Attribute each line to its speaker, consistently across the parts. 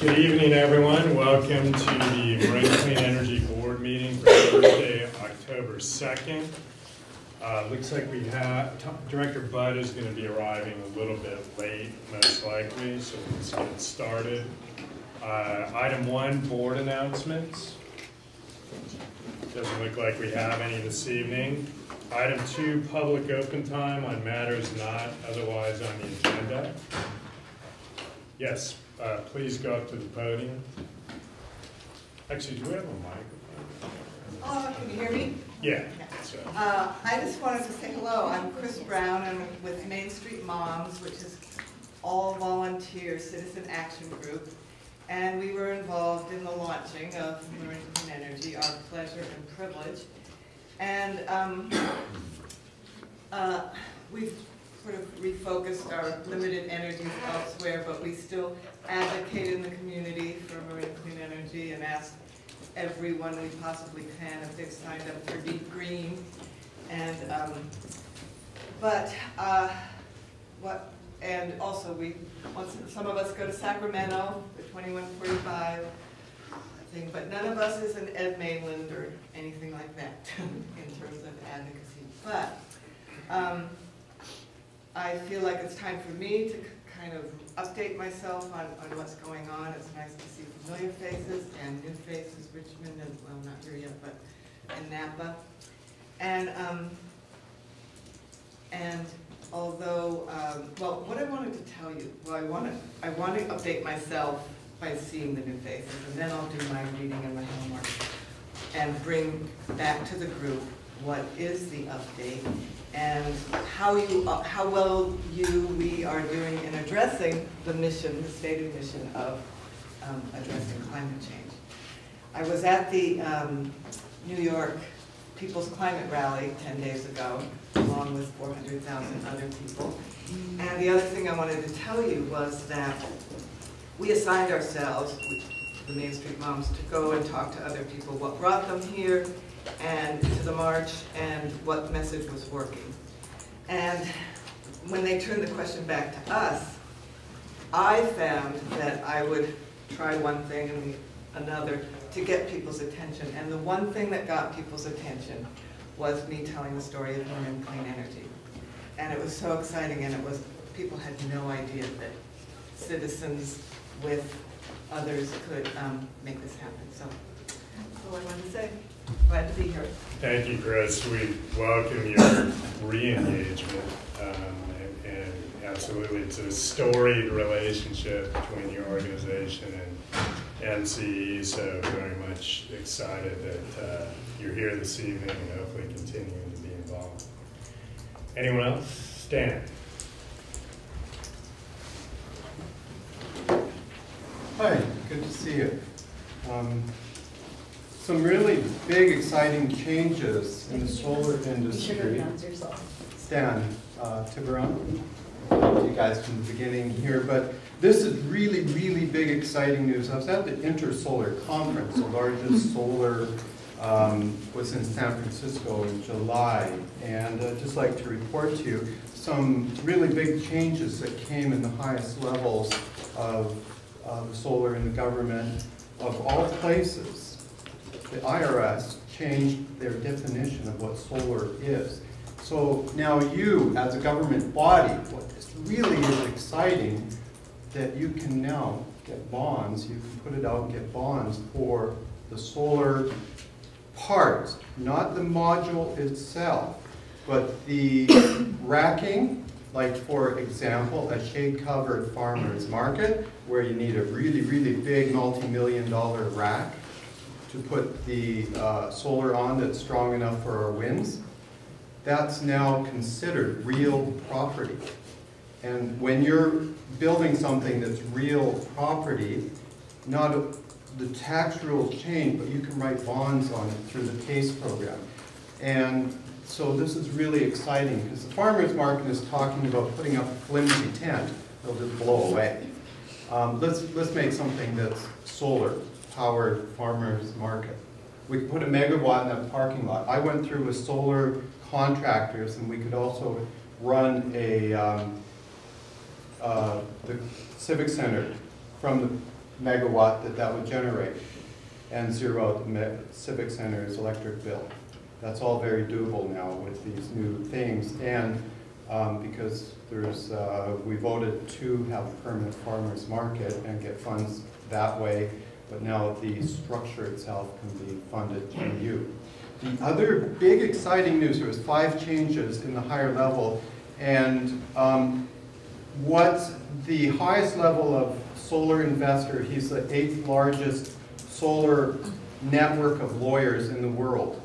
Speaker 1: Good evening, everyone. Welcome to the Marine Clean Energy Board meeting for Thursday, October 2nd. Looks like we have, Director Budd is going to be arriving a little bit late, most likely, so let's get started. Item 1, board announcements. Doesn't look like we have any this evening. Item 2, public open time on matters not otherwise on the agenda. Yes, please go up to the podium. Actually, do we have a microphone?
Speaker 2: Can you hear me?
Speaker 1: Yeah.
Speaker 2: I just wanted to say hello. I'm Chris Brown. I'm with Main Street Moms, which is all volunteer citizen action group. And we were involved in the launching of Marine Clean Energy, our pleasure and privilege. And we've sort of refocused our limited energies elsewhere, but we still advocate in the community for Marine Clean Energy and ask everyone we possibly can if they've signed up for Deep Green. And and also some of us go to Sacramento, the 2145 thing, but none of us is an Ed Mainland or anything like that in terms of advocacy. But I feel like it's time for me to kind of update myself on what's going on. It's nice to see familiar faces and new faces, Richmond, and well, not here yet, but in Napa. And although, well, what I wanted to tell you, well, I want to update myself by seeing the new faces, and then I'll do my reading and my homework, and bring back to the group what is the update and how well we are doing in addressing the mission, the stated mission of addressing climate change. I was at the New York People's Climate Rally 10 days ago, along with 400,000 other people. And the other thing I wanted to tell you was that we assigned ourselves, the Main Street Moms, to go and talk to other people, what brought them here and to the march, and what message was working. And when they turned the question back to us, I found that I would try one thing and another to get people's attention. And the one thing that got people's attention was me telling the story of Marine Clean Energy. And it was so exciting, and people had no idea that citizens with others could make this happen. So that's all I wanted to say. Glad to be here.
Speaker 1: Thank you, Chris. We welcome your re-engagement, and absolutely it's a storied relationship between your organization and MCE, so very much excited that you're here this evening and hopefully continuing to be involved. Anyone else? Stan.
Speaker 3: Hi, good to see you. Some really big, exciting changes in the solar industry.
Speaker 4: You should announce yourself.
Speaker 3: Stan Tiburon, you guys from the beginning here, but this is really, really big, exciting news. I was at the Intersolar Conference, the largest solar was in San Francisco in July, and I'd just like to report to you some really big changes that came in the highest levels of the solar in the government of all places. The IRS changed their definition of what solar is. So now you, as a government body, what this really is exciting, that you can now get bonds, you can put it out and get bonds for the solar parts, not the module itself, but the racking, like for example, a shade-covered farmer's market, where you need a really, really big multi-million-dollar rack to put the solar on that's strong enough for our winds. That's now considered real property. And when you're building something that's real property, the tax rules change, but you can write bonds on it through the PACE program. And so this is really exciting, because the farmer's market is talking about putting up a flimsy tent, it'll just blow away. Let's make something that's solar-powered farmer's market. We could put a megawatt in that parking lot. I went through with solar contractors, and we could also run the Civic Center from the megawatt that would generate, and zero out the Civic Center's electric bill. That's all very doable now with these new things, and because there's, we voted to have a permanent farmers market and get funds that way, but now the structure itself can be funded through you. The other big exciting news, there was 5 changes in the higher level, and what's the highest level of solar investor, he's the 8th largest solar network of lawyers in the world.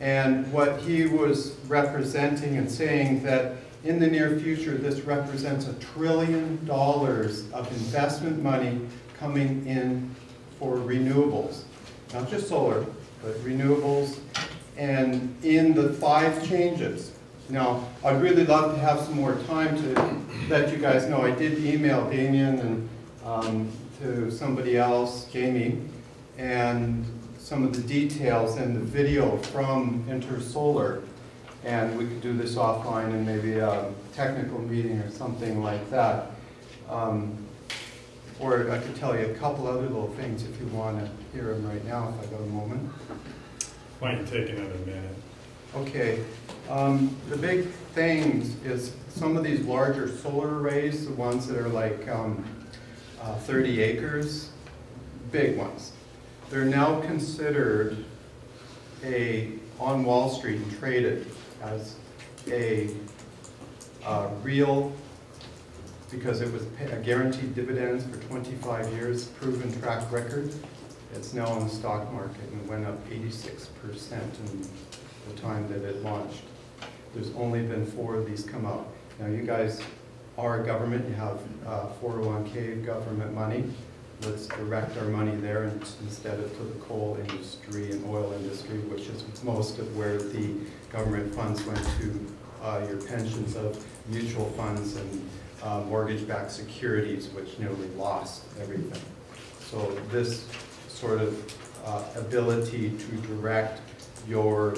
Speaker 3: And what he was representing and saying that in the near future, this represents $1 trillion of investment money coming in for renewables. Not just solar, but renewables, and in the 5 changes. Now, I'd really love to have some more time to let you guys know. I did email Damien and to somebody else, Jamie, and some of the details and the video from InterSolar. And we could do this offline and maybe a technical meeting or something like that. Or I could tell you a couple other little things if you want to hear them right now, if I got a moment.
Speaker 1: Why don't you take another minute?
Speaker 3: Okay. The big things is some of these larger solar arrays, the ones that are like 30 acres, big ones. They're now considered on Wall Street and traded as a real, because it was a guaranteed dividends for 25 years, proven track record. It's now on the stock market and went up 86% in the time that it launched. There's only been 4 of these come out. Now you guys are a government, you have 401k government money. Let's direct our money there instead of to the coal industry and oil industry, which is most of where the government funds went to your pensions of mutual funds and mortgage-backed securities, which nearly lost everything. So this sort of ability to direct your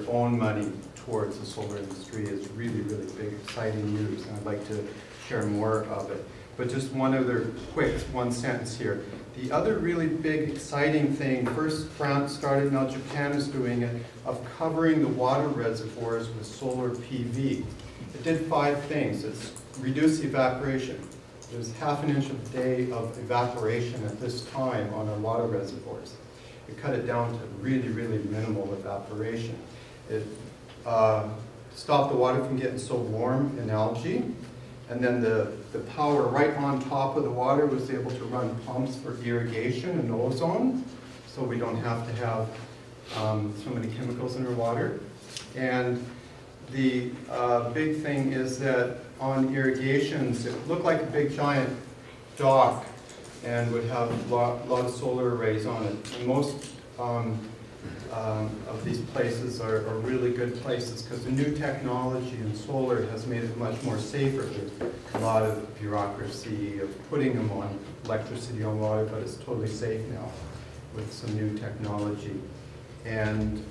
Speaker 3: own money towards the solar industry is really, really big, exciting news, and I'd like to share more of it. But just one other quick one sentence here. The other really big, exciting thing, first France started, now Japan is doing it, of covering the water reservoirs with solar PV. It did 5 things. It's reduced evaporation. There's ½ an inch a day of evaporation at this time on our water reservoirs. It cut it down to really, really minimal evaporation. It stopped the water from getting so warm in algae. And then the power right on top of the water was able to run pumps for irrigation and ozone, so we don't have to have so many chemicals in our water. And the big thing is that on irrigations, it looked like a big giant dock and would have a lot of solar arrays on it. And most of these places are really good places because the new technology in solar has made it much more safer. There's a lot of bureaucracy of putting them on electricity on water, but it's totally safe now with some new technology. And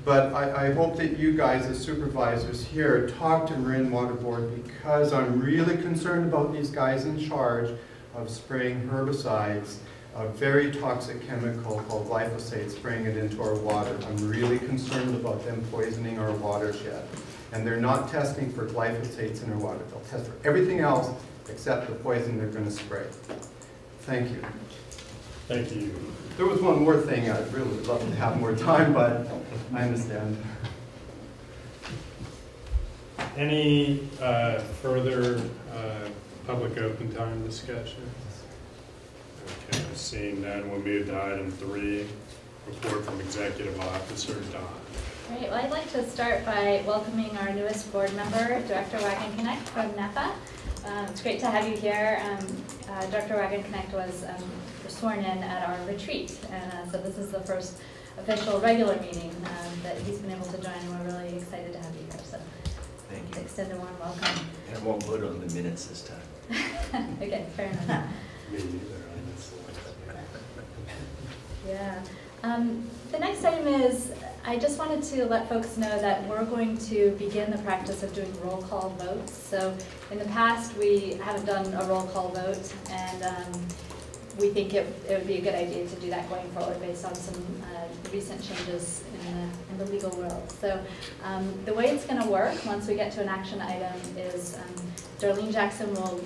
Speaker 3: but I hope that you guys as supervisors here talk to Marin Water Board, because I'm really concerned about these guys in charge of spraying herbicides, a very toxic chemical called glyphosate, spraying it into our water. I'm really concerned about them poisoning our watershed. And they're not testing for glyphosates in our water. They'll test for everything else except the poison they're going to spray. Thank you.
Speaker 1: Thank you.
Speaker 3: There was one more thing. I'd really love to have more time, but I understand.
Speaker 1: Any further public open time discussion? Okay, seeing none, we'll move to item 3, report from Executive Officer Don.
Speaker 4: All right, well, I'd like to start by welcoming our newest board member, Director Wagon Connect from NEPA. It's great to have you here. Director Wagon Connect was sworn in at our retreat, and so this is the first official regular meeting that he's been able to join, and we're really excited to have you here. So
Speaker 5: thank you.
Speaker 4: Extend a warm welcome.
Speaker 5: And I won't vote on the minutes this time.
Speaker 4: Okay, fair enough.
Speaker 1: Me neither on this one.
Speaker 4: Yeah. The next item is, I just wanted to let folks know that we're going to begin the practice of doing roll call votes. So in the past, we haven't done a roll call vote, and we think it would be a good idea to do that going forward based on some recent changes in the legal world. So the way it's going to work once we get to an action item is Darlene Jackson will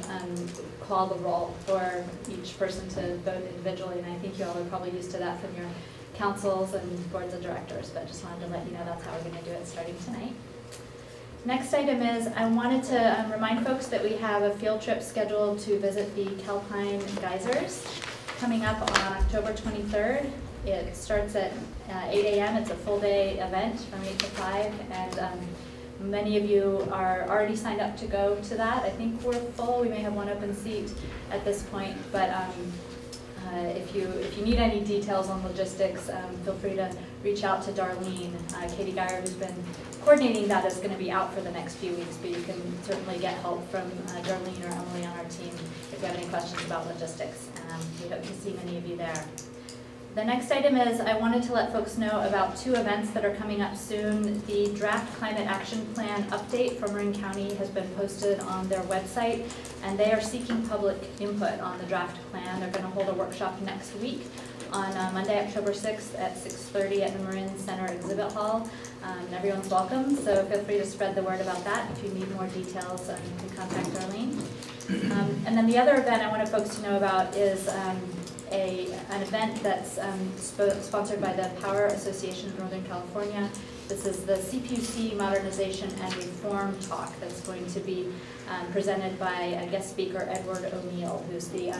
Speaker 4: call the roll for each person to vote individually, and I think you all are probably used to that from your councils and boards of directors, but just wanted to let you know that's how we're going to do it starting tonight. Next item is I wanted to remind folks that we have a field trip scheduled to visit the Calpine geysers coming up on October 23rd. It starts at 8 a.m. It's a full day event from 8 to 5, and many of you are already signed up to go to that. I think we're full. We may have one open seat at this point, but if you need any details on logistics, feel free to reach out to Darlene. Katie Geyer, who's been coordinating that, is going to be out for the next few weeks, but you can certainly get help from Darlene or Emily on our team if you have any questions about logistics. We hope to see many of you there. The next item is I wanted to let folks know about 2 events that are coming up soon. The Draft Climate Action Plan update from Marin County has been posted on their website, and they are seeking public input on the draft plan. They're going to hold a workshop next week on Monday, October 6th at 6:30 at the Marin Center Exhibit Hall. Everyone's welcome, so feel free to spread the word about that. If you need more details, you can contact Darlene. And then the other event I wanted folks to know about is an event that's sponsored by the Power Association of Northern California. This is the CPUC Modernization and Reform Talk that's going to be presented by a guest speaker, Edward O'Neill, who's the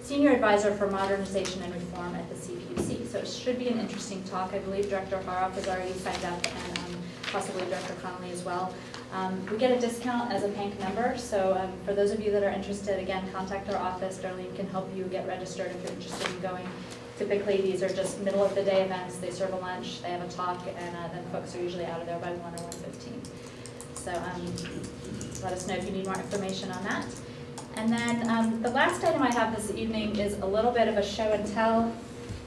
Speaker 4: Senior Advisor for Modernization and Reform at the CPUC. So it should be an interesting talk. I believe Director Haroff has already signed up, and possibly Director Connolly as well. We get a discount as a PANC member, so for those of you that are interested, again, contact our office. Darlene can help you get registered if you're interested in going. Typically, these are just middle of the day events. They serve a lunch, they have a talk, and then folks are usually out of there by 1 or 1:15. So let us know if you need more information on that. And then the last item I have this evening is a little bit of a show and tell,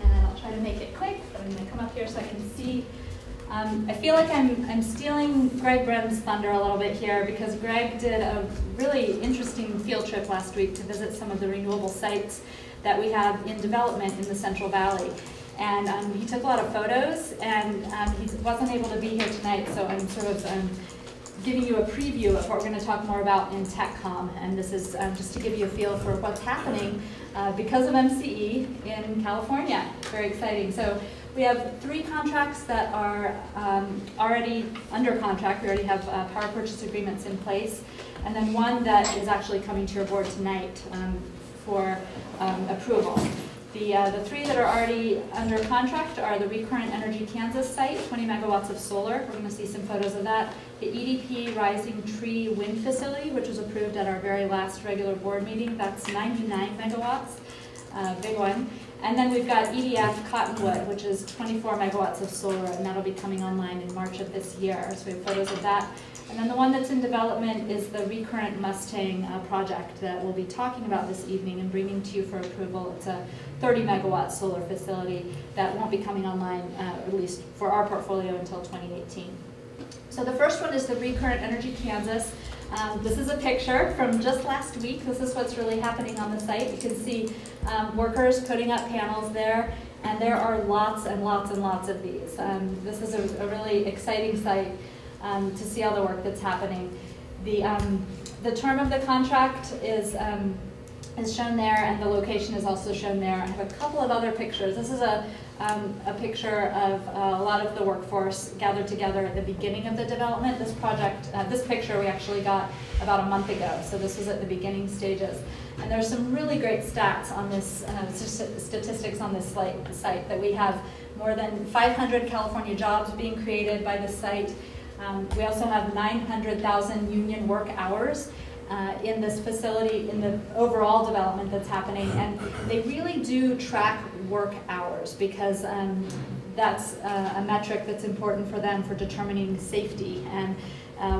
Speaker 4: and I'll try to make it quick, but I'm going to come up here so I can see. I feel like I'm stealing Greg Brenn's thunder a little bit here, because Greg did a really interesting field trip last week to visit some of the renewable sites that we have in development in the Central Valley. And he took a lot of photos, and he wasn't able to be here tonight, so I'm sort of giving you a preview of what we're going to talk more about in TechCom. And this is just to give you a feel for what's happening because of MCE in California. Very exciting. So we have 3 contracts that are already under contract. We already have power purchase agreements in place. And then one that is actually coming to your board tonight for approval. The 3 that are already under contract are the Recurrent Energy Kansas site, 20 megawatts of solar. We're going to see some photos of that. The EDP Rising Tree Wind Facility, which was approved at our very last regular board meeting. That's 99 megawatts, big one. And then we've got EDF Cottonwood, which is 24 megawatts of solar, and that'll be coming online in March of this year. So we have photos of that. And then the one that's in development is the Recurrent Mustang project that we'll be talking about this evening and bringing to you for approval. It's a 30 megawatt solar facility that won't be coming online, at least for our portfolio, until 2018. So the first one is the Recurrent Energy Kansas. This is a picture from just last week. This is what's really happening on the site. You can see workers putting up panels there, and there are lots and lots and lots of these. This is a really exciting site to see all the work that's happening. The term of the contract is shown there, and the location is also shown there. I have a couple of other pictures. This is a picture of a lot of the workforce gathered together at the beginning of the development. This project, this picture we actually got about a month ago, so this was at the beginning stages. And there's some really great stats on this, statistics on this site, that we have more than 500 California jobs being created by this site. We also have 900,000 union work hours in this facility, in the overall development that's happening, and they really do track work hours because that's a metric that's important for them for determining safety. And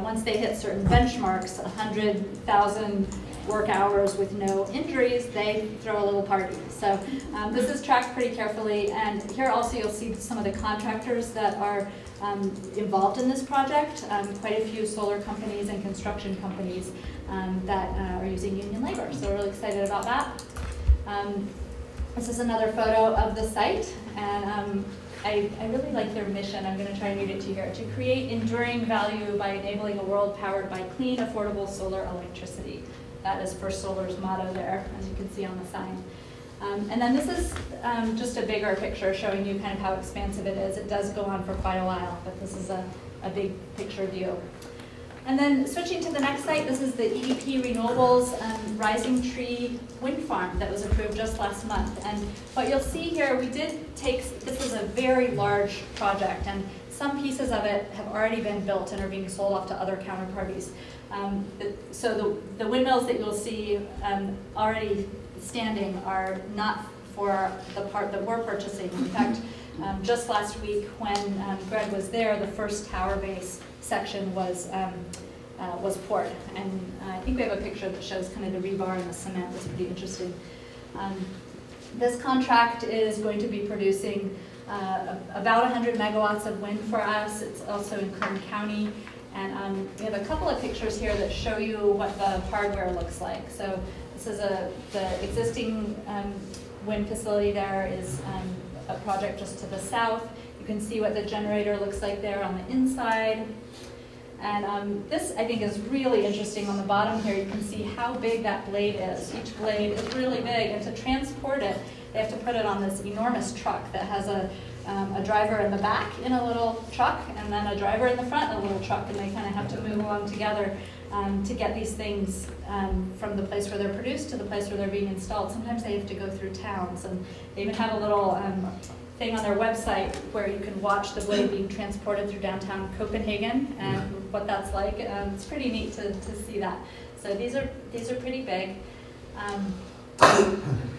Speaker 4: once they hit certain benchmarks, 100,000 work hours with no injuries, they throw a little party. So this is tracked pretty carefully, and here also you'll see some of the contractors that are involved in this project, quite a few solar companies and construction companies that are using union labor. So we're really excited about that. This is another photo of the site, and I really like their mission. I'm going to try and read it to you here. To create enduring value by enabling a world powered by clean, affordable solar electricity. That is First Solar's motto there, as you can see on the sign. And then this is just a bigger picture showing you kind of how expansive it is. It does go on for quite a while, but this is a big picture view. And then switching to the next site, this is the EDP Renewables Rising Tree Wind Farm that was approved just last month. And what you'll see here, we did take, this is a very large project, and some pieces of it have already been built and are being sold off to other counterparties. So the windmills that you'll see already standing are not for the part that we're purchasing. In fact, just last week when Greg was there, the first tower base section was poured, and I think we have a picture that shows kind of the rebar and the cement. It's pretty interesting. This contract is going to be producing about 100 megawatts of wind for us. It's also in Kern County, and we have a couple of pictures here that show you what the hardware looks like. So this is the existing wind facility. There is a project just to the south. You can see what the generator looks like there on the inside. And this, I think, is really interesting. On the bottom here, you can see how big that blade is. Each blade is really big, and to transport it, they have to put it on this enormous truck that has a driver in the back in a little truck, and then a driver in the front in a little truck, and they kind of have to move along together to get these things from the place where they're produced to the place where they're being installed. Sometimes they have to go through towns, and they even have a little thing on their website where you can watch the blade being transported through downtown Copenhagen and what that's like. It's pretty neat to see that. So these are pretty big.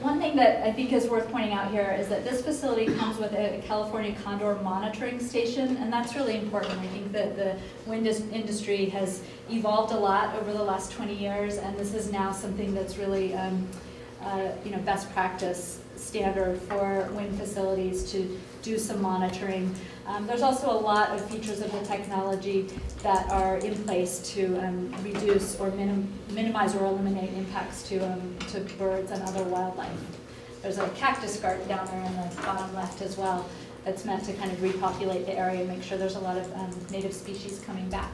Speaker 4: One thing that I think is worth pointing out here is that this facility comes with a California Condor monitoring station, and that's really important. I think that the wind industry has evolved a lot over the last 20 years, and this is now something that's really best practice standard for wind facilities to do some monitoring. There's also a lot of features of the technology that are in place to reduce or minimize or eliminate impacts to birds and other wildlife. There's a cactus garden down there in the bottom left as well that's meant to kind of repopulate the area and make sure there's a lot of native species coming back.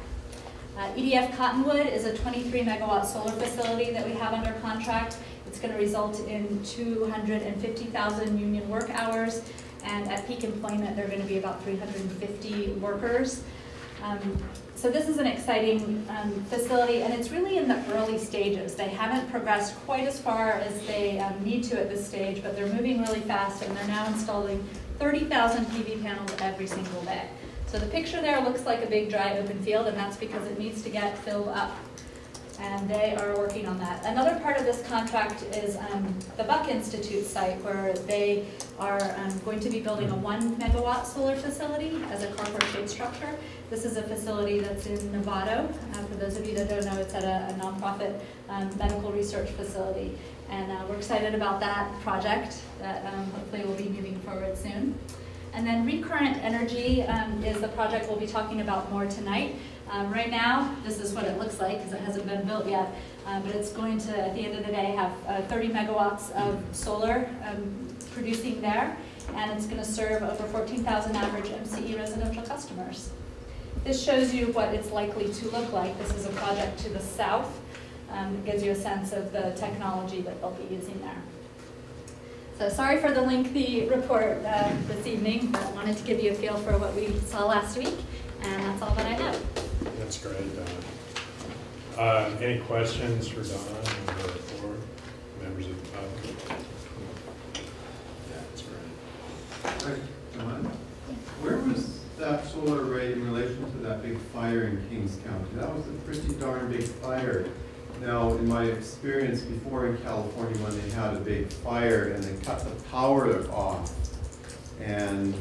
Speaker 4: EDF Cottonwood is a 23 megawatt solar facility that we have under contract. It's going to result in 250,000 union work hours, and at peak employment, there are going to be about 350 workers. So this is an exciting facility, and it's really in the early stages. They haven't progressed quite as far as they need to at this stage, but they're moving really fast, and they're now installing 30,000 PV panels every single day. So the picture there looks like a big dry open field, and that's because it needs to get filled up. And they are working on that. Another part of this contract is the Buck Institute site, where they are going to be building a 1 megawatt solar facility as a carport shade structure. This is a facility that's in Novato. For those of you that don't know, it's at a nonprofit medical research facility. And we're excited about that project that hopefully will be moving forward soon. And then Recurrent Energy is the project we'll be talking about more tonight. Right now, this is what it looks like because it hasn't been built yet, but it's going to, at the end of the day, have 30 megawatts of solar producing there, and it's going to serve over 14,000 average MCE residential customers. This shows you what it's likely to look like. This is a project to the south. It gives you a sense of the technology that they'll be using there. So sorry for the lengthy report this evening, but I wanted to give you a feel for what we saw last week, and that's all that I have.
Speaker 1: That's great, Donna. Any questions for Donna or for members of the public? That's great.
Speaker 3: Donna, where was that solar array in relation to that big fire in Kings County? That was a pretty darn big fire. Now, in my experience before in California, when they had a big fire and they cut the power off, and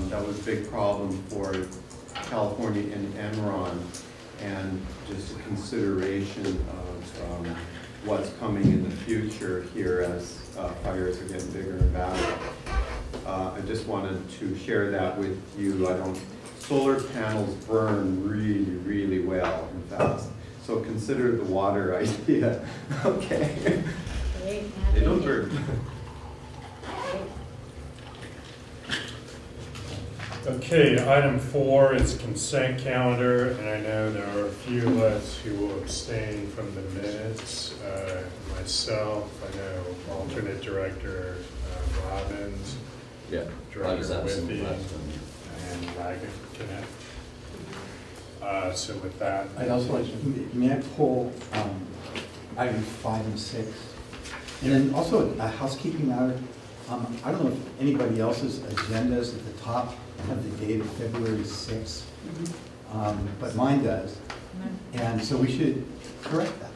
Speaker 3: that was a big problem for California and Enron, and just a consideration of what's coming in the future here as fires are getting bigger and badder. I just wanted to share that with you. Solar panels burn really, really well and fast. So consider the water idea. Okay.
Speaker 4: Great.
Speaker 3: They don't burn.
Speaker 1: Okay, item 4 is consent calendar, and I know there are a few of us who will abstain from the minutes. Myself, I know alternate director Robbins,
Speaker 5: Yeah.
Speaker 1: director Whitby, and Wagon Connect. So with that,
Speaker 6: I'd also like, may I pull items 5 and 6? And then also a housekeeping matter. I don't know if anybody else's agendas at the top have the date of February 6th, but mine does. And so we should correct that.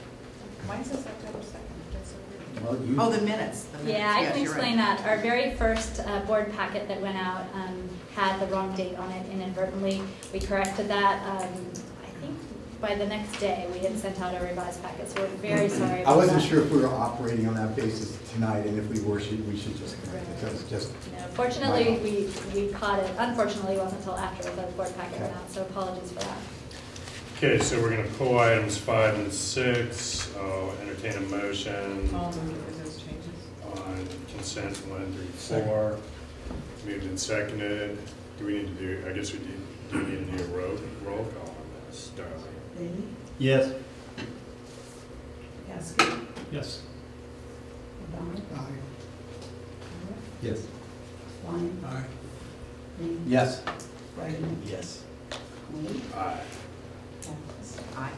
Speaker 2: Mine says October 2nd.
Speaker 6: Well, you,
Speaker 2: Oh, the minutes.
Speaker 4: Yeah, I
Speaker 2: Yes,
Speaker 4: can
Speaker 2: you're
Speaker 4: explain
Speaker 2: right.
Speaker 4: that. Our very first board packet that went out had the wrong date on it inadvertently. We corrected that. I think by the next day we had sent out a revised packet, so we're very sorry about that.
Speaker 6: I wasn't sure if we were operating on that basis tonight, and if we were, we should just correct it. That was just.
Speaker 4: No, fortunately, we caught it. Unfortunately, it wasn't until after the board packet went out, so apologies for that.
Speaker 1: okay, so we're going to pull items 5 and 6. I'll entertain a motion
Speaker 2: I'll move with those changes.
Speaker 1: on consent 1 through 4. Moved and seconded. Do we need to do, I guess we do need to do a roll call on this, Darlene?
Speaker 2: Bailey?
Speaker 6: Yes.
Speaker 2: Gaskin?
Speaker 6: Yes.
Speaker 2: O'Donnell?
Speaker 6: Yes.
Speaker 2: Lyon?
Speaker 6: Aye.
Speaker 2: Reed?
Speaker 6: Yes.
Speaker 2: Wagner?
Speaker 5: Yes.
Speaker 2: Wade?
Speaker 1: Aye.
Speaker 2: Mathis?
Speaker 7: Aye.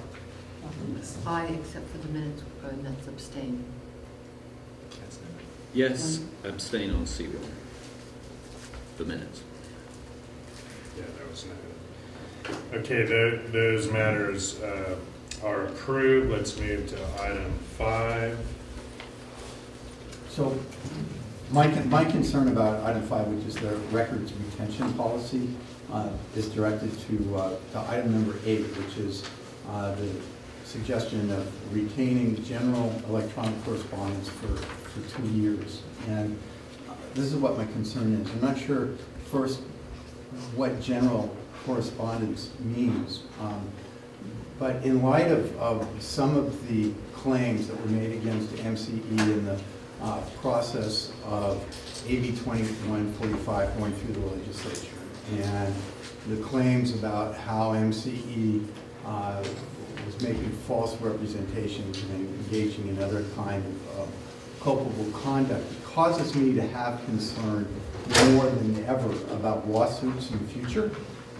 Speaker 2: Robbins?
Speaker 7: Aye, except for the minutes, and that's abstain.
Speaker 5: That's not.
Speaker 8: Yes, abstain on C1, the minutes.
Speaker 1: Yeah, that was noted. Okay, those matters are approved. Let's move to item 5.
Speaker 6: So my concern about item 5, which is the records retention policy, is directed to item number 8, which is the suggestion of retaining general electronic correspondence for 2 years. And this is what my concern is. I'm not sure, first, what general correspondence means. But in light of some of the claims that were made against MCE in the process of AB 2145 going through the legislature, and the claims about how MCE was making false representations and engaging in other kind of culpable conduct, it causes me to have concern more than ever about lawsuits in the future.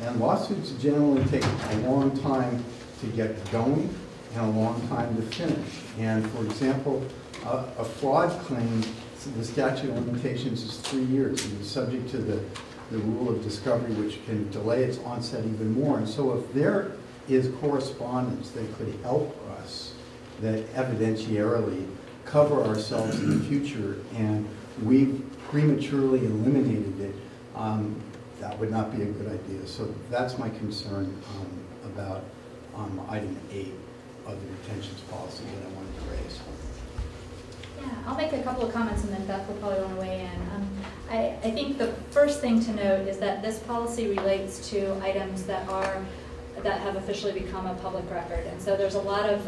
Speaker 6: And lawsuits generally take a long time to get going and a long time to finish. And for example, a fraud claim, the statute of limitations is 3 years, and it's subject to the rule of discovery, which can delay its onset even more. And so if there is correspondence that could help us, that evidentiarily cover ourselves in the future, and we've prematurely eliminated it, that would not be a good idea. So that's my concern about item 8 of the retentions policy that I wanted to raise.
Speaker 4: Yeah, I'll make a couple of comments and then Beth will probably want to weigh in. I think the first thing to note is that this policy relates to items that have officially become a public record. And so there's a lot of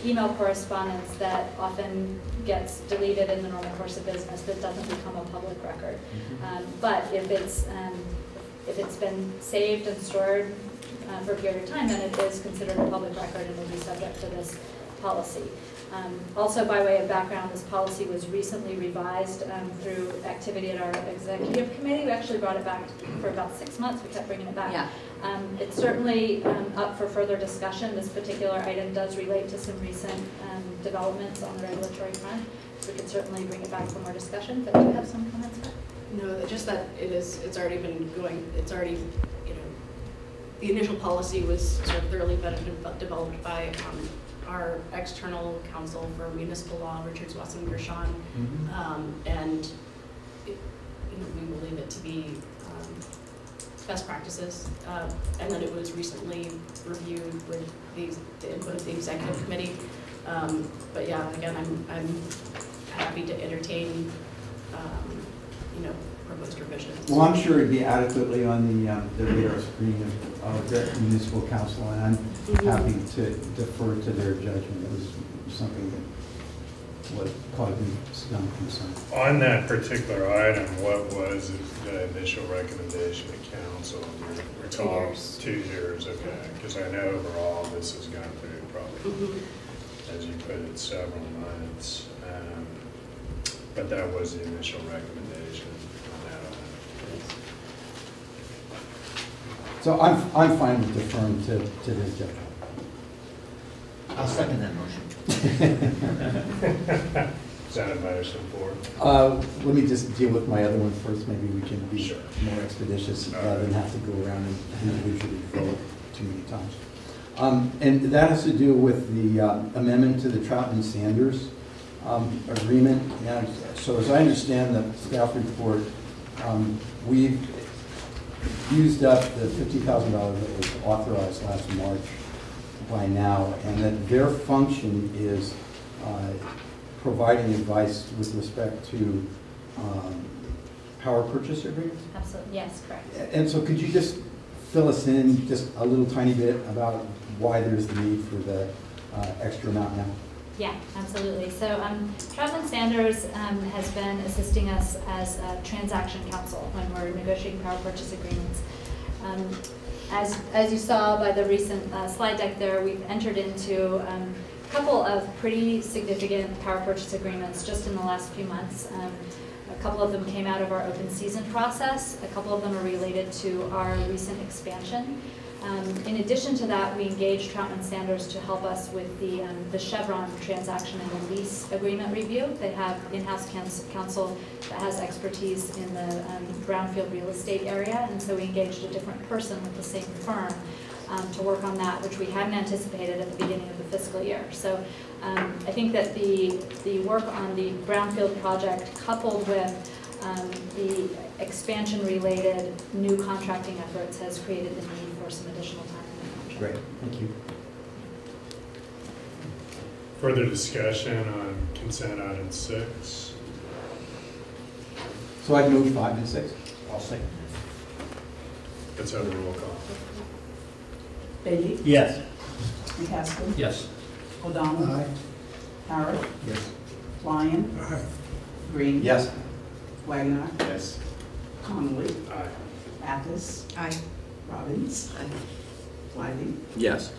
Speaker 4: email correspondence that often gets deleted in the normal course of business that doesn't become a public record. But if it's been saved and stored for a period of time, then it is considered a public record and will be subject to this policy. Also, by way of background, this policy was recently revised through activity at our executive committee. We actually brought it back for about 6 months. We kept bringing it back.
Speaker 7: Yeah.
Speaker 4: It's certainly up for further discussion. This particular item does relate to some recent developments on the regulatory front. So we could certainly bring it back for more discussion. But do you have some comments, Beth?
Speaker 9: No, just that it's already been going, it's already, the initial policy was sort of thoroughly developed by our external counsel for municipal law, Richard Swasson-Gershon, and we believe it to be best practices. And then it was recently reviewed with the input of the executive committee. But yeah, again, I'm happy to entertain proposed revisions.
Speaker 6: Well, I'm sure it'd be adequately on the radar screen of the municipal council, and I'm happy to defer to their judgment. It was something that what caused me some concern.
Speaker 1: On that particular item, what was the initial recommendation to council? Do you recall?
Speaker 9: 2 years.
Speaker 1: 2 years, okay. Because I know overall this has gone through probably, as you put it, several months. But that was the initial recommendation on that item.
Speaker 6: So I'm fine with deferring to this judge.
Speaker 5: I'll second that motion.
Speaker 1: Is that a motion for?
Speaker 6: Let me just deal with my other one first. Maybe we can be
Speaker 1: Sure.
Speaker 6: more expeditious rather than have to go around and individually vote too many times. And that has to do with the amendment to the Troutman-Sanders agreement. And so as I understand the staff report, we've used up the $50,000 that was authorized last March by now, and that their function is providing advice with respect to power purchase agreements.
Speaker 4: Absolutely, yes, correct.
Speaker 6: And so could you just fill us in just a little tiny bit about why there's the need for the extra amount now?
Speaker 4: Yeah, absolutely. So Troutman-Sanders has been assisting us as a transaction counsel when we're negotiating power purchase agreements. As you saw by the recent slide deck there, we've entered into a couple of pretty significant power purchase agreements just in the last few months. A couple of them came out of our open season process. A couple of them are related to our recent expansion. In addition to that, we engaged Troutman-Sanders to help us with the Chevron transaction and the lease agreement review. They have in-house counsel that has expertise in the brownfield real estate area, and so we engaged a different person with the same firm to work on that, which we hadn't anticipated at the beginning of the fiscal year. So I think that the work on the brownfield project coupled with the expansion-related new contracting efforts has created the need for some additional time in the contract.
Speaker 6: Great, thank you.
Speaker 1: Further discussion on consent item 6?
Speaker 6: So I'd move 5 and 6.
Speaker 5: I'll second
Speaker 1: Let's have a roll call.
Speaker 10: Bailey?
Speaker 6: Yes.
Speaker 10: McCaskill?
Speaker 5: Yes.
Speaker 10: O'Donnell?
Speaker 6: Aye.
Speaker 10: Howard?
Speaker 6: Yes.
Speaker 10: Lyon? Green?
Speaker 6: Yes.
Speaker 10: Wagner?
Speaker 5: Yes.
Speaker 10: Connolly?
Speaker 1: Aye.
Speaker 10: Mathis?
Speaker 2: Aye.
Speaker 10: Robbins? Wiley?
Speaker 8: Yes.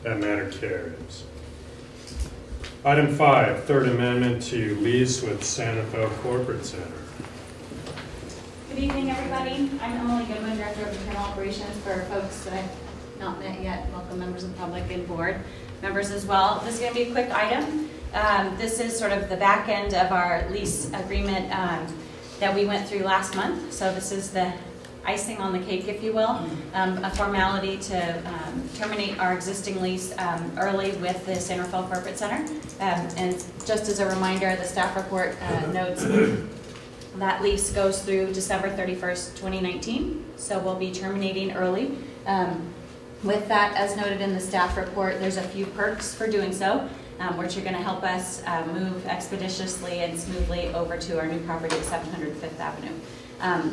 Speaker 1: That matter carries. Item 5, third amendment to lease with Santa Fe Corporate Center.
Speaker 11: Good evening, everybody. I'm Emily Goodwin, Director of Internal Operations. For folks that I've not met yet, welcome members of the public and board members as well. This is going to be a quick item. This is sort of the back end of our lease agreement that we went through last month. So this is the icing on the cake, if you will, a formality to terminate our existing lease early with the Santa Fe Corporate Center. And just as a reminder, the staff report notes that lease goes through December 31st, 2019. So we'll be terminating early. With that, as noted in the staff report, there's a few perks for doing so, which are going to help us move expeditiously and smoothly over to our new property at 700 Fifth Avenue.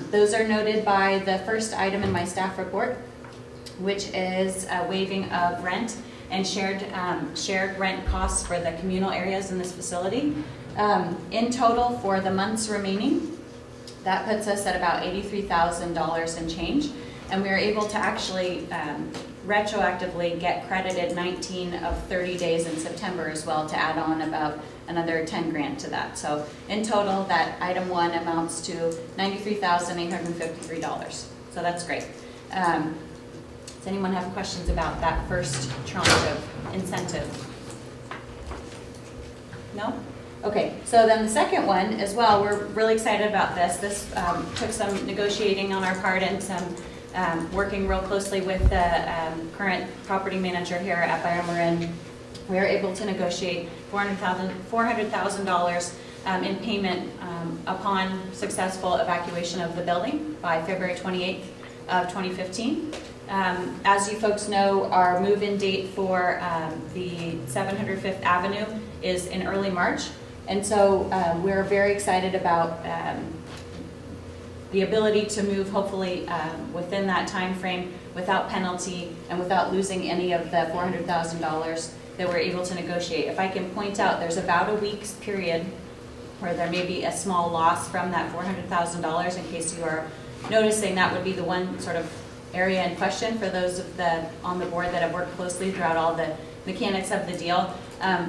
Speaker 11: Those are noted by the first item in my staff report, which is a waiving of rent and shared rent costs for the communal areas in this facility. In total, for the months remaining, that puts us at about $83,000 and change, and we were able to actually retroactively get credited 19 of 30 days in September as well to add on about another 10 grand to that. So in total, that item 1 amounts to $93,853. So that's great. Does anyone have questions about that first tranche of incentive? No? Okay, so then the second one as well, we're really excited about this. This took some negotiating on our part and some working real closely with the current property manager here at Byron Marin. We were able to negotiate $400,000 in payment upon successful evacuation of the building by February 28th of 2015. As you folks know, our move-in date for the 700 Fifth Avenue is in early March. And so we're very excited about the ability to move hopefully within that time frame without penalty and without losing any of the $400,000 that we're able to negotiate. If I can point out, there's about a week's period where there may be a small loss from that $400,000. In case you are noticing, that would be the one sort of area in question for those on the board that have worked closely throughout all the mechanics of the deal.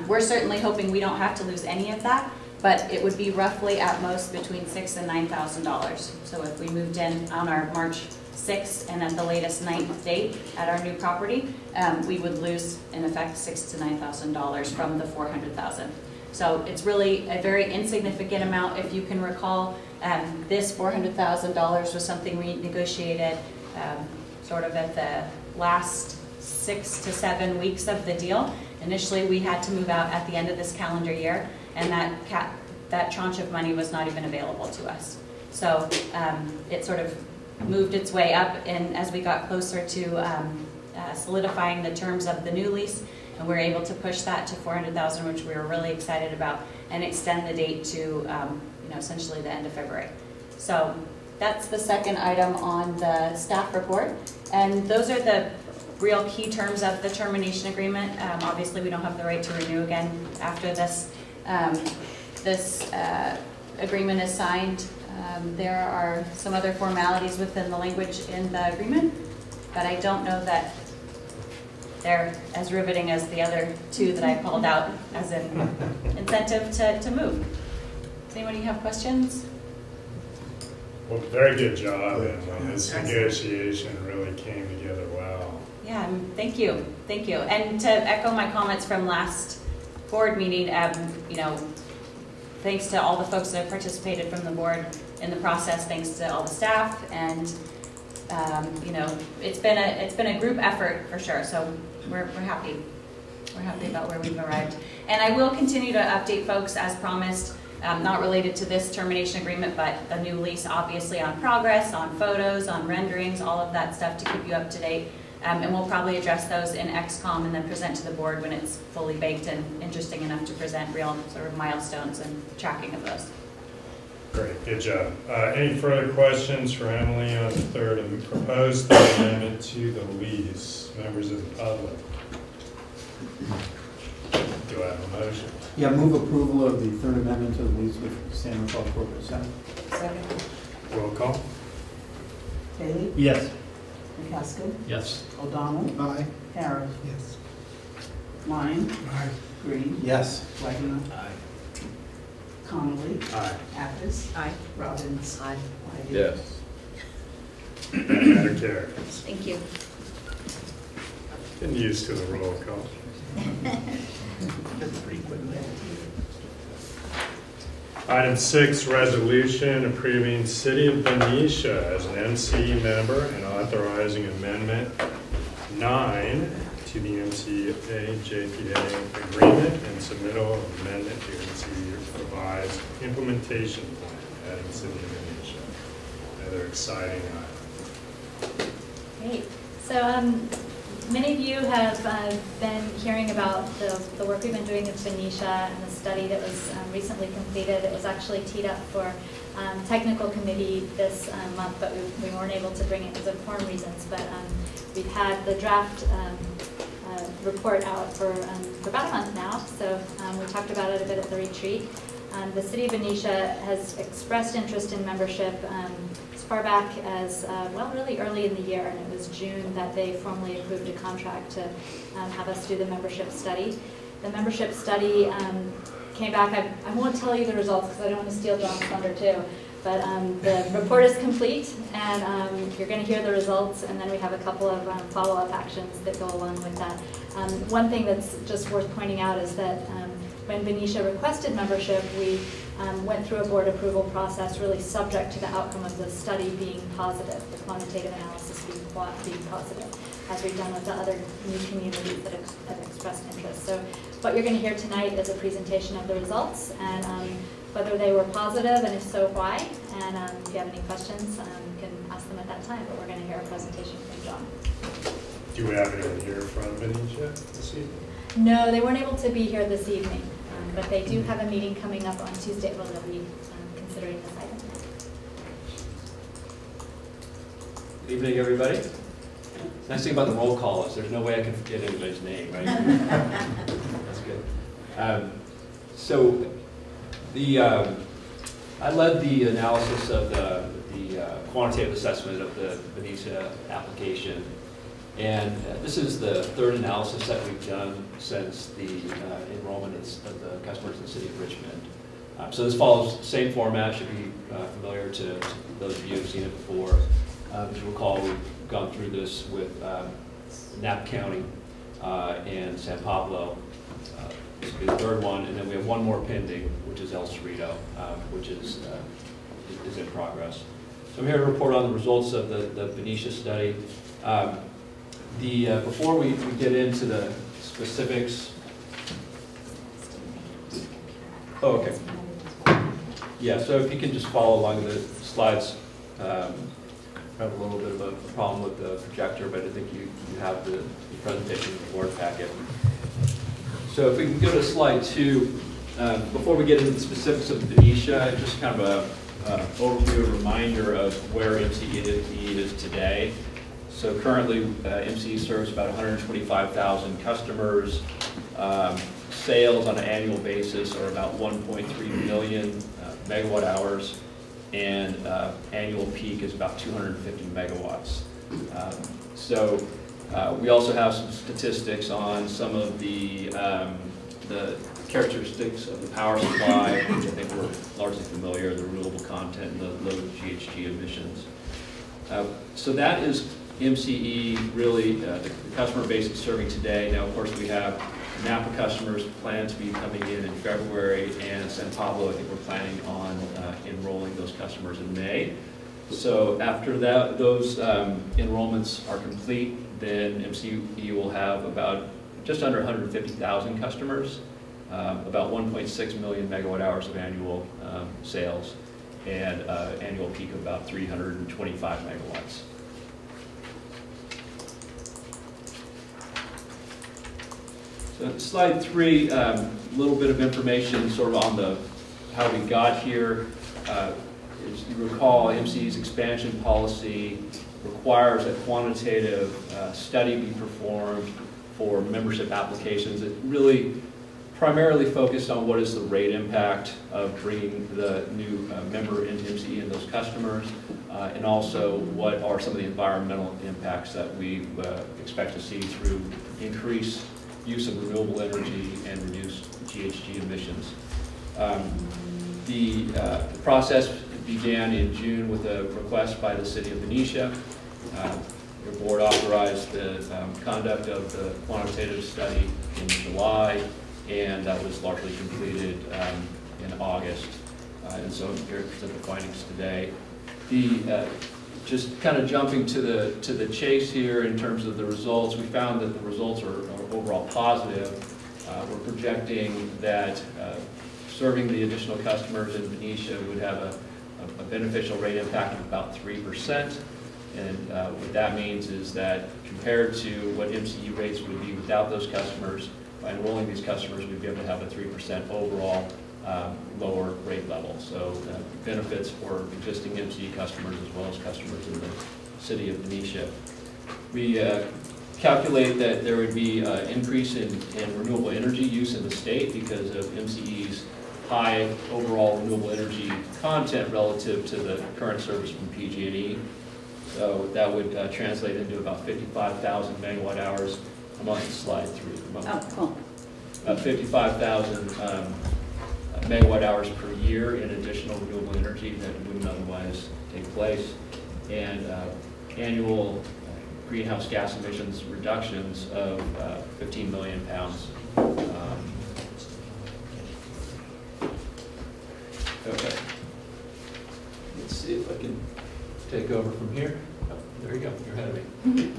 Speaker 11: We're certainly hoping we don't have to lose any of that, but it would be roughly at most between $6,000 and $9,000. So if we moved in on our March 6th and at the latest 9th date at our new property, we would lose in effect $6,000 to $9,000 from the $400,000. So it's really a very insignificant amount. If you can recall, this $400,000 was something we negotiated sort of at the last 6 to 7 weeks of the deal. Initially, we had to move out at the end of this calendar year, and that tranche of money was not even available to us. So it sort of moved its way up as we got closer to solidifying the terms of the new lease, and we were able to push that to $400,000, which we were really excited about, and extend the date to essentially the end of February. So that's the second item on the staff report, and those are the real key terms of the termination agreement. Obviously, we don't have the right to renew again after this agreement is signed. There are some other formalities within the language in the agreement, but I don't know that they're as riveting as the other two that I called out as an incentive to move. Does anybody have questions?
Speaker 1: Well, very good job, Emily. This negotiation really came together well.
Speaker 11: Yeah, thank you. Thank you. And to echo my comments from last board meeting, thanks to all the folks that have participated from the board in the process, thanks to all the staff, and it's been a group effort for sure. So we're happy. We're happy about where we've arrived. And I will continue to update folks as promised, not related to this termination agreement, but the new lease, obviously, on progress, on photos, on renderings, all of that stuff to keep you up to date. And we'll probably address those in XCOM and then present to the board when it's fully baked and interesting enough to present real sort of milestones and tracking of those.
Speaker 1: Great, good job. Any further questions for Emily on the proposed third amendment to the lease? Members of the public? Do I have a motion?
Speaker 6: Yeah, move approval of the third amendment to the lease with San Rafael Corporate Center.
Speaker 10: Second.
Speaker 1: Roll call.
Speaker 10: Haley?
Speaker 6: Yes.
Speaker 10: McCaskill?
Speaker 5: Yes.
Speaker 10: O'Donnell?
Speaker 6: Aye.
Speaker 10: Harris?
Speaker 6: Yes.
Speaker 10: Lyon?
Speaker 6: Aye.
Speaker 10: Green?
Speaker 6: Yes.
Speaker 10: Wagner?
Speaker 5: Aye.
Speaker 10: Connolly?
Speaker 1: Aye.
Speaker 10: Athos?
Speaker 7: Aye.
Speaker 10: Robbins?
Speaker 7: Aye.
Speaker 10: Whiting?
Speaker 8: Yes.
Speaker 1: That matter carries.
Speaker 11: Thank you.
Speaker 1: Getting used to the roll call.
Speaker 5: Pretty quickly.
Speaker 1: Item 6, resolution approving City of Benicia as an MCE member and authorizing Amendment 9 to the MCE JPA agreement and submittal of amendment to MCE revised implementation plan adding City of Benicia. Another exciting item.
Speaker 4: Great. So many of you have been hearing about the work we've been doing with Benicia and the study that was recently completed. It was actually teed up for technical committee this month, but we weren't able to bring it because of quorum reasons. But we've had the draft report out for about a month now, so we talked about it a bit at the retreat. The City of Benicia has expressed interest in membership as far back as, really early in the year, and it was June that they formally approved a contract to have us do the membership study. The membership study came back. I won't tell you the results because I don't want to steal John's thunder too, but the report is complete, and you're going to hear the results, and then we have a couple of follow-up actions that go along with that. One thing that's just worth pointing out is that when Benicia requested membership, we went through a board approval process really subject to the outcome of the study being positive, the quantitative analysis being positive, as we've done with the other new communities that have expressed interest. So what you're going to hear tonight is a presentation of the results and whether they were positive, and if so, why. And if you have any questions, you can ask them at that time, but we're going to hear a presentation from John.
Speaker 1: Do we have anyone here from Benicia this evening?
Speaker 4: No, they weren't able to be here this evening, but they do have a meeting coming up on Tuesday where they'll be considering this item.
Speaker 12: Good evening, everybody. Nice thing about the roll call is there's no way I can forget anybody's name, right? That's good. So I led the analysis of the quantitative assessment of the Benicia application. And this is the third analysis that we've done since the enrollment of the customers in the city of Richmond. So this follows the same format, should be familiar to those of you who've seen it before. As you recall, we've gone through this with Napa County and San Pablo. This will be the third one, and then we have one more pending, which is El Cerrito, which is in progress. So I'm here to report on the results of the Benicia study. Before we get into the specifics. Oh, okay. Yeah, so if you can just follow along the slides. I have a little bit of a problem with the projector, but I think you have the presentation in the board packet. So if we can go to slide 2, before we get into the specifics of Benicia, just kind of an overview, a reminder of where MCE is today. So currently, MCE serves about 125,000 customers. Sales on an annual basis are about 1.3 million megawatt hours, and annual peak is about 250 megawatts. We also have some statistics on some of the characteristics of the power supply, which I think we're largely familiar, the renewable content and the low GHG emissions. So that is MCE, really, the customer base is serving today. Now, of course, we have Napa customers planned to be coming in February, and San Pablo, I think we're planning on enrolling those customers in May. So after that, those enrollments are complete, then MCE will have about just under 150,000 customers, about 1.6 million megawatt hours of annual sales, and annual peak of about 325 megawatts. So slide 3, a little bit of information sort of on how we got here. As you recall, MCE's expansion policy requires a quantitative study be performed for membership applications. It really primarily focused on what is the rate impact of bringing the new member into MCE and those customers, and also what are some of the environmental impacts that we expect to see through increased use of renewable energy and reduced GHG emissions. The process began in June with a request by the City of Benicia. Your board authorized the conduct of the quantitative study in July, and that was largely completed in August. And so I'm here to present the findings today. Just kind of jumping to the chase here in terms of the results, we found that the results are overall positive. We're projecting that serving the additional customers in Benicia would have a beneficial rate impact of about 3%. And what that means is that compared to what MCE rates would be without those customers, by enrolling these customers, we'd be able to have a 3% overall lower rate level. So benefits for existing MCE customers as well as customers in the city of Benicia. We calculate that there would be an increase in renewable energy use in the state because of MCE's high overall renewable energy content relative to the current service from PG&E. So that would translate into about 55,000 megawatt hours. I'm on slide 3 at the moment.
Speaker 11: Oh, cool.
Speaker 12: About 55,000 megawatt hours per year in additional renewable energy that wouldn't otherwise take place, and annual greenhouse gas emissions reductions of 15 million pounds. Okay. Let's see if I can take over from here. Oh, there you go. You're ahead of me.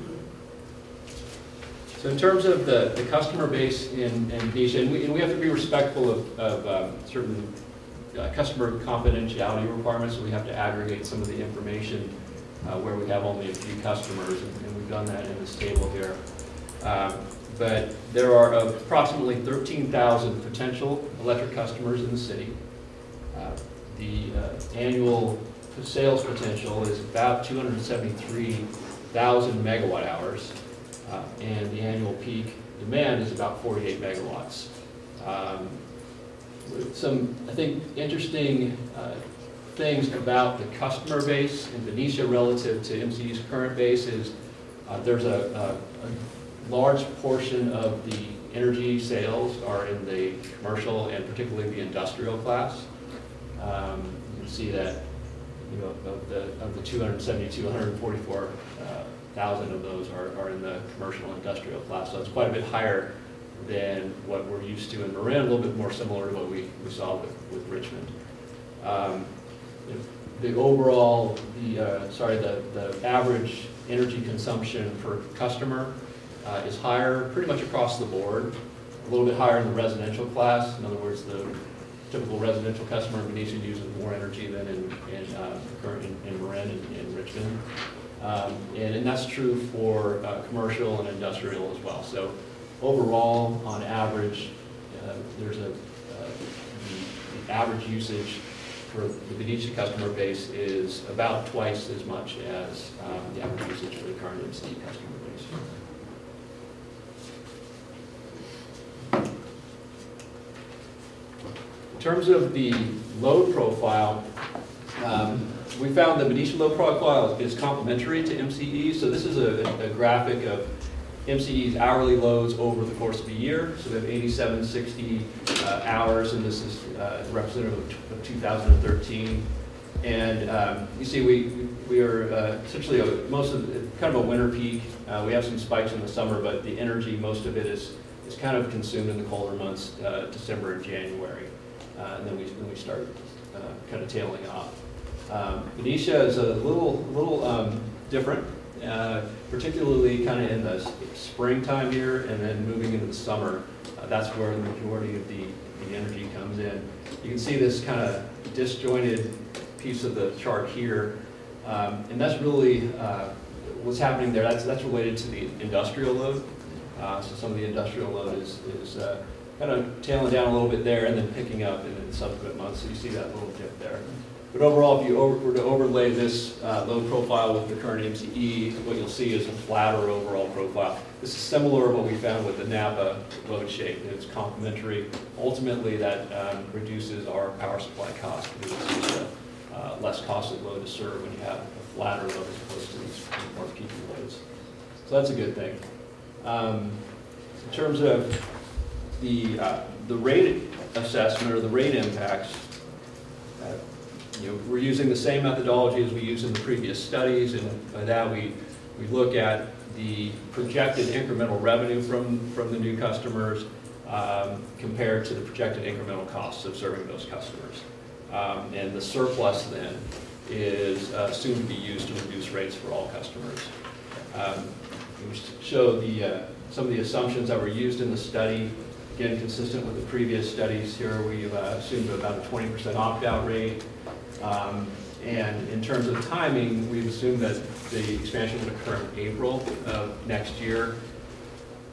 Speaker 12: So in terms of the customer base in Benicia, and we have to be respectful of certain customer confidentiality requirements, so we have to aggregate some of the information where we have only a few customers, and we've done that in this table here. But there are approximately 13,000 potential electric customers in the city. The annual sales potential is about $273,000 1,000 megawatt hours, and the annual peak demand is about 48 megawatts. Some, I think, interesting things about the customer base in Benicia relative to MCE's current base is there's a large portion of the energy sales are in the commercial and particularly the industrial class. You can see that, you know, of the 272, 144,000 of those are in the commercial and industrial class. So it's quite a bit higher than what we're used to in Marin, a little bit more similar to what we saw with Richmond. The overall, the average energy consumption per customer is higher pretty much across the board, a little bit higher in the residential class. In other words, the typical residential customer in Benicia uses more energy than in Marin and in Richmond. And that's true for commercial and industrial as well. So overall, on average, there's the average usage for the Benicia customer base is about twice as much as the average usage for the current MCE customer base. In terms of the load profile, we found the Benicia load profile is complementary to MCE. So this is a graphic of MCE's hourly loads over the course of a year. So we have 8760 hours, and this is representative of 2013. And you see we are essentially most of kind of a winter peak. We have some spikes in the summer, but the energy, most of it is kind of consumed in the colder months, December and January. And then we start kind of tailing off. Benicia is a little different, particularly kind of in the springtime here, and then moving into the summer. That's where the majority of the energy comes in. You can see this kind of disjointed piece of the chart here, and that's really what's happening there. That's related to the industrial load. So some of the industrial load is kind of tailing down a little bit there and then picking up in the subsequent months. So you see that little dip there. But overall, if you were to overlay this load profile with the current MCE, what you'll see is a flatter overall profile. This is similar to what we found with the Napa load shape. It's complementary. Ultimately, that reduces our power supply cost because it's a less costly load to serve when you have a flatter load as opposed to these more peaky loads. So that's a good thing. In terms of the rate assessment or the rate impacts, we're using the same methodology as we used in the previous studies, and by that we look at the projected incremental revenue from the new customers compared to the projected incremental costs of serving those customers. And the surplus then is assumed to be used to reduce rates for all customers. We show some of the assumptions that were used in the study. Again, consistent with the previous studies here, we've assumed about a 20% opt-out rate. And in terms of timing, we've assumed that the expansion would occur in April of next year.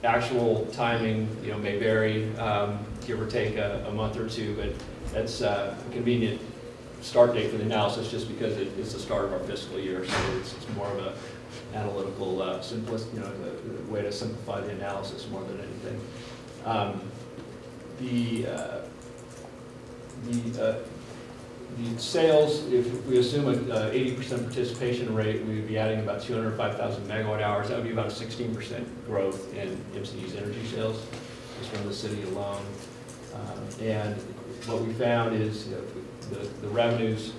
Speaker 12: Actual timing, may vary, give or take a month or two, but that's a convenient start date for the analysis just because it's the start of our fiscal year, so it's more of a analytical, simplest, a way to simplify the analysis more than anything. The sales, if we assume an 80% participation rate, we would be adding about 205,000 megawatt hours. That would be about a 16% growth in MCE's energy sales, just from the city alone. And what we found is the revenues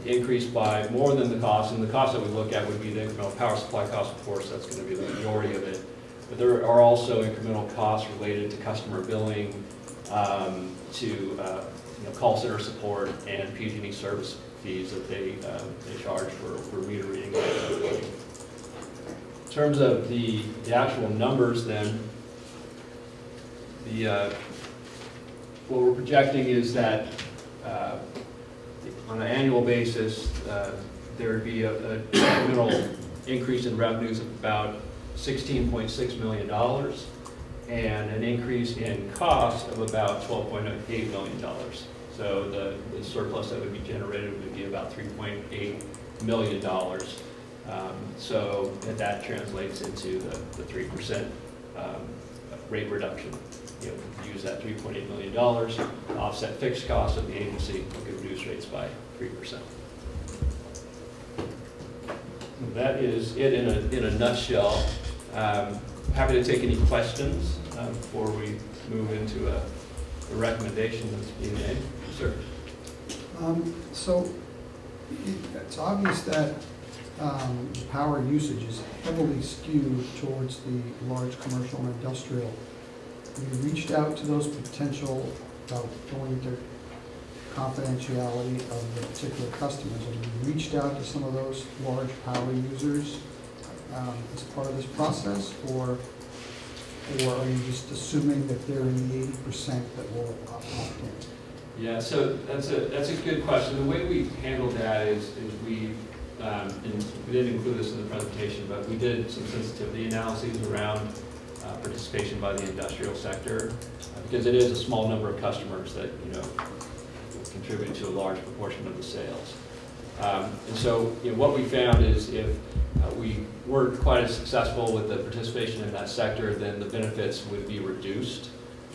Speaker 12: increased by more than the cost, and the cost that we look at would be the incremental power supply cost, of course, that's going to be the majority of it. But there are also incremental costs related to customer billing, to call center support and PG&E service fees that they charge for meter reading. In terms of the actual numbers then, what we're projecting is that on an annual basis, there would be an incremental increase in revenues of about $16.6 million and an increase in cost of about $12.8 million. So the surplus that would be generated would be about $3.8 million. So that translates into the 3% rate reduction. Use that $3.8 million to offset fixed costs of the agency, we could reduce rates by 3%. That is it in a nutshell. Happy to take any questions before we move into a recommendation that's being made. Sir.
Speaker 13: So it's obvious that power usage is heavily skewed towards the large commercial and industrial. We reached out to those potential, without going into confidentiality of the particular customers, and we reached out to some of those large power users as part of this process, or are you just assuming that they're in the 80% that will opt in?
Speaker 12: Yeah, so that's a good question. The way we handled that is we, and we didn't include this in the presentation, but we did some sensitivity analyses around participation by the industrial sector, because it is a small number of customers that contribute to a large proportion of the sales. And so what we found is if we weren't quite as successful with the participation in that sector, then the benefits would be reduced.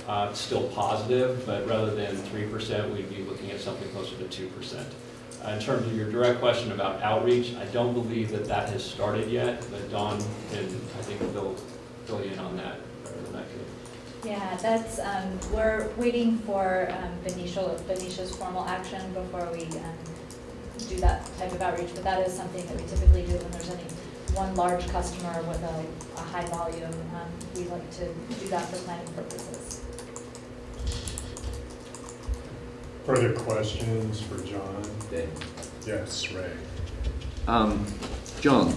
Speaker 12: It's still positive, but rather than 3%, we'd be looking at something closer to 2%. In terms of your direct question about outreach, I don't believe that has started yet, but Dawn can, I think, fill you in on that better than I could.
Speaker 4: Yeah, that's, we're waiting for Venetia's formal action before we do that type of outreach, but that is something that we typically do when there's any one large customer with a high volume. We like to do that for planning purposes.
Speaker 1: Further questions for John?
Speaker 8: Dave.
Speaker 1: Yes, Ray.
Speaker 8: John,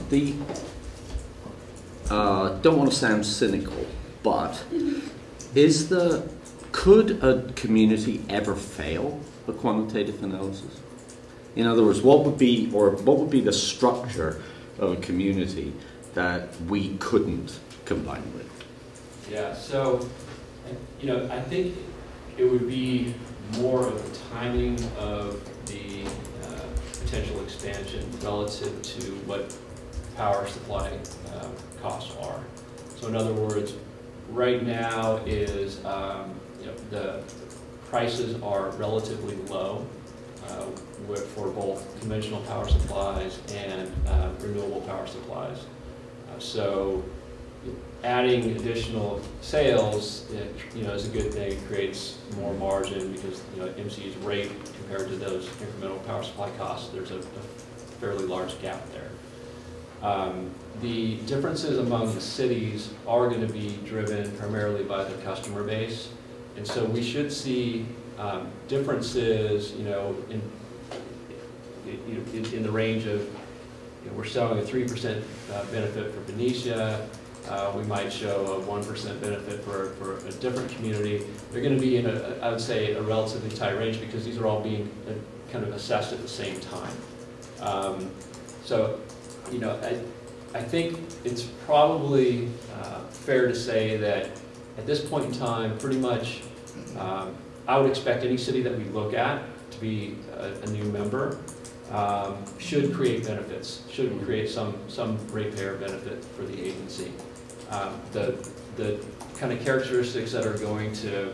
Speaker 8: don't want to sound cynical, but could a community ever fail a quantitative analysis? In other words, what would be the structure of a community that we couldn't combine with?
Speaker 12: Yeah, so I think it would be more of the timing of the potential expansion relative to what power supply costs are. So in other words, right now is the prices are relatively low for both conventional power supplies and renewable power supplies. So adding additional sales, is a good thing. It creates more margin because MCE's rate compared to those incremental power supply costs, there's a fairly large gap there. The differences among the cities are going to be driven primarily by the customer base, and so we should see differences, in the range of, we're showing a 3% benefit for Venetia. We might show a 1% benefit for a different community. They're going to be in I would say, a relatively tight range because these are all being kind of assessed at the same time. So, I think it's probably fair to say that at this point in time, pretty much, I would expect any city that we look at to be a new member should create benefits, should create some ratepayer benefit for the agency. The kind of characteristics that are going to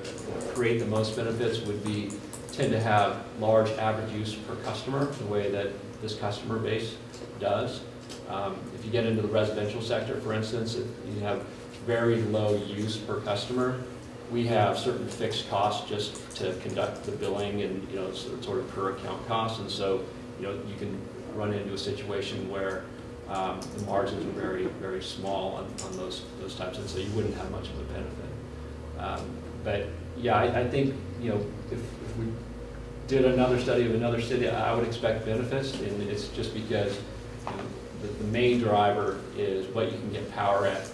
Speaker 12: create the most benefits would tend to have large average use per customer, the way that this customer base does. If you get into the residential sector, for instance, if you have very low use per customer, we have certain fixed costs just to conduct the billing and sort of per account costs, and so you can run into a situation where the margins are very, very small on those types, and so you wouldn't have much of a benefit. But yeah, I think if we did another study of another city, I would expect benefits, and it's just because the main driver is what you can get power at,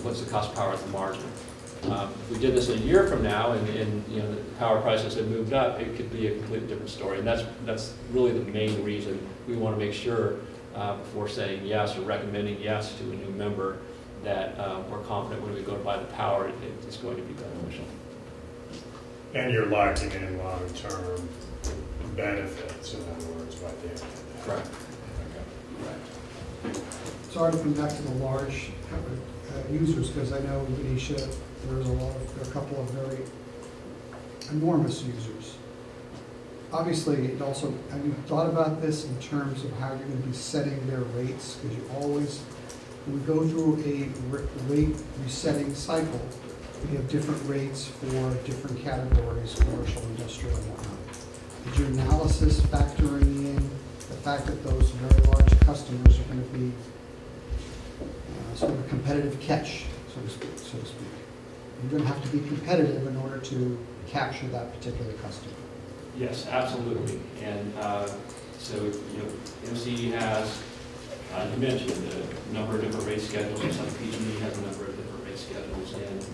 Speaker 12: what's the cost of power at the margin. If we did this a year from now and the power prices have moved up, it could be a completely different story. And that's really the main reason we want to make sure before saying yes or recommending yes to a new member that we're confident when we go to buy the power, it's going to be beneficial.
Speaker 1: And you're locking in long-term benefits, in other words, by the end of that.
Speaker 12: Correct.
Speaker 1: Okay. Right.
Speaker 13: sorry to come back to the large users, because I know in Venetia, there are a couple of very enormous users. Obviously, have you thought about this in terms of how you're going to be setting their rates? Because you always, when we go through a rate resetting cycle, we have different rates for different categories, commercial, industrial, and whatnot. Is your analysis factoring in the fact that those very large customers are going to be sort of a competitive catch, so to speak? You're going to have to be competitive in order to capture that particular customer.
Speaker 12: Yes, absolutely. And so, MCE has, you mentioned, a number of different rate schedules. PG&E has a number of different rate schedules, and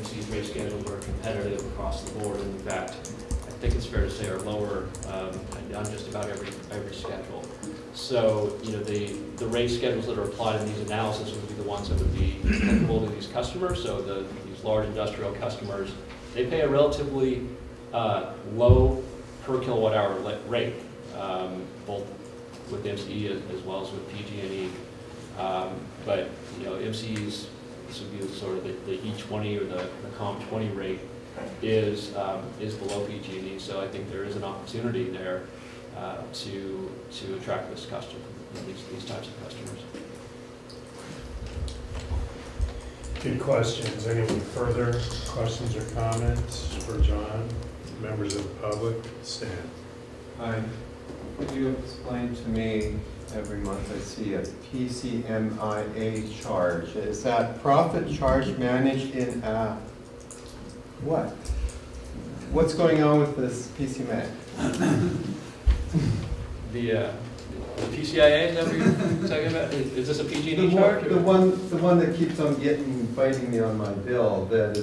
Speaker 12: MCE's rate schedules are competitive across the board. And in fact, I think it's fair to say are lower on just about every schedule. So, the rate schedules that are applied in these analyses would be the ones that would be applicable to these customers. So these large industrial customers, they pay a relatively low per kilowatt hour rate, both with MCE as well as with PG&E. But MCE's, this would be sort of the E20 or the COM20 rate is below PG&E. So I think there is an opportunity there to attract this customer, these types of customers.
Speaker 1: Good questions. Any further questions or comments for John? Members of the public, Stan.
Speaker 3: Hi. Could you explain to me, every month I see a PCMIA charge. Is that profit charge managed in what? What's going on with this PCMA?
Speaker 12: The PCIA, is that what you're talking about? Is this a PG&E charge?
Speaker 3: The one that keeps on biting me on my bill, that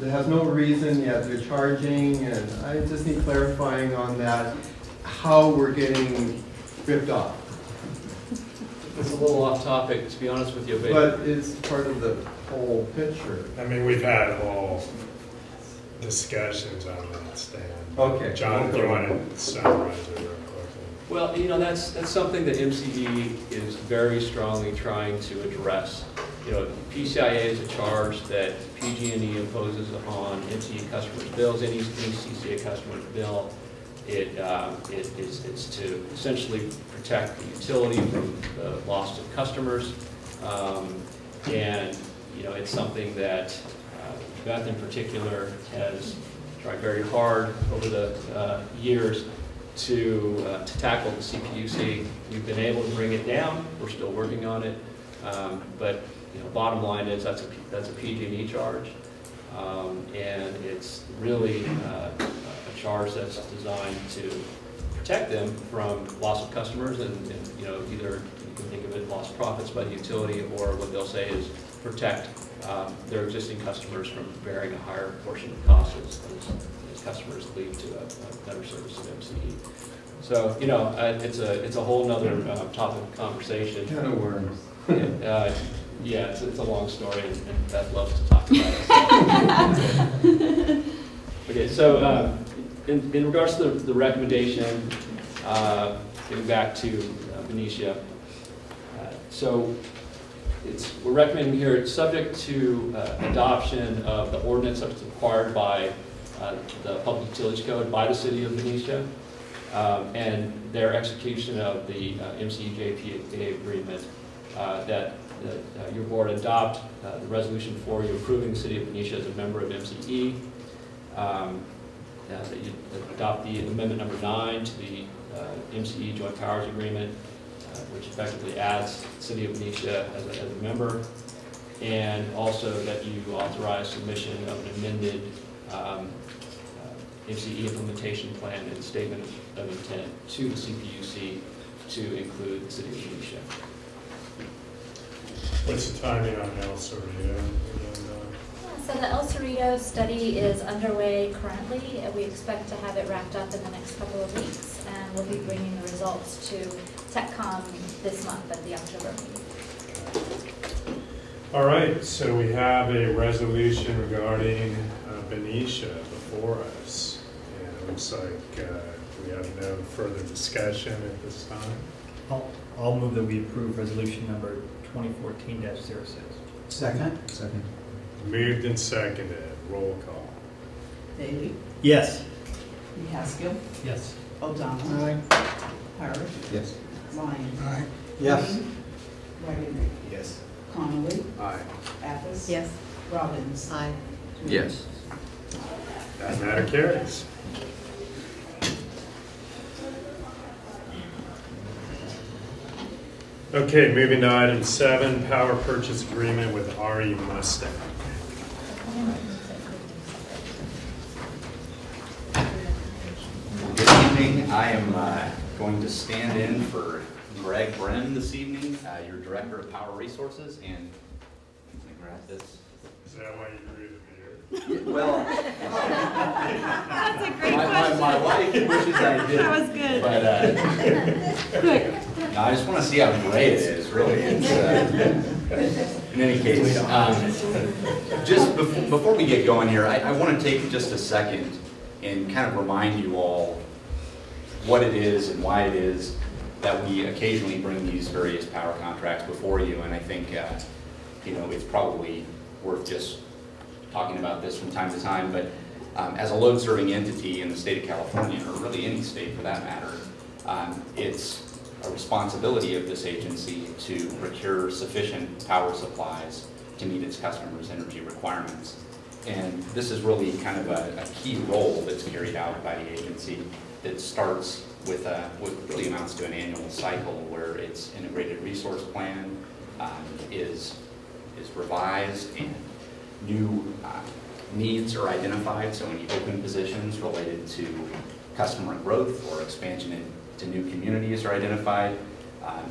Speaker 3: has no reason, yet they're charging, and I just need clarifying on that, how we're getting ripped off.
Speaker 12: It's a little off topic, to be honest with you.
Speaker 3: But it's part of the whole picture.
Speaker 1: I mean, we've had whole discussions on that, Stan.
Speaker 3: Okay.
Speaker 1: John, do you want to summarize it real quickly?
Speaker 12: Well, that's something that MCE is very strongly trying to address. PCIA is a charge that PG&E imposes on MCE customers' bills, any CCA customer's bill. It's to essentially protect the utility from the loss of customers, and it's something that Beth in particular has tried very hard over the years to tackle the CPUC. We've been able to bring it down. We're still working on it, but bottom line is that's a PG&E charge, and it's really a charge that's designed to protect them from loss of customers, and either you can think of it lost profits by the utility, or what they'll say is protect their existing customers from bearing a higher portion of costs as customers leave to a better service of MCE. So it's a whole other topic of conversation.
Speaker 3: Kind of worms.
Speaker 12: Yeah, it's a long story, and Beth loves to talk about it. Okay, so in regards to the recommendation, getting back to Venetia, so we're recommending here, it's subject to adoption of the ordinance that's required by the Public Utilities Code by the City of Venetia, and their execution of the MCE JPA agreement, that your board adopt the resolution for you approving the City of Venetia as a member of MCE, that you adopt the amendment number 9 to the MCE Joint Powers Agreement, which effectively adds the City of Venetia as a member, and also that you authorize submission of an amended MCE implementation plan and statement of intent to the CPUC to include the City of Venetia.
Speaker 1: What's the timing on El Cerrito?
Speaker 4: So the El Cerrito study is underway currently. We expect to have it wrapped up in the next couple of weeks, and we'll be bringing the results to TechCom this month at the October meeting.
Speaker 1: All right, so we have a resolution regarding Venetia before us, and it looks like we have no further discussion at this time.
Speaker 14: I'll move that we approve resolution number 2014-06.
Speaker 6: Second?
Speaker 5: Second.
Speaker 1: Moved and seconded. Roll call.
Speaker 10: Bailey?
Speaker 14: Yes.
Speaker 10: Haskell?
Speaker 14: Yes.
Speaker 10: O'Donnell?
Speaker 13: Aye.
Speaker 10: Parrish?
Speaker 5: Yes.
Speaker 10: Lyon?
Speaker 13: Aye.
Speaker 6: Yes.
Speaker 10: Green? Wagoner?
Speaker 5: Yes.
Speaker 10: Connolly?
Speaker 1: Aye.
Speaker 10: Apis?
Speaker 7: Yes.
Speaker 10: Robbins?
Speaker 7: Aye.
Speaker 8: Yes.
Speaker 1: That matter carries. Okay, moving to item 7, power purchase agreement with RE Mustang.
Speaker 15: Good evening. I am going to stand in for Greg Brennan this evening, your Director of Power Resources, and let me grab this.
Speaker 1: Is that why you agreed to be
Speaker 15: Well,
Speaker 11: That's a great
Speaker 15: my wife wishes I did.
Speaker 11: That was good.
Speaker 15: But
Speaker 11: Quick.
Speaker 15: no, I just want to see how great it is, really. It's, in any case, just before we get going here, I want to take just a second and kind of remind you all what it is and why it is that we occasionally bring these various power contracts before you. And I think, it's probably worth just talking about this from time to time. But as a load-serving entity in the state of California, or really any state for that matter, it's a responsibility of this agency to procure sufficient power supplies to meet its customers' energy requirements. And this is really kind of a key role that's carried out by the agency that starts with what really amounts to an annual cycle where its integrated resource plan is revised and new needs are identified. So any open positions related to customer growth or expansion into new communities are identified.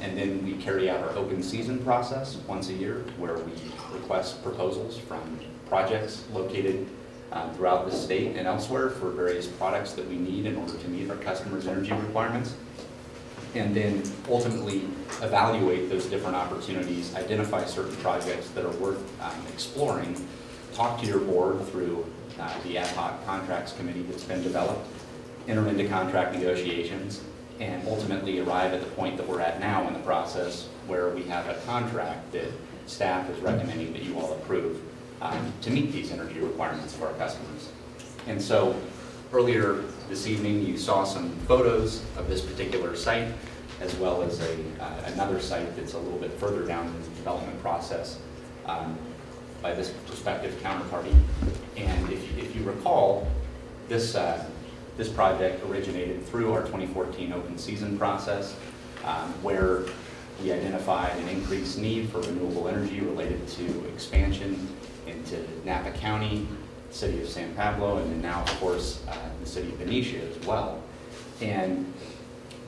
Speaker 15: And then we carry out our open season process once a year where we request proposals from projects located throughout the state and elsewhere for various products that we need in order to meet our customers' energy requirements. And then ultimately evaluate those different opportunities, identify certain projects that are worth exploring, talk to your board through the ad hoc contracts committee that's been developed, enter into contract negotiations, and ultimately arrive at the point that we're at now in the process where we have a contract that staff is recommending that you all approve to meet these energy requirements for our customers. And so earlier this evening you saw some photos of this particular site as well as another site that's a little bit further down in the development process by this prospective counterparty. And if you recall, this project originated through our 2014 open season process where we identified an increased need for renewable energy related to expansion into Napa County, the city of San Pablo, and then now, of course, the city of Benicia as well. And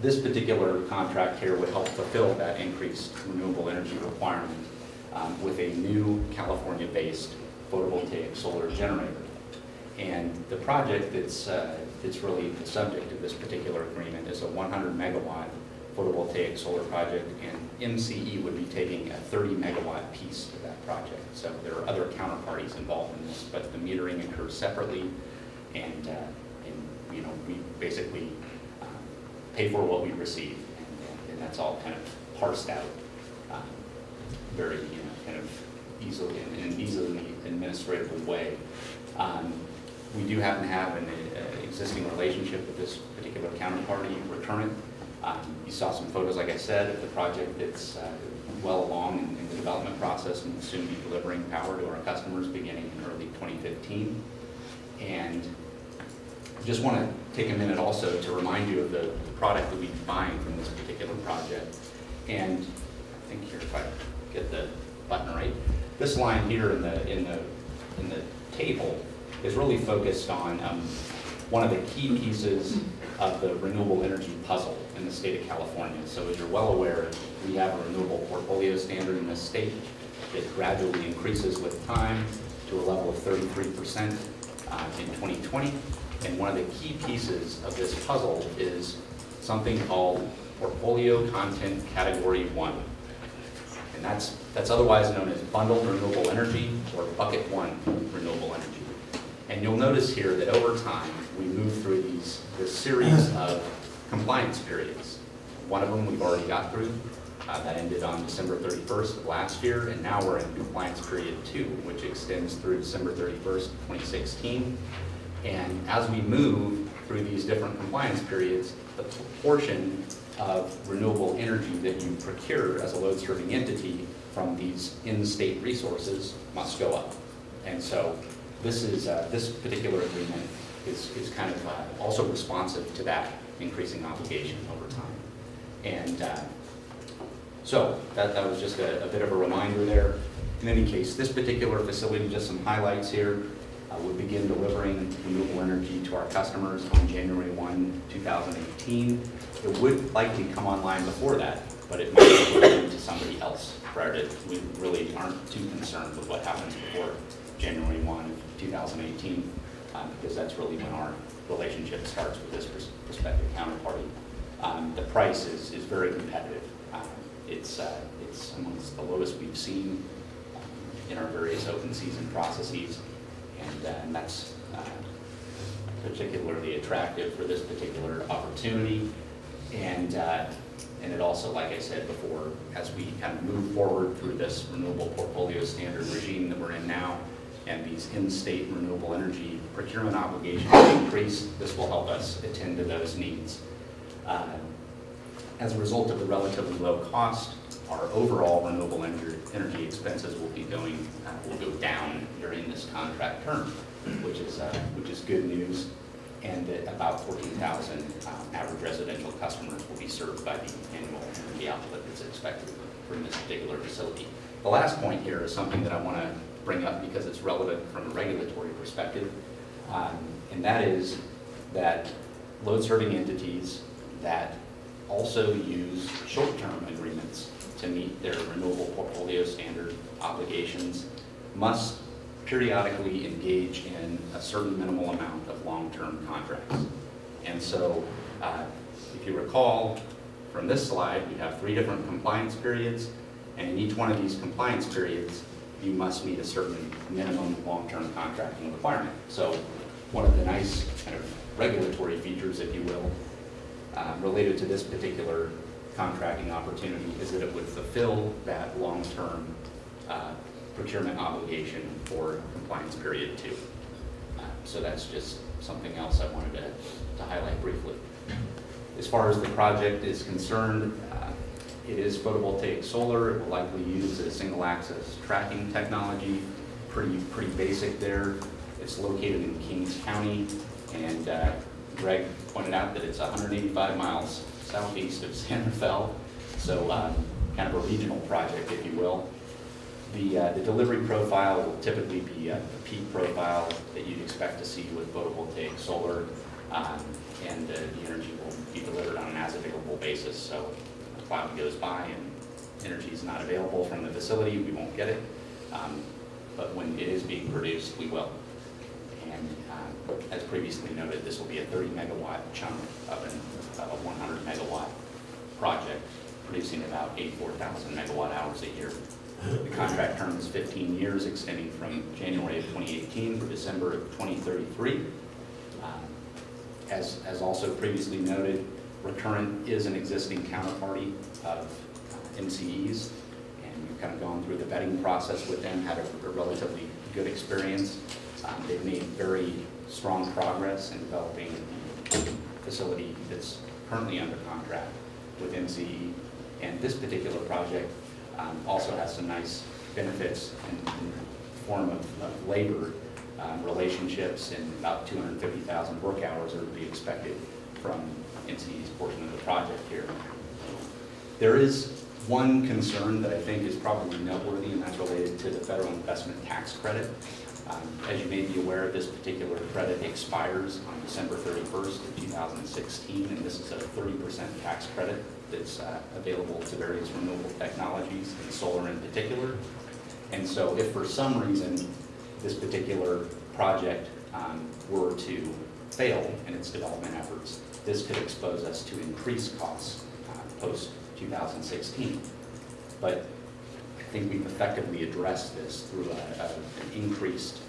Speaker 15: this particular contract here would help fulfill that increased renewable energy requirement with a new California-based photovoltaic solar generator. And the project that's really the subject of this particular agreement is a 100 megawatt photovoltaic solar project, and MCE would be taking a 30 megawatt piece of that project. So there are other counterparties involved in this, but the metering occurs separately, and we basically pay for what we receive, and that's all kind of parsed out very kind of easily in an easily administratable way. We do happen to have an existing relationship with this particular counterparty, Recurrent. You saw some photos, like I said, of the project that's well along in the development process and will soon be delivering power to our customers beginning in early 2015. And just want to take a minute also to remind you of the product that we'll be buying from this particular project. And I think here, if I get the button right, this line here in the table is really focused on one of the key pieces of the renewable energy puzzle in the state of California. So as you're well aware, we have a renewable portfolio standard in this state that gradually increases with time to a level of 33% in 2020. And one of the key pieces of this puzzle is something called Portfolio Content Category 1. And that's otherwise known as Bundled Renewable Energy or Bucket 1 Renewable Energy. And you'll notice here that over time, we move through this series of compliance periods One of them we've already got through. That ended on December 31st of last year, and now we're in compliance period 2, which extends through December 31st, 2016. And as we move through these different compliance periods, the proportion of renewable energy that you procure as a load-serving entity from these in-state resources must go up. And so this particular agreement is kind of also responsive to that increasing obligation over time. And so that was just a bit of a reminder there. In any case, this particular facility, just some highlights here, would begin delivering renewable energy to our customers on January 1, 2018. It would likely come online before that, but it might be delivered to somebody else prior to. We really aren't too concerned with what happens before January 1, 2018, because that's really when our relationship starts with this prospective counterparty. The price is very competitive. It's amongst the lowest we've seen in our various open season processes, and that's particularly attractive for this particular opportunity. And it also, like I said before, as we kind of move forward through this renewable portfolio standard regime that we're in now, and these in-state renewable energy procurement obligations increase, this will help us attend to those needs. As a result of the relatively low cost, our overall renewable energy expenses will go down during this contract term, which is good news. And that about 14,000 average residential customers will be served by the annual energy output that's expected from this particular facility. The last point here is something that I want to bring up because it's relevant from a regulatory perspective, and that is that load-serving entities that also use short-term agreements to meet their renewable portfolio standard obligations must periodically engage in a certain minimal amount of long-term contracts. And so, if you recall from this slide, we have 3 different compliance periods, and in each one of these compliance periods, you must meet a certain minimum long-term contracting requirement. So, one of the nice kind of regulatory features, if you will, related to this particular contracting opportunity is that it would fulfill that long-term procurement obligation for compliance period 2. So that's just something else I wanted to highlight briefly. As far as the project is concerned, it is photovoltaic solar. It will likely use a single-axis tracking technology. Pretty basic there. It's located in Kings County, and Greg pointed out that it's 185 miles southeast of San Rafael, so kind of a regional project, if you will. The delivery profile will typically be a peak profile that you'd expect to see with photovoltaic solar, and the energy will be delivered on an as-available basis. So if a cloud goes by and energy is not available from the facility, we won't get it. But when it is being produced, we will. And as previously noted, this will be a 30 megawatt chunk of a 100 megawatt project, producing about 84,000 megawatt hours a year. The contract term is 15 years, extending from January of 2018 to December of 2033. As also previously noted, Recurrent is an existing counterparty of MCE's, and we've kind of gone through the vetting process with them, had a relatively good experience. They've made very strong progress in developing the facility that's currently under contract with MCE, and this particular project also has some nice benefits in the form of labor relationships, and about 250,000 work hours are to be expected from MCE's portion of the project here. There is one concern that I think is probably noteworthy, and that's related to the federal investment tax credit. As you may be aware, this particular credit expires on December 31st of 2016, and this is a 30% tax credit that's available to various renewable technologies, and solar in particular. And so if for some reason this particular project were to fail in its development efforts, this could expose us to increased costs post-2016. But I think we've effectively addressed this through an increased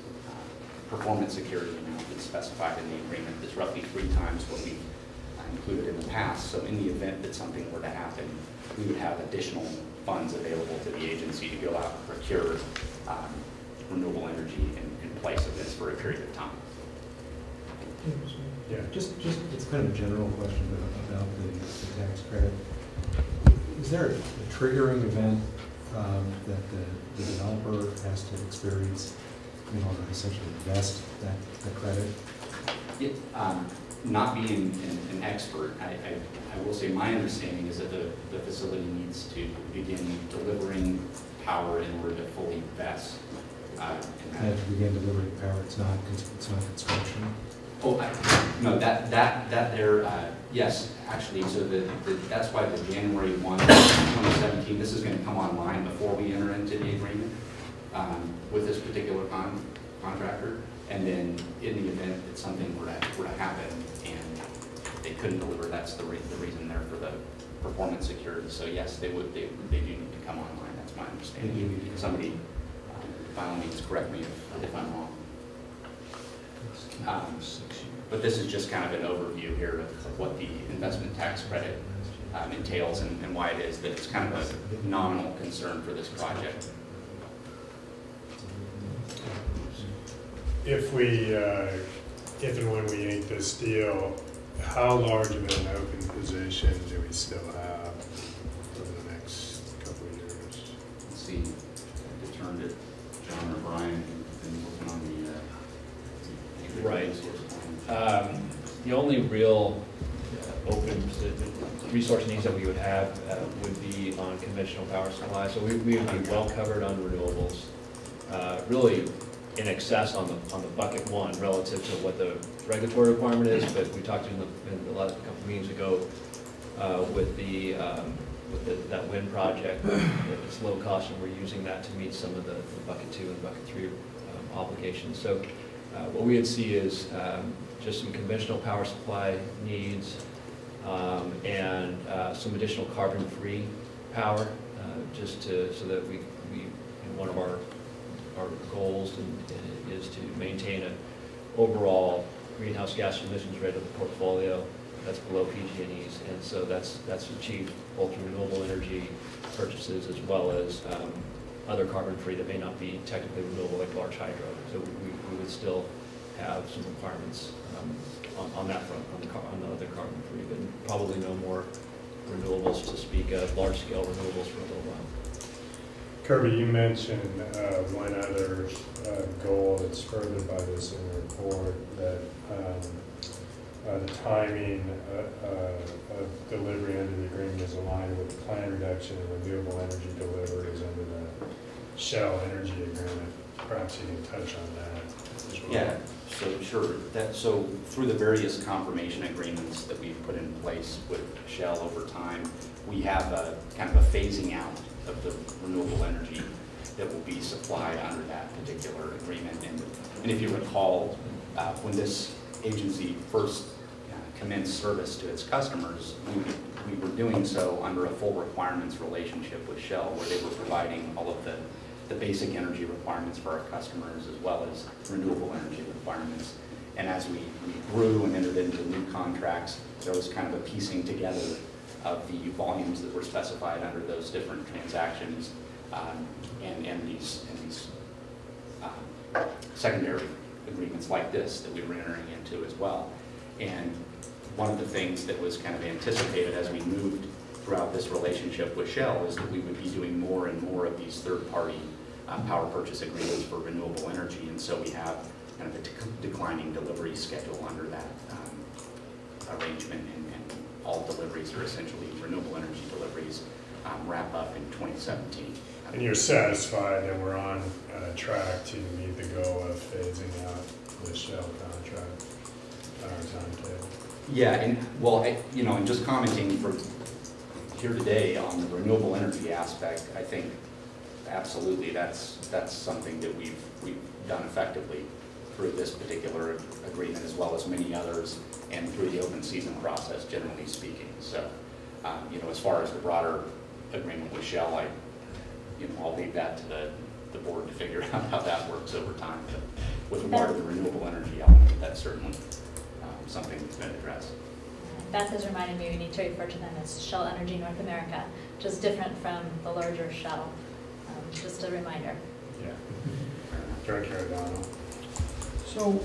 Speaker 15: performance security amount that's specified in the agreement that's roughly 3 times what we've included in the past. So in the event that something were to happen, we would have additional funds available to the agency to go out and procure renewable energy in place of this for a period of time.
Speaker 1: Yeah.
Speaker 16: Just it's kind of a general question about the tax credit. Is there a triggering event that the developer has to experience in order to essentially vest that credit?
Speaker 15: Not being an expert, I will say my understanding is that the facility needs to begin delivering power in order to fully vest.
Speaker 16: And to begin delivering power, it's not construction?
Speaker 15: Oh, no, that there, yes, actually, so that's why the January 1, 2017, this is going to come online before we enter into the agreement with this particular contractor. And then in the event that something were to happen and they couldn't deliver, that's the reason there for the performance security. So yes, they do need to come online. That's my understanding. Somebody, by all means, correct me if I'm wrong. But this is just kind of an overview here of what the investment tax credit entails and why it is that it's kind of a nominal concern for this project.
Speaker 1: If and when we ink this deal, how large of an open position do we still have over the next couple of years?
Speaker 15: Let's see, I turned it, John or Brian, been working on the
Speaker 12: right. The only real open resource needs that we would have would be on conventional power supply. So we would be well covered on renewables, really in excess on the bucket one relative to what the regulatory requirement is. But we talked in the last couple of meetings ago with that wind project. It's low cost, and we're using that to meet some of the bucket two and bucket three obligations. So what we would see is just some conventional power supply needs and some additional carbon-free power, so that we one of our goals is to maintain an overall greenhouse gas emissions rate of the portfolio that's below PG&E's, and so that's achieved both through renewable energy purchases as well as other carbon-free that may not be technically renewable, like large hydro. So we would still have some requirements on that front, on the other carbon-free, but probably no more renewables to speak of, large-scale renewables for a little while.
Speaker 1: Kirby, you mentioned one other goal that's furthered by this in the report, that the timing of delivery under the agreement is aligned with the planned reduction in renewable energy deliveries under the Shell Energy Agreement. Perhaps you can touch on that as well.
Speaker 15: Yeah, so sure. So through the various confirmation agreements that we've put in place with Shell over time, we have a kind of a phasing out of the renewable energy that will be supplied under that particular agreement. And if you recall, when this agency first commenced service to its customers, we were doing so under a full requirements relationship with Shell, where they were providing all of the basic energy requirements for our customers, as well as renewable energy requirements. And as we grew and entered into new contracts, there was kind of a piecing together of the volumes that were specified under those different transactions and these secondary agreements like this that we were entering into as well. And one of the things that was kind of anticipated as we moved throughout this relationship with Shell is that we would be doing more and more of these third-party power purchase agreements for renewable energy. And so we have kind of a declining delivery schedule under that arrangement, and all deliveries are essentially renewable energy deliveries wrap up in 2017.
Speaker 1: And you're satisfied that we're on track to meet the goal of phasing out the Shell contract on our timetable?
Speaker 15: Yeah, and well, and just commenting for here today on the renewable energy aspect, I think absolutely that's something that we've done effectively through this particular agreement, as well as many others, and through the open season process, generally speaking. So, as far as the broader agreement with Shell, I'll leave that to the board to figure out how that works over time. But with regard to the renewable energy element, that's certainly something that's been addressed.
Speaker 4: Beth has reminded me we need to refer to them as Shell Energy North America, which is different from the larger Shell. Just a reminder.
Speaker 1: Yeah. Director O'Donnell.
Speaker 13: So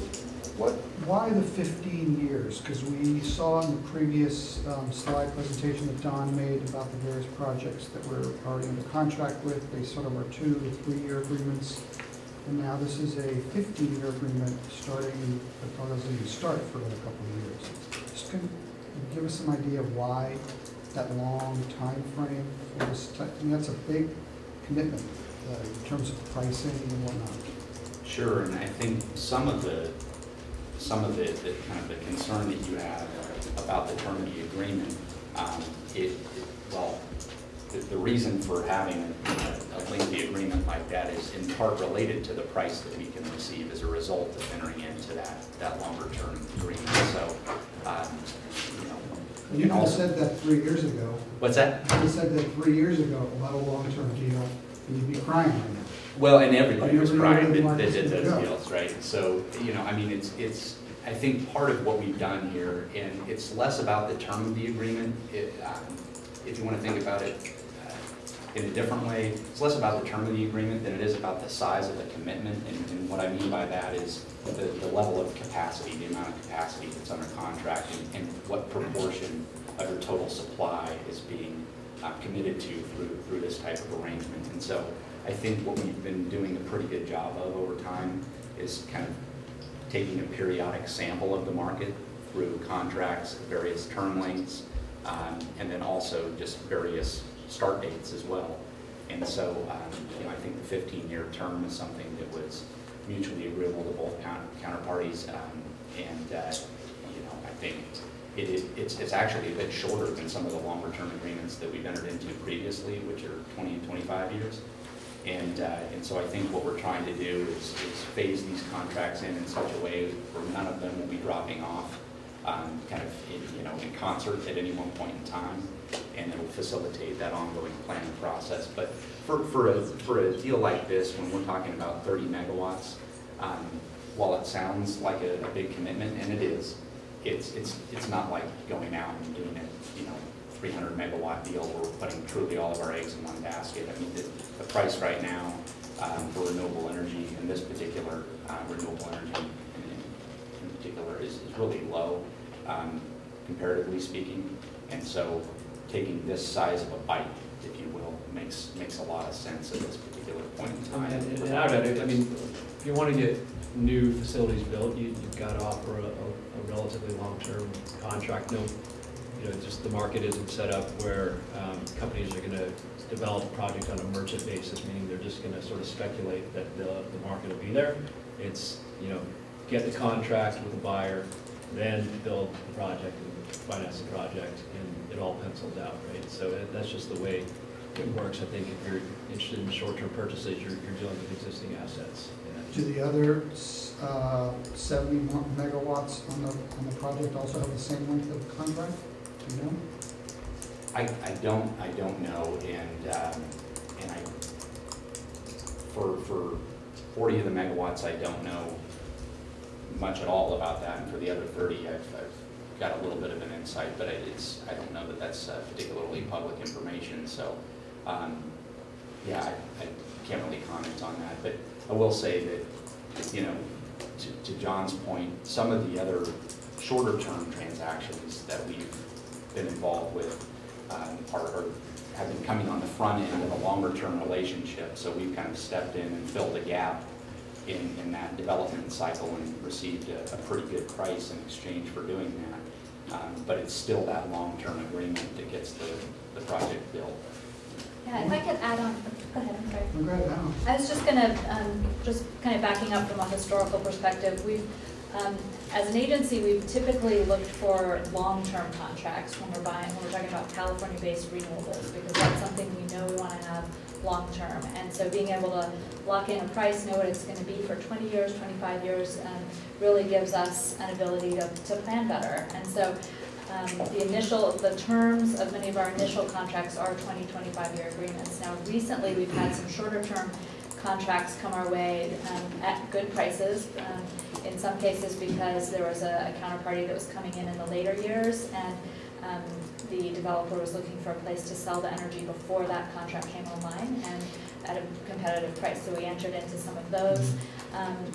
Speaker 13: why the 15 years? Because we saw in the previous slide presentation that Don made about the various projects that we're already under contract with. They sort of are 2 to 3 year agreements. And now this is a 15-year agreement starting, but doesn't even start for another couple of years. Just can you give us some idea of why that long time frame for this? I mean, that's a big commitment in terms of pricing and whatnot.
Speaker 15: Sure, and I think some of the kind of the concern that you have about the term of the agreement, the reason for having a lengthy agreement like that is in part related to the price that we can receive as a result of entering into that longer term agreement. So,
Speaker 13: you all said that 3 years ago.
Speaker 15: What's that?
Speaker 13: You said that 3 years ago about a long-term deal, and you'd be crying right now.
Speaker 15: Well, and everybody was crying
Speaker 13: Everybody
Speaker 15: that did those
Speaker 13: go.
Speaker 15: deals, right? So, I mean, it's. I think part of what we've done here, and it's less about the term of the agreement. If you want to think about it in a different way, it's less about the term of the agreement than it is about the size of the commitment. And what I mean by that is the level of capacity, the amount of capacity that's under contract, and what proportion of your total supply is being committed to through this type of arrangement. And so I think what we've been doing a pretty good job of over time is kind of taking a periodic sample of the market through contracts, various term lengths, and then also just various start dates as well. And so, I think the 15-year term is something that was mutually agreeable to both counterparties, and I think it's actually a bit shorter than some of the longer-term agreements that we've entered into previously, which are 20 and 25 years. And so I think what we're trying to do is phase these contracts in such a way where none of them will be dropping off kind of in concert at any one point in time, and it'll facilitate that ongoing planning process. But for a deal like this, when we're talking about 30 megawatts, while it sounds like a big commitment, and it is, it's not like going out and doing a 300 megawatt deal where we're putting truly all of our eggs in one basket. I mean, the price right now for renewable energy, and this particular renewable energy in particular, is really low, comparatively speaking. And so taking this size of a bite, if you will, makes a lot of sense at this particular point in time.
Speaker 12: And I would add, I mean, if you want to get new facilities built, you've got to offer a relatively long-term contract. Just the market isn't set up where companies are going to develop a project on a merchant basis, meaning they're just going to sort of speculate that the market will be there. It's, get the contract with the buyer, then build the project and finance the project, and it all pencils out, right? So that's just the way it works. I think if you're interested in short-term purchases, you're dealing with existing assets.
Speaker 13: Do the other 70 megawatts on the project also have the same length of contract? Do you know?
Speaker 15: I don't know, and for 40 of the megawatts, I don't know much at all about that, and for the other 30, I've got a little bit of an insight, but I don't know that that's particularly public information. So, I can't really comment on that. But I will say that, to John's point, some of the other shorter-term transactions that we've been involved with have been coming on the front end of a longer-term relationship. So we've kind of stepped in and filled a gap in that development cycle and received a pretty good price in exchange for doing that. But it's still that long-term agreement that gets the project built.
Speaker 4: Yeah, if I could add on, go ahead, I'm sorry.
Speaker 13: Go ahead now.
Speaker 4: I was just going to, just kind of backing up from a historical perspective, we've, as an agency, we've typically looked for long-term contracts when we're talking about California-based renewables, because that's something we know we want to have long-term. And so being able to lock in a price, know what it's going to be for 20 years, 25 years, really gives us an ability to plan better. And so the terms of many of our initial contracts are 20, 25-year agreements. Now, recently, we've had some shorter-term contracts come our way at good prices. In some cases because there was a counterparty that was coming in the later years, and the developer was looking for a place to sell the energy before that contract came online and at a competitive price. So we entered into some of those.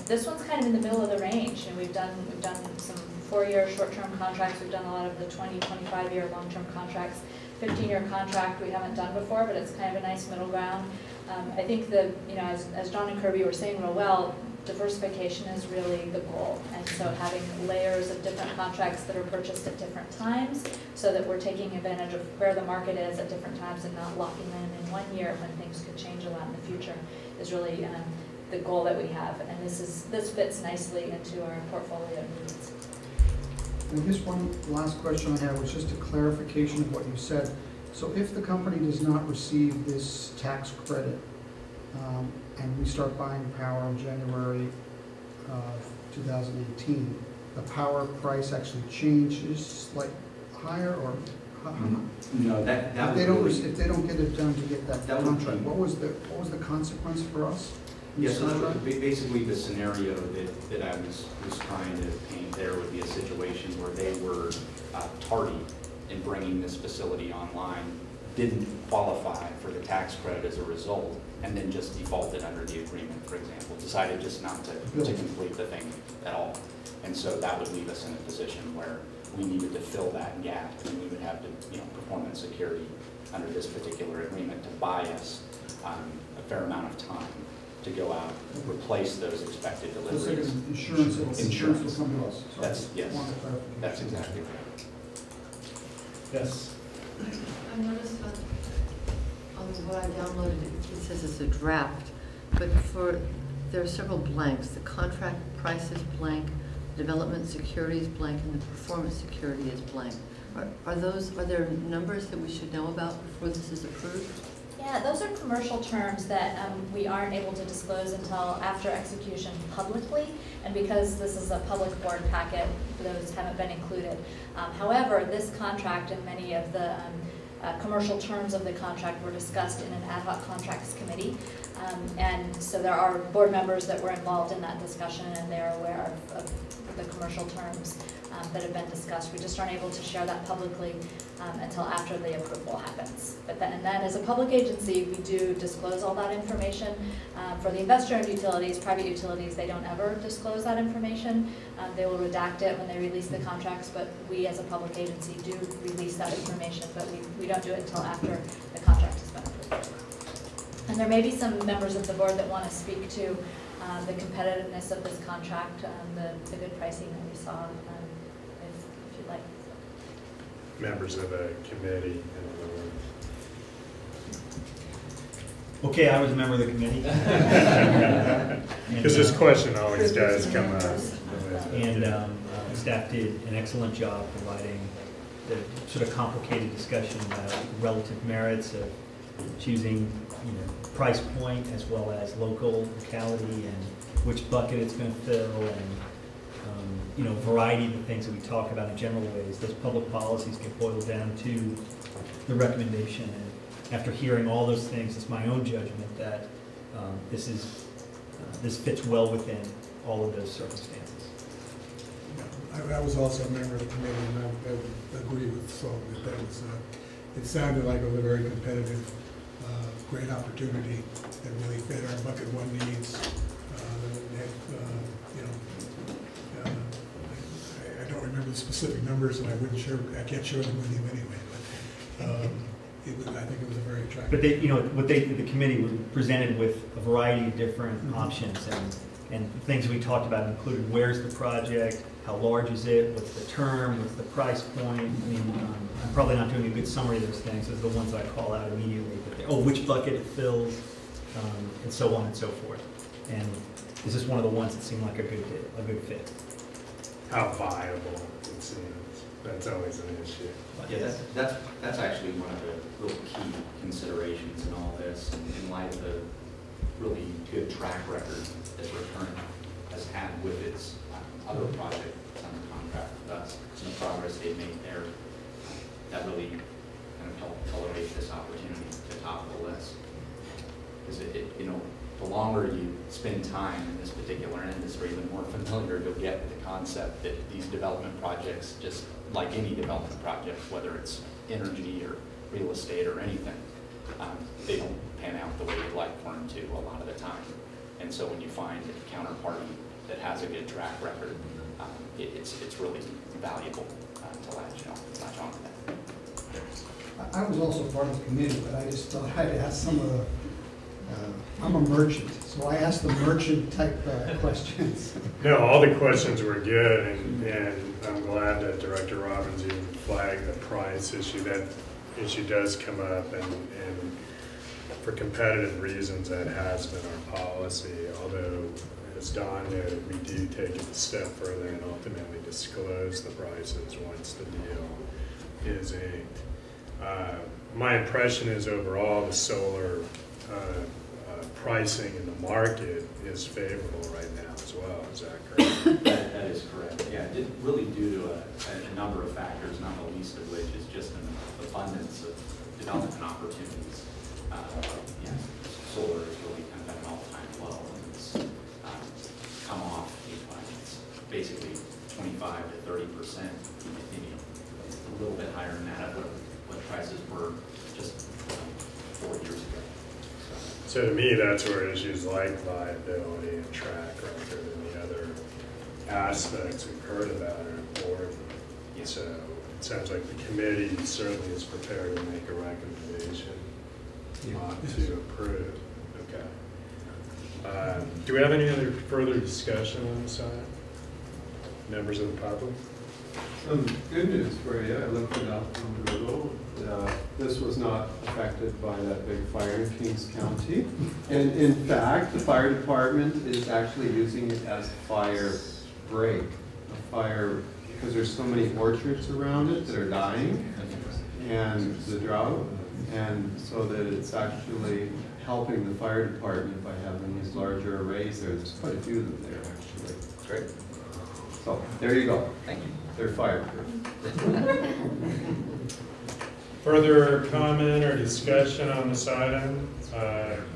Speaker 4: This one's kind of in the middle of the range, and we've done some 4-year short-term contracts. We've done a lot of the 20, 25-year long-term contracts. 15-year contract we haven't done before, but it's kind of a nice middle ground. I think that, as John and Kirby were saying real well, diversification is really the goal. And so having layers of different contracts that are purchased at different times so that we're taking advantage of where the market is at different times and not locking in 1 year when things could change a lot in the future is really the goal that we have. And this fits nicely into our portfolio needs.
Speaker 13: I guess one last question I had was just a clarification of what you said. So if the company does not receive this tax credit, and we start buying power in January of 2018, the power price actually changes like higher, or
Speaker 15: No, that
Speaker 13: if they don't if they don't get it done to get that contract,
Speaker 15: be,
Speaker 13: what was the consequence for us?
Speaker 15: Yeah, so that was basically the scenario that I was trying to paint there would be a situation where they were tardy in bringing this facility online, didn't qualify for the tax credit as a result, and then just defaulted under the agreement, for example, decided just not to complete the thing at all. And so that would leave us in a position where we needed to fill that gap, and we would have to, performance security under this particular agreement to buy us a fair amount of time to go out and replace those expected deliveries.
Speaker 13: Insurance will come to us.
Speaker 15: Yes, that's exactly right.
Speaker 1: Yes.
Speaker 7: I noticed on what I downloaded, it says it's a draft, but there are several blanks. The contract price is blank, development security is blank, and the performance security is blank. Are there numbers that we should know about before this is approved?
Speaker 4: Yeah, those are commercial terms that we aren't able to disclose until after execution publicly, and because this is a public board packet, those haven't been included. However, this contract and many of the commercial terms of the contract were discussed in an ad hoc contracts committee, and so there are board members that were involved in that discussion, and they're aware of the commercial terms that have been discussed. We just aren't able to share that publicly until after the approval happens. But then as a public agency, we do disclose all that information. For the investor-owned utilities, private utilities, they don't ever disclose that information. They will redact it when they release the contracts, but we as a public agency do release that information, but we don't do it until after the contract has been approved. And there may be some members of the board that want to speak to the competitiveness of this contract, the good pricing that we saw, if you'd like.
Speaker 1: Members of the committee.
Speaker 14: Okay, I was a member of the committee.
Speaker 1: Because this question always does come up.
Speaker 14: And staff did an excellent job providing the sort of complicated discussion about relative merits of choosing, price point as well as locality and which bucket it's going to fill, and a variety of the things that we talk about in general ways. Those public policies get boiled down to the recommendation, and after hearing all those things, it's my own judgment that this fits well within all of those circumstances.
Speaker 17: I was also a member of the committee, and I would agree with Saul that was, it sounded like it was a very competitive, great opportunity that really fit our bucket one needs. I don't remember the specific numbers, and I can't share them with you anyway. But I think it was a very attractive.
Speaker 14: But the committee was presented with a variety of different options, and things we talked about included where's the project, how large is it, what's the term, what's the price point. I'm probably not doing a good summary of those things. Those are the ones I call out immediately. But which bucket it fills, and so on and so forth. And this is one of the ones that seemed like a good fit.
Speaker 1: How viable it seems. That's always an issue.
Speaker 15: Yeah, that's actually one of the real key considerations in all this, in light of the really good track record that Recurrent has had with its other project under contract with us, and the progress they've made there. That really kind of helped elevate this opportunity to the top of the list. Because the longer you spend time in this particular industry, the more familiar you'll get with the concept that these development projects, just like any development project, whether it's energy or real estate or anything, they don't pan out the way you'd like for them to a lot of the time. And so when you find a counterparty that has a good track record, it's really valuable to latch on to that.
Speaker 13: I was also part of the committee, but I just thought I'd ask some of the, I'm a merchant, so I asked the merchant type questions.
Speaker 1: No, all the questions were good, and I'm glad that Director Robbins even flagged the price issue. That issue does come up, and for competitive reasons, that has been our policy, although, as Don noted, we do take it a step further and ultimately disclose the prices once the deal is inked. My impression is overall the solar pricing in the market is favorable right now as well. Is that correct?
Speaker 15: That is correct. Yeah, really due to a number of factors, not the least of which is just an abundance of development opportunities. Yeah, solar is really kind of at an all-time low, and it's come off. It's basically 25 to 30%, maybe a little bit higher than that. What prices were just 4 years ago.
Speaker 1: So to me, that's where issues like viability and track record and the other aspects we've heard about are important.
Speaker 15: Yeah.
Speaker 1: So it sounds like the committee certainly is prepared to make a recommendation to approve. Okay. Do we have any other further discussion on the side? Members of the public?
Speaker 3: Some good news for you. I looked it up on Google. This was not affected by that big fire in Kings County. And in fact, the fire department is actually using it as fire break. A fire, because there's so many orchards around it that are dying, and the drought. And so that it's actually helping the fire department by having these larger arrays there. There's quite a few of them there, actually.
Speaker 15: Great.
Speaker 3: So there you go.
Speaker 15: Thank you.
Speaker 3: They're fireproof.
Speaker 1: Further comment or discussion on this item?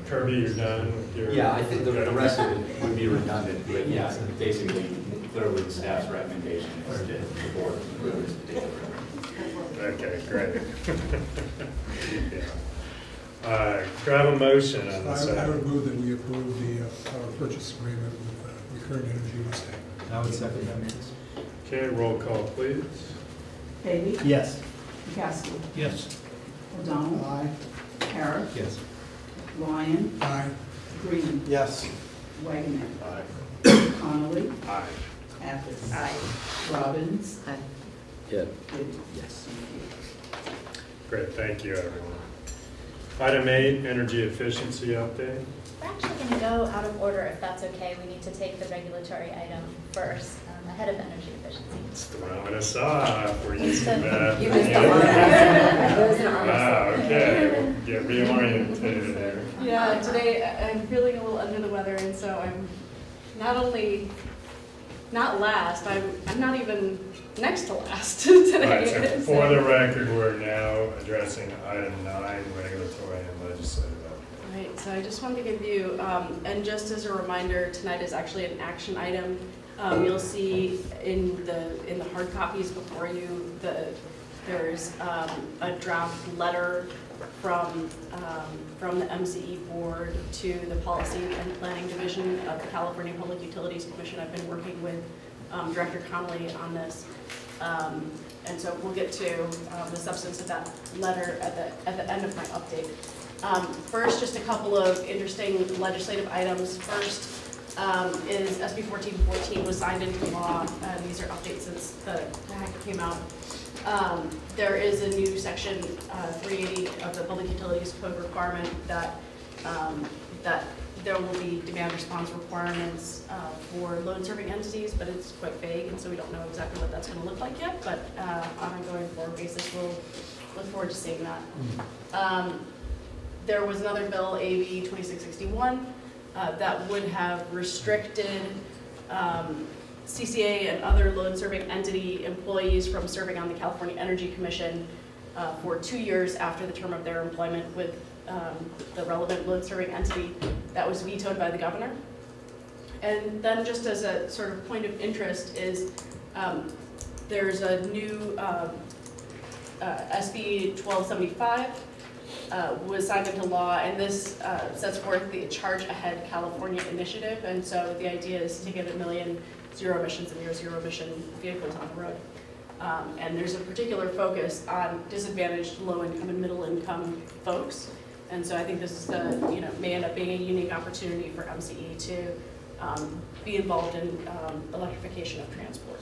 Speaker 1: Kirby, you're done with your...
Speaker 15: Yeah, I think the rest of it would be redundant, but yeah, basically, clearly the staff's recommendation is to the board approve this particular.
Speaker 1: Okay, great. Yeah. Do I have a motion on this item?
Speaker 17: I would move that we approve the power purchase agreement with Recurrent Energy East.
Speaker 14: I would second that.
Speaker 1: Okay, roll call, please.
Speaker 10: Bailey?
Speaker 14: Yes.
Speaker 10: McCaskill?
Speaker 12: Yes.
Speaker 10: O'Donnell?
Speaker 13: Aye.
Speaker 10: Parrot?
Speaker 14: Yes.
Speaker 10: Ryan?
Speaker 17: Aye.
Speaker 10: Green?
Speaker 3: Yes.
Speaker 10: Wagoner?
Speaker 1: Aye.
Speaker 10: Connolly?
Speaker 1: Aye.
Speaker 10: Mathis?
Speaker 2: Aye.
Speaker 10: Robbins?
Speaker 7: Aye.
Speaker 8: Yeah.
Speaker 10: Goodman?
Speaker 8: Yes.
Speaker 1: Great, thank you, everyone. Item 8, energy efficiency update.
Speaker 4: We're actually going to go out of order if that's okay. We need to take the regulatory item first, ahead of energy efficiency.
Speaker 1: It's throwing us off. We're using that.
Speaker 7: You missed the line.
Speaker 1: Wow, okay. Get reoriented there.
Speaker 9: Yeah, today I'm feeling a little under the weather, and so I'm not only not last, I'm not even next to last today.
Speaker 1: All right, so for the record, we're now addressing item 9, regulatory and legislative.
Speaker 9: Right, so I just wanted to give you, and just as a reminder, tonight is actually an action item. You'll see in the hard copies before you, there's a draft letter from the MCE Board to the Policy and Planning Division of the California Public Utilities Commission. I've been working with Director Connolly on this. And so we'll get to the substance of that letter at the end of my update. First, just a couple of interesting legislative items. First is SB 1414 was signed into law. These are updates since the hack came out. There is a new section 380 of the Public Utilities Code requirement that there will be demand response requirements for load-serving entities, but it's quite vague, and so we don't know exactly what that's going to look like yet. But on a going forward basis, we'll look forward to seeing that. There was another bill, AB 2661, that would have restricted CCA and other load-serving entity employees from serving on the California Energy Commission for 2 years after the term of their employment with the relevant load-serving entity. that was vetoed by the governor. And then just as a sort of point of interest is there's a new SB 1275 was signed into law, and this sets forth the Charge Ahead California initiative. And so the idea is to get 1 million zero emissions and near zero emission vehicles on the road. And there's a particular focus on disadvantaged low income and middle income folks. And so I think this is may end up being a unique opportunity for MCE to be involved in electrification of transport.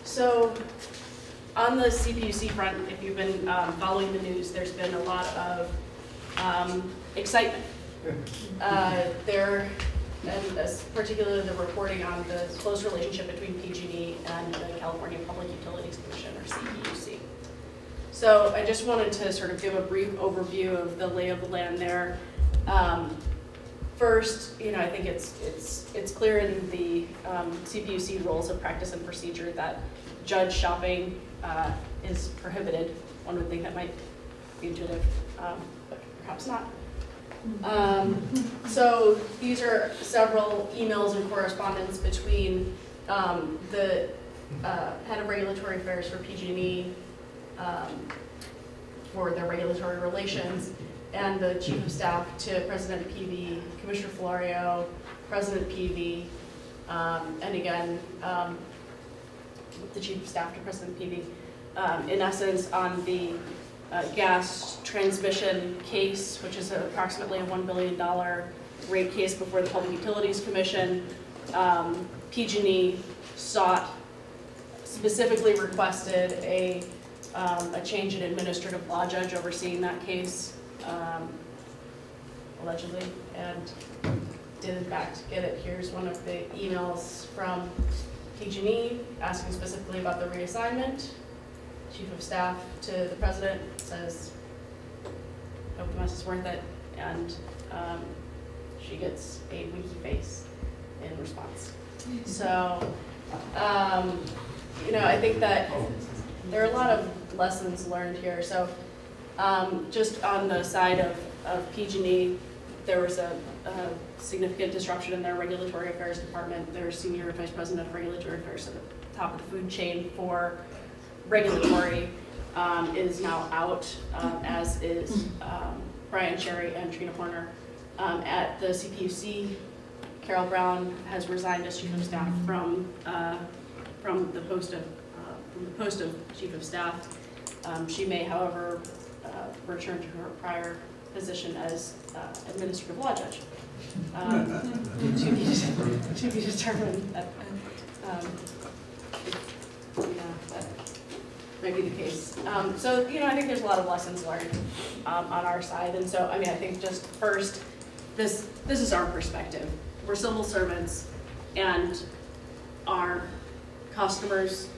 Speaker 9: So on the CPUC front, if you've been following the news, there's been a lot of excitement. And particularly the reporting on the close relationship between PG&E and the California Public Utilities Commission, or CPUC. So I just wanted to sort of give a brief overview of the lay of the land there. First, I think it's clear in the CPUC rules of practice and procedure that judge shopping is prohibited. One would think that might be intuitive, but perhaps not. So these are several emails and correspondence between the head of regulatory affairs for PG&E for their regulatory relations, and the chief of staff to President PV, Commissioner Florio, President PV, and again, the chief of staff to President PV, in essence on the gas transmission case, which is approximately a $1 billion rate case before the Public Utilities Commission. PG&E specifically requested a change in administrative law judge overseeing that case, allegedly, and did in fact get it. Here's one of the emails from PG&E asking specifically about the reassignment. Chief of staff to the president says, hope the mess is worth it, and she gets a winky face in response. So, I think that there are a lot of lessons learned here. So, just on the side of PG&E, there was a significant disruption in their regulatory affairs department. Their senior vice president of regulatory affairs at the top of the food chain for regulatory is now out, as is Brian Cherry and Trina Horner. At the CPUC, Carol Brown has resigned as chief of staff from the post of chief of staff. She may, however, return to her prior position as administrative law judge. To be determined. That might be the case. So, I think there's a lot of lessons learned on our side. And so, I think just first, this is our perspective. We're civil servants, and our customers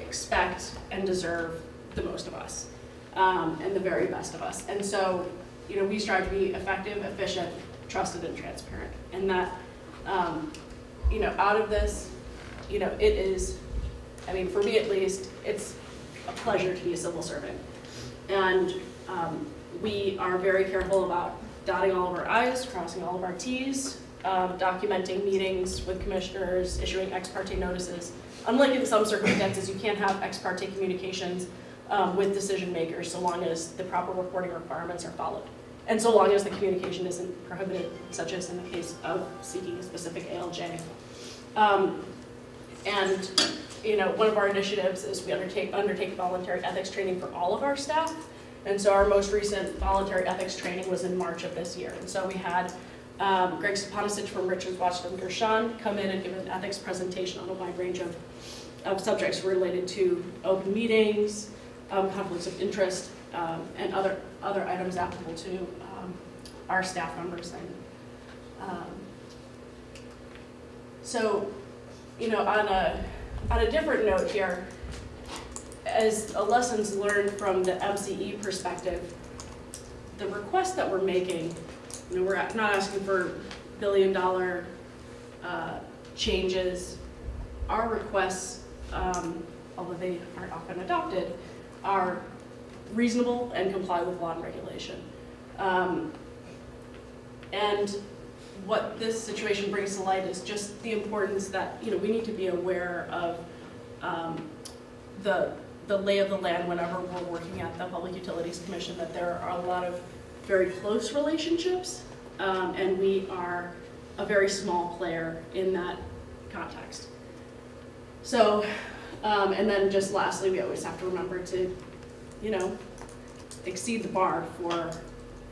Speaker 9: expect and deserve the most of us, and the very best of us. And so, we strive to be effective, efficient, trusted, and transparent. And that, out of this, it is, for me at least, it's a pleasure to be a civil servant. And we are very careful about dotting all of our I's, crossing all of our T's, documenting meetings with commissioners, issuing ex parte notices. Unlike in some circumstances, you can't have ex parte communications with decision makers so long as the proper reporting requirements are followed. And so long as the communication isn't prohibited, such as in the case of seeking a specific ALJ. One of our initiatives is we undertake voluntary ethics training for all of our staff. And so our most recent voluntary ethics training was in March of this year. And so we had Greg Stepanisic from Richards, Washington, Gershon come in and give an ethics presentation on a wide range of subjects related to open meetings, conflicts of interest, and other items applicable to our staff members. And on a different note here, as a lessons learned from the MCE perspective, the request that we're making, we're not asking for billion-dollar changes. Our requests, although they aren't often adopted, are reasonable and comply with law and regulation. And what this situation brings to light is just the importance that, we need to be aware of the lay of the land whenever we're working at the Public Utilities Commission, that there are a lot of very close relationships, and we are a very small player in that context. So, and then just lastly, we always have to remember to, exceed the bar for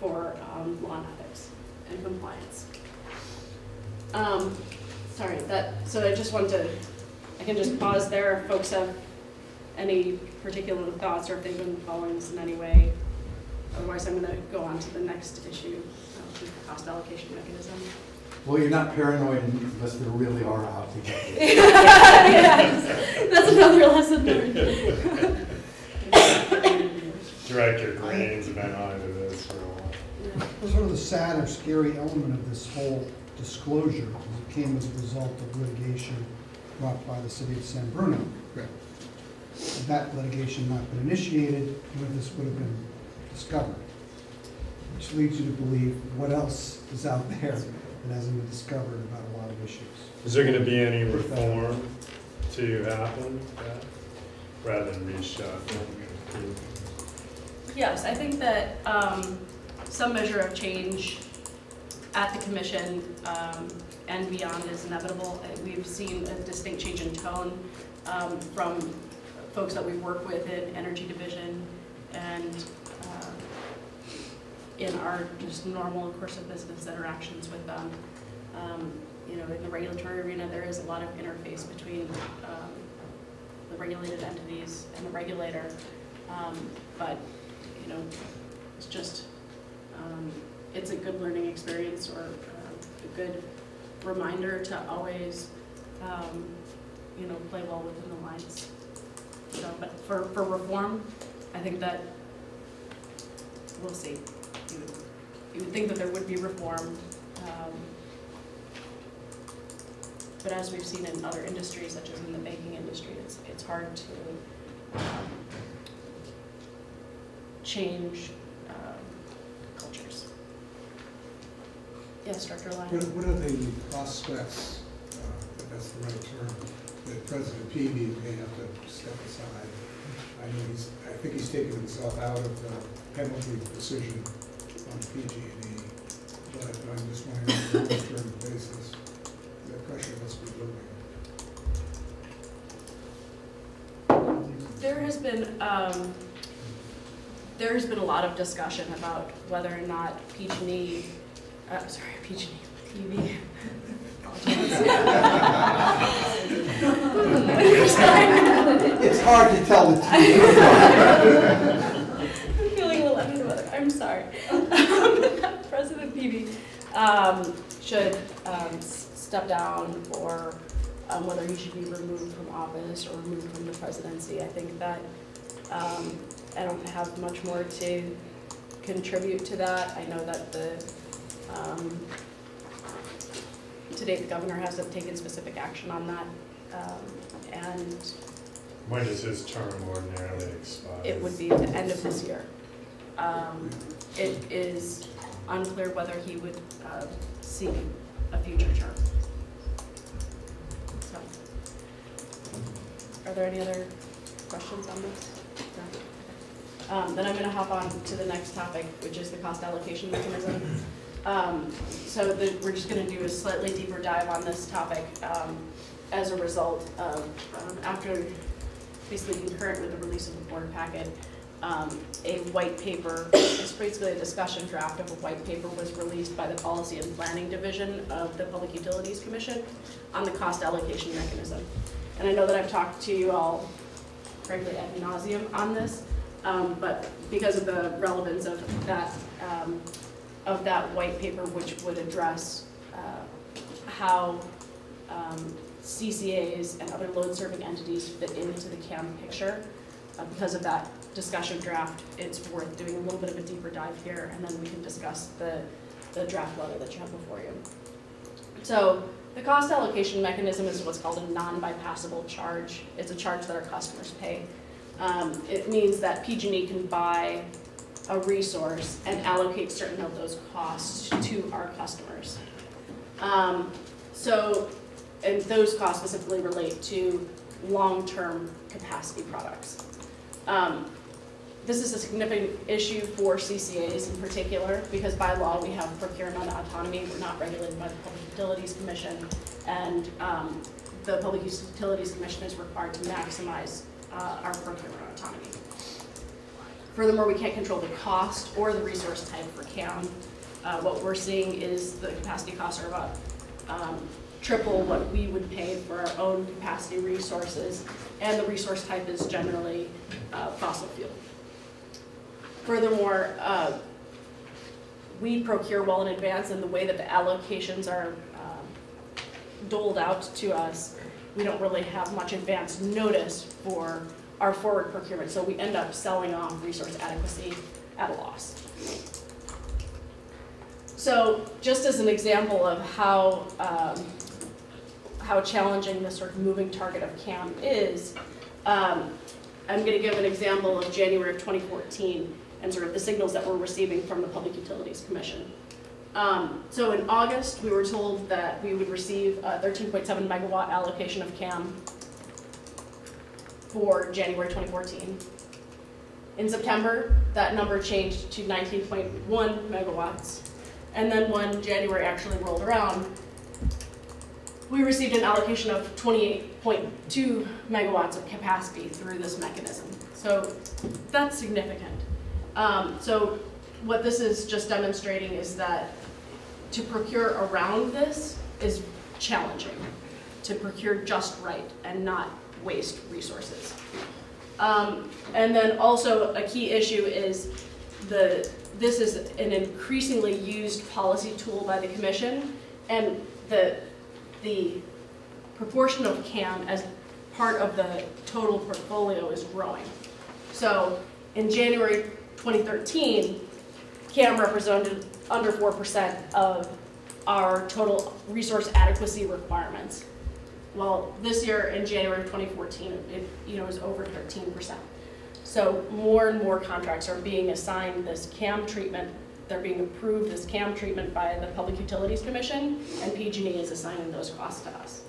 Speaker 9: law and ethics and compliance. Sorry, so I just wanted to, I can just pause there if folks have any particular thoughts or if they've been following this in any way. Otherwise, I'm going to go on to the next issue, the cost allocation mechanism.
Speaker 6: Well, you're not paranoid unless there really are out to get you.
Speaker 9: Yes, that's another lesson learned.
Speaker 1: Director Green's been on to this for a while.
Speaker 13: Sort of the sad or scary element of this whole disclosure is it came as a result of litigation brought by the city of San Bruno.
Speaker 17: Right.
Speaker 13: Had that litigation not been initiated, none of this would have been discovered. Which leads you to believe what else is out there that hasn't been discovered about a lot of issues.
Speaker 1: Is there going to be any reform to happen rather than reshuffling?
Speaker 9: Yes, I think that some measure of change at the commission and beyond is inevitable. We've seen a distinct change in tone from folks that we work with in Energy Division and in our just normal course of business interactions with them. In the regulatory arena, there is a lot of interface between the regulated entities and the regulator, but it's just it's a good learning experience or a good reminder to always play well within the lines. So, but for reform, I think that we'll see. You would think that there would be reform, but as we've seen in other industries, such as in the banking industry, it's hard to change cultures. Yes, Director Lyon.
Speaker 17: What are the prospects, if that's the right term, that President Peavy may have to step aside? I think he's taken himself out of the penalty decision on PG&E, but I'm just wondering on a long-term basis, the pressure must be building.
Speaker 9: There has been a lot of discussion about whether or not PG&E, PV.
Speaker 6: It's hard to tell the two.
Speaker 9: I'm feeling a little under the weather. I'm sorry. President Peavy should step down, or whether he should be removed from office or removed from the presidency. I think that I don't have much more to contribute to that. I know that to date the governor hasn't taken specific action on that, and
Speaker 1: when does his term ordinarily expire?
Speaker 9: it would be the end of this year. It is unclear whether he would seek a future term. So, are there any other questions on this? No. Then I'm going to hop on to the next topic, which is the cost allocation mechanism. So we're just going to do a slightly deeper dive on this topic as a result of, after basically concurrent with the release of the board packet, a white paper, it's basically a discussion draft of a white paper was released by the Policy and Planning Division of the Public Utilities Commission on the cost allocation mechanism. And I know that I've talked to you all, frankly, ad nauseum on this, but because of the relevance of that white paper, which would address how CCAs and other load-serving entities fit into the CAM picture. Because of that discussion draft, it's worth doing a little bit of a deeper dive here, and then we can discuss the draft letter that you have before you. So the cost allocation mechanism is what's called a non-bypassable charge. It's a charge that our customers pay. It means that PG&E can buy a resource and allocate certain of those costs to our customers. And those costs specifically relate to long-term capacity products. This is a significant issue for CCAs in particular, because by law we have procurement autonomy. We're not regulated by the Public Utilities Commission, and the Public Utilities Commission is required to maximize our procurement autonomy. Furthermore, we can't control the cost or the resource type for CAM. What we're seeing is the capacity costs are about triple what we would pay for our own capacity resources, and the resource type is generally fossil fuel. Furthermore, we procure well in advance, and the way that the allocations are doled out to us, we don't really have much advance notice for our forward procurement, so we end up selling off resource adequacy at a loss. So just as an example of how challenging this sort of moving target of CAM is, I'm going to give an example of January of 2014 and sort of the signals that we're receiving from the Public Utilities Commission. So in August, we were told that we would receive a 13.7 megawatt allocation of CAM for January 2014. In September, that number changed to 19.1 megawatts. And then when January actually rolled around, we received an allocation of 28.2 megawatts of capacity through this mechanism. So that's significant. So what this is just demonstrating is that to procure around this is challenging, to procure just right and not waste resources. And then also a key issue is this is an increasingly used policy tool by the Commission, and the proportion of CAM as part of the total portfolio is growing. So in January 2013, CAM represented under 4% of our total resource adequacy requirements. Well, this year in January of 2014, it was over 13%. So more and more contracts are being assigned this CAM treatment. They're being approved this CAM treatment by the Public Utilities Commission, and PG&E is assigning those costs to us.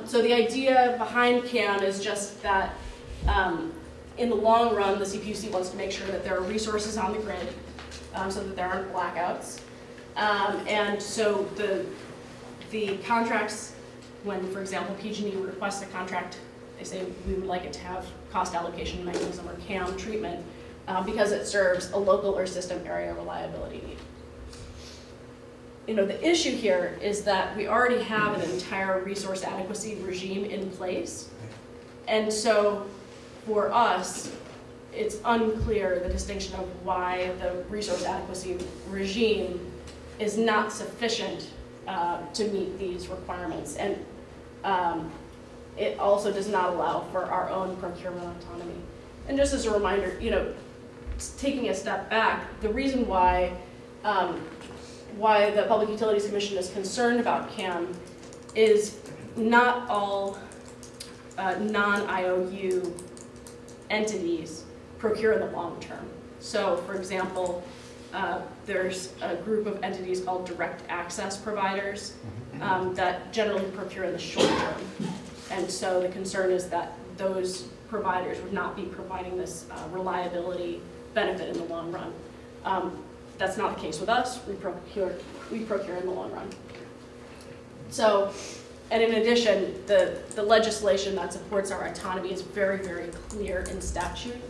Speaker 9: So the idea behind CAM is just that in the long run, the CPUC wants to make sure that there are resources on the grid so that there aren't blackouts. And so the contracts, when, for example, PG&E requests a contract, they say we would like it to have cost allocation mechanism or CAM treatment because it serves a local or system area reliability need. The issue here is that we already have an entire resource adequacy regime in place. And so for us, it's unclear the distinction of why the resource adequacy regime is not sufficient to meet these requirements. And it also does not allow for our own procurement autonomy. And just as a reminder, taking a step back, the reason why the Public Utilities Commission is concerned about CAM is not all non-IOU entities procure in the long term. So, for example, there's a group of entities called direct access providers that generally procure in the short term. And so the concern is that those providers would not be providing this reliability benefit in the long run. That's not the case with us. We procure in the long run. So, and in addition, the legislation that supports our autonomy is very, very clear in statute.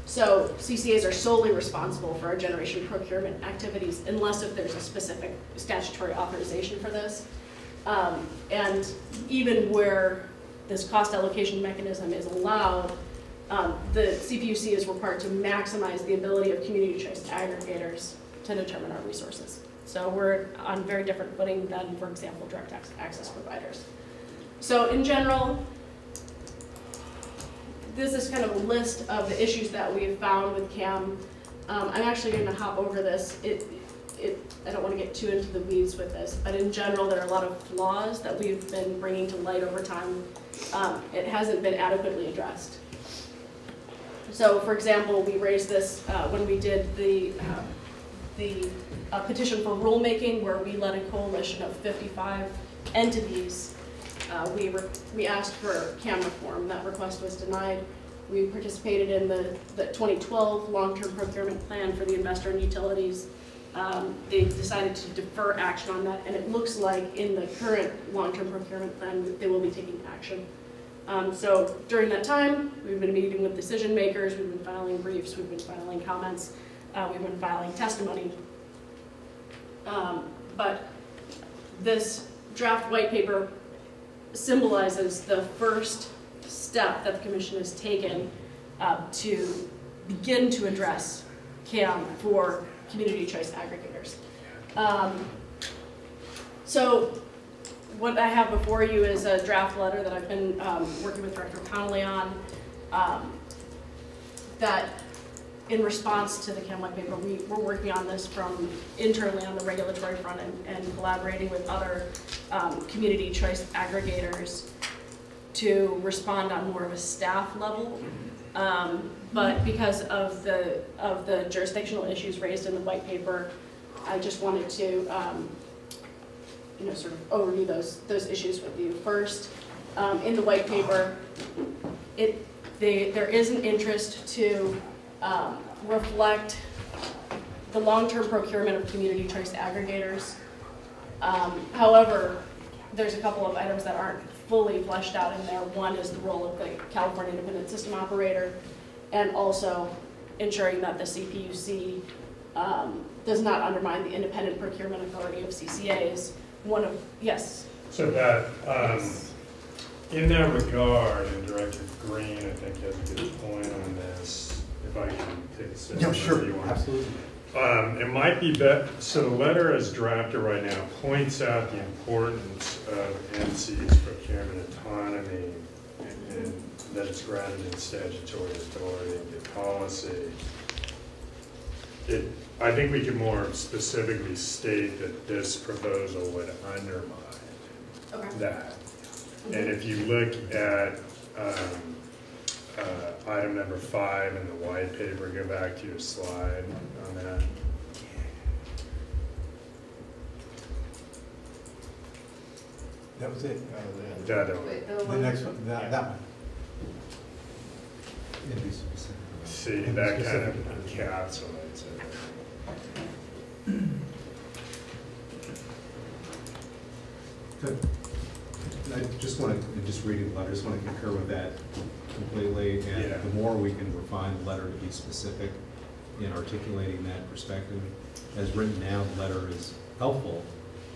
Speaker 9: So CCAs are solely responsible for our generation procurement activities unless if there's a specific statutory authorization for this. And even where this cost allocation mechanism is allowed, the CPUC is required to maximize the ability of community choice aggregators to determine our resources. So we're on very different footing than, for example, direct access providers. So in general, this is kind of a list of the issues that we've found with CAM. I'm actually going to hop over this. I don't want to get too into the weeds with this, but in general, there are a lot of flaws that we've been bringing to light over time. It hasn't been adequately addressed. So, for example, we raised this when we did the petition for rulemaking, where we led a coalition of 55 entities. We asked for CAM reform. That request was denied. We participated in the 2012 long-term procurement plan for the investor and utilities. They decided to defer action on that, and it looks like in the current long-term procurement plan, they will be taking action. So during that time, we've been meeting with decision makers, we've been filing briefs, we've been filing comments, we've been filing testimony. But this draft white paper symbolizes the first step that the Commission has taken to begin to address CAM for community choice aggregators. So what I have before you is a draft letter that I've been working with Director Connolly on, that in response to the CAM white paper, we're working on this from internally on the regulatory front and collaborating with other community choice aggregators to respond on more of a staff level. But because of the jurisdictional issues raised in the white paper, I just wanted to sort of overview those issues with you. First, in the white paper, there is an interest to reflect the long-term procurement of community choice aggregators. However, there's a couple of items that aren't fully fleshed out in there. One is the role of the California Independent System Operator, and also ensuring that the CPUC does not undermine the independent procurement authority of CCAs. Yes?
Speaker 1: So that, in that regard, and Director Green, I think, has a good point on this, if I can take a second.
Speaker 6: No, sure, absolutely.
Speaker 1: It might be better, so the letter as drafted right now points out the importance of MCE's procurement autonomy and that it's grounded in statutory authority and good policy. I think we can more specifically state that this proposal would undermine that. And if you look at item number 5 in the white paper, go back to your slide on that.
Speaker 6: That was it.
Speaker 1: The
Speaker 6: next one, that one.
Speaker 1: See, that kind of encapsulates it.
Speaker 16: I just want to, just reading the letter, I just want to concur with that completely. And the more we can refine the letter to be specific in articulating that perspective, as written now, the letter is helpful,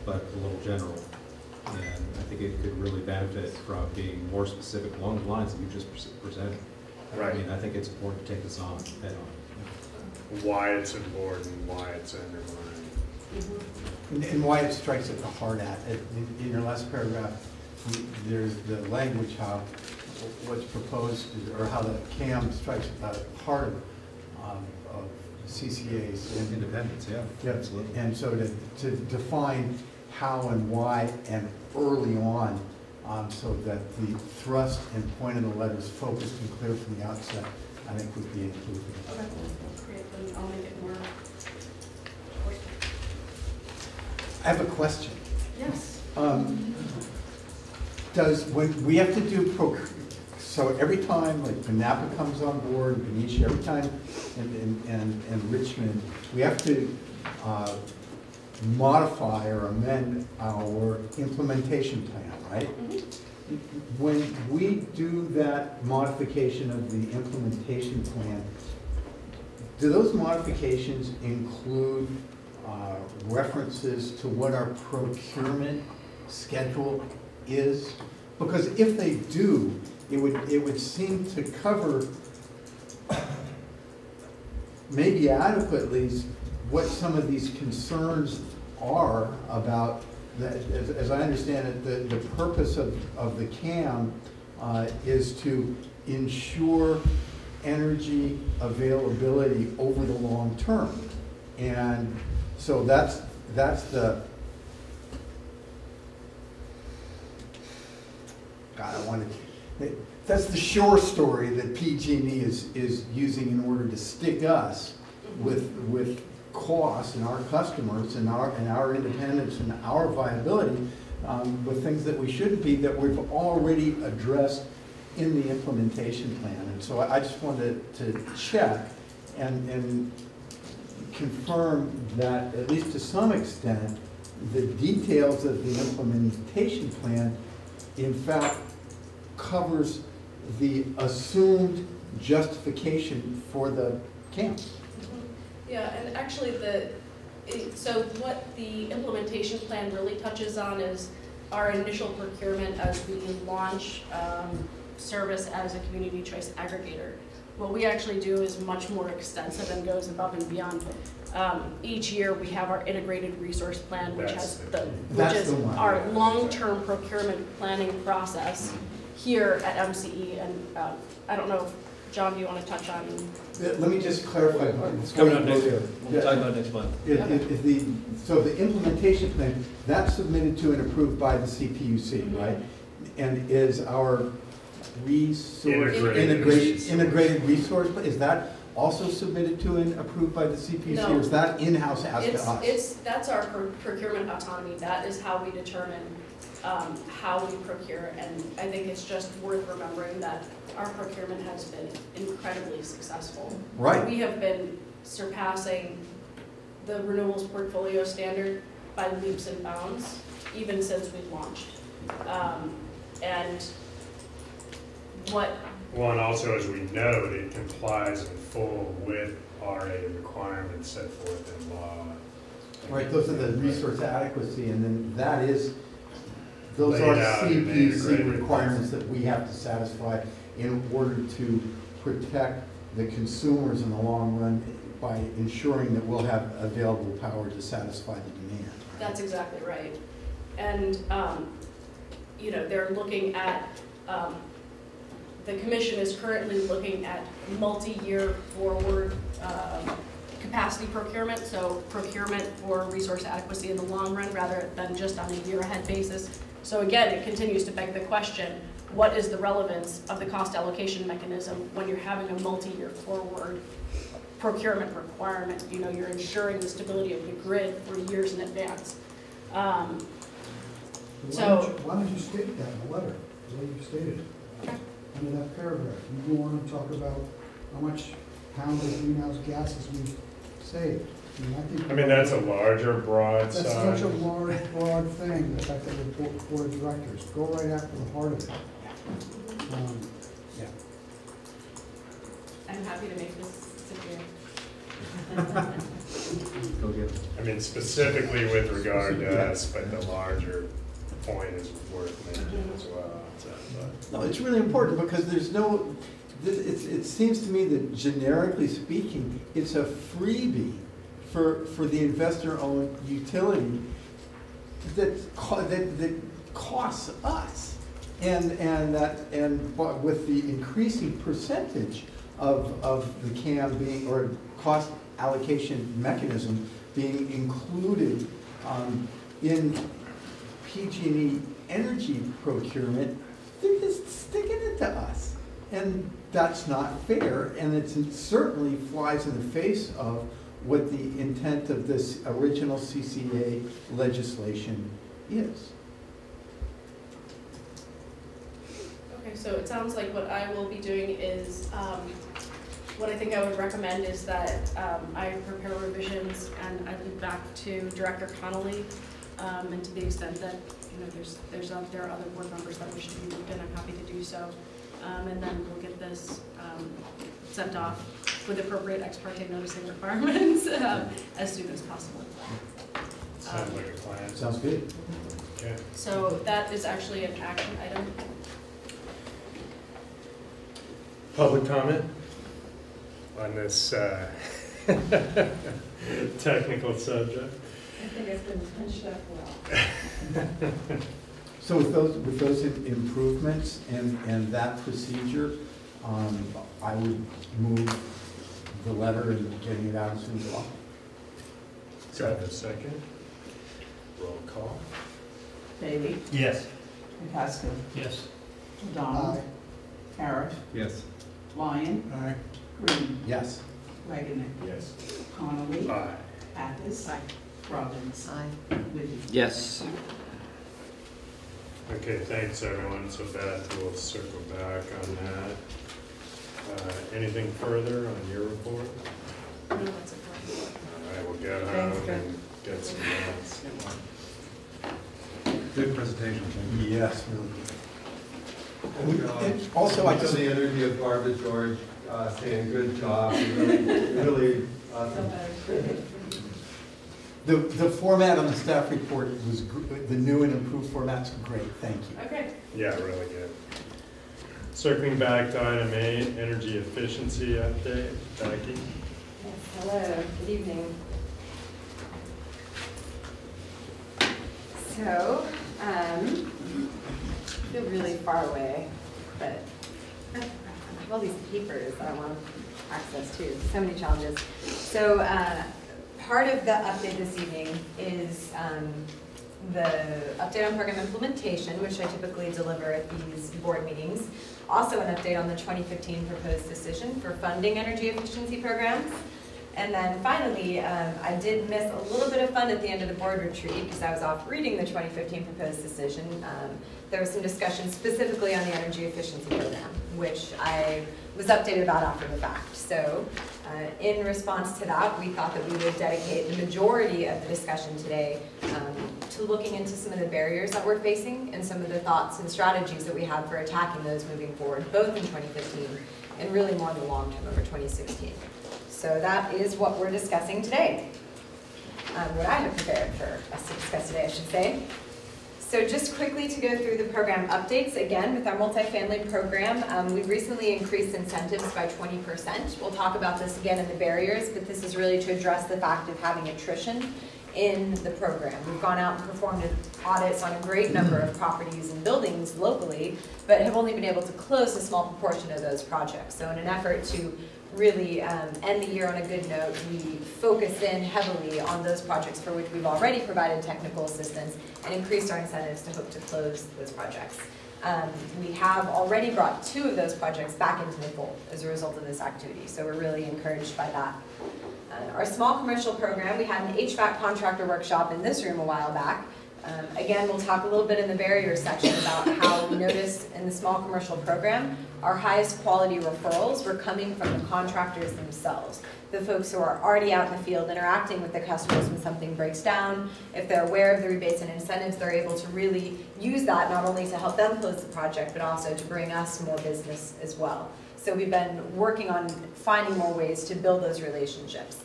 Speaker 16: but a little general. And I think it could really benefit from being more specific along the lines that you just presented.
Speaker 1: Right.
Speaker 16: I mean, I think it's important to take this on head on.
Speaker 1: Why it's important, why it's undermined.
Speaker 6: And why it strikes at the heart at. In your last paragraph, there's the language how what's proposed, or how the CAM strikes at the heart of CCAs.
Speaker 16: And independence, yeah, absolutely.
Speaker 6: And so to define how and why and early on, so that the thrust and point of the letter is focused and clear from the outset, I think would be included.
Speaker 9: Okay, great. Then I'll make it more.
Speaker 6: I have a question.
Speaker 9: Yes.
Speaker 6: When we have to do so every time, like when Napa comes on board, Benicia, every time, and Richmond, we have to modify or amend our implementation plan, right? When we do that modification of the implementation plan, do those modifications include references to what our procurement schedule is? Because if they do, it would seem to cover maybe adequately what some of these concerns are about, as I understand it, the purpose of the CAM is to ensure energy availability over the long term. And so that's the, God, I wanted That's the shore story that PG&E is using in order to stick us with costs and our customers and our independence and our viability with things that we shouldn't be, that we've already addressed in the implementation plan. And so I just wanted to check and confirm that, at least to some extent, the details of the implementation plan in fact covers the assumed justification for the camp.
Speaker 9: Yeah, and actually so what the implementation plan really touches on is our initial procurement as we launch service as a community choice aggregator. What we actually do is much more extensive and goes above and beyond. Each year we have our integrated resource plan, which is our long-term procurement planning process here at MCE. And I don't know, John, do you want to touch on?
Speaker 6: Let me just clarify.
Speaker 12: It's coming up next year. We'll talk about next month.
Speaker 6: So the implementation plan, that's submitted to and approved by the CPUC, right? And is our integrated resource, is that also submitted to and approved by the CPUC,
Speaker 9: No,
Speaker 6: or is that in-house as to us?
Speaker 9: That's our procurement autonomy. That is how we determine how we procure, and I think it's just worth remembering that our procurement has been incredibly successful.
Speaker 6: Right.
Speaker 9: We have been surpassing the renewables portfolio standard by leaps and bounds, even since we launched.
Speaker 1: Well, and also, as we note, it complies in full with RA requirements set forth in law.
Speaker 6: Right, those are the resource adequacy, and then those
Speaker 1: Laid
Speaker 6: are
Speaker 1: out in the
Speaker 6: CPUC
Speaker 1: integrated
Speaker 6: requirements that we have to satisfy in order to protect the consumers in the long run by ensuring that we'll have available power to satisfy the demand.
Speaker 9: That's exactly right. And, they're looking at, the commission is currently looking at multi-year forward capacity procurement, so procurement for resource adequacy in the long run rather than just on a year-ahead basis. So again, it continues to beg the question, what is the relevance of the cost allocation mechanism when you're having a multi-year forward procurement requirement? You're ensuring the stability of the grid for years in advance.
Speaker 13: Why don't you state that in the letter, the way you stated it? Under that paragraph, you go on and talk about how much pounds of greenhouse gases we saved.
Speaker 1: I mean, that's a larger, broad side.
Speaker 13: That's such a large, broad thing, the fact that we're board of directors. Go right after the heart of it. Yeah.
Speaker 9: I'm happy to make this severe.
Speaker 16: Go get it.
Speaker 1: I mean, specifically with regard to us, but the larger point is worth making as well.
Speaker 6: No, it's really important because it seems to me that generically speaking, it's a freebie for the investor-owned utility that costs us, and with the increasing percentage of the CAM being, or cost allocation mechanism being included in PG&E energy procurement, they're just sticking it to us. And that's not fair, and it certainly flies in the face of what the intent of this original CCA legislation is.
Speaker 9: Okay, so it sounds like what I will be doing is, what I think I would recommend is that I prepare revisions and I loop back to Director Connolly, and to the extent that there are other board members that wish to be looped in, I'm happy to do so. And then we'll get this sent off with appropriate ex parte noticing requirements as soon as possible.
Speaker 1: Sounds like a plan.
Speaker 6: Sounds good.
Speaker 1: Okay.
Speaker 9: So that is actually an action item.
Speaker 1: Public comment on this technical subject?
Speaker 10: I think it's been punched up well.
Speaker 6: So with those improvements and that procedure, I would move the letter and getting it out as soon as possible.
Speaker 1: Do I have a second? Roll call.
Speaker 10: Bailey?
Speaker 14: Yes.
Speaker 10: McCaskill?
Speaker 14: Yes.
Speaker 10: O'Donnell?
Speaker 18: Harris.
Speaker 16: Yes.
Speaker 18: Lyon.
Speaker 17: Aye.
Speaker 18: Green.
Speaker 6: Yes.
Speaker 18: Wagoner.
Speaker 1: Yes.
Speaker 18: Connolly.
Speaker 1: Aye.
Speaker 18: Pappas. Robbins.
Speaker 7: Aye.
Speaker 18: Liddy.
Speaker 8: Yes.
Speaker 1: Okay, thanks everyone. So Beth will circle back on that. Anything further on your report?
Speaker 9: No, that's a problem.
Speaker 1: All right, we'll get
Speaker 2: Thanks,
Speaker 1: home
Speaker 2: Beth.
Speaker 1: and get some minutes.
Speaker 16: Good presentation, thank you.
Speaker 6: Yes. Also, I just.
Speaker 3: The energy of Barbara George saying good job, really awesome.
Speaker 6: The format on the staff report was, the new and improved format's great, thank you.
Speaker 9: Okay.
Speaker 1: Yeah, really good. Circling back to item 8, energy efficiency update. Becky?
Speaker 19: Yes, hello, good evening. So, I feel really far away, but I have all these papers that I want access to, so many challenges. So, part of the update this evening is the update on program implementation, which I typically deliver at these board meetings. Also an update on the 2015 proposed decision for funding energy efficiency programs. And then finally, I did miss a little bit of fun at the end of the board retreat because I was off reading the 2015 proposed decision. There was some discussion specifically on the energy efficiency program, which I was updated about after the fact. So in response to that, we thought that we would dedicate the majority of the discussion today to looking into some of the barriers that we're facing and some of the thoughts and strategies that we have for attacking those moving forward, both in 2015 and really more in the long term over 2016. So that is what we're discussing today. What I have prepared for us to discuss today, I should say. So just quickly to go through the program updates, again, with our multifamily program, we've recently increased incentives by 20%. We'll talk about this again in the barriers, but this is really to address the fact of having attrition in the program. We've gone out and performed audits on a great number of properties and buildings locally, but have only been able to close a small proportion of those projects. So in an effort to really end the year on a good note, we focus in heavily on those projects for which we've already provided technical assistance and increased our incentives to hope to close those projects. We have already brought 2 of those projects back into the fold as a result of this activity, so we're really encouraged by that. Our small commercial program, we had an HVAC contractor workshop in this room a while back. Again, we'll talk a little bit in the barriers section about how we noticed in the small commercial program, our highest quality referrals were coming from the contractors themselves. The folks who are already out in the field interacting with the customers when something breaks down. If they're aware of the rebates and incentives, they're able to really use that not only to help them close the project, but also to bring us more business as well. So we've been working on finding more ways to build those relationships.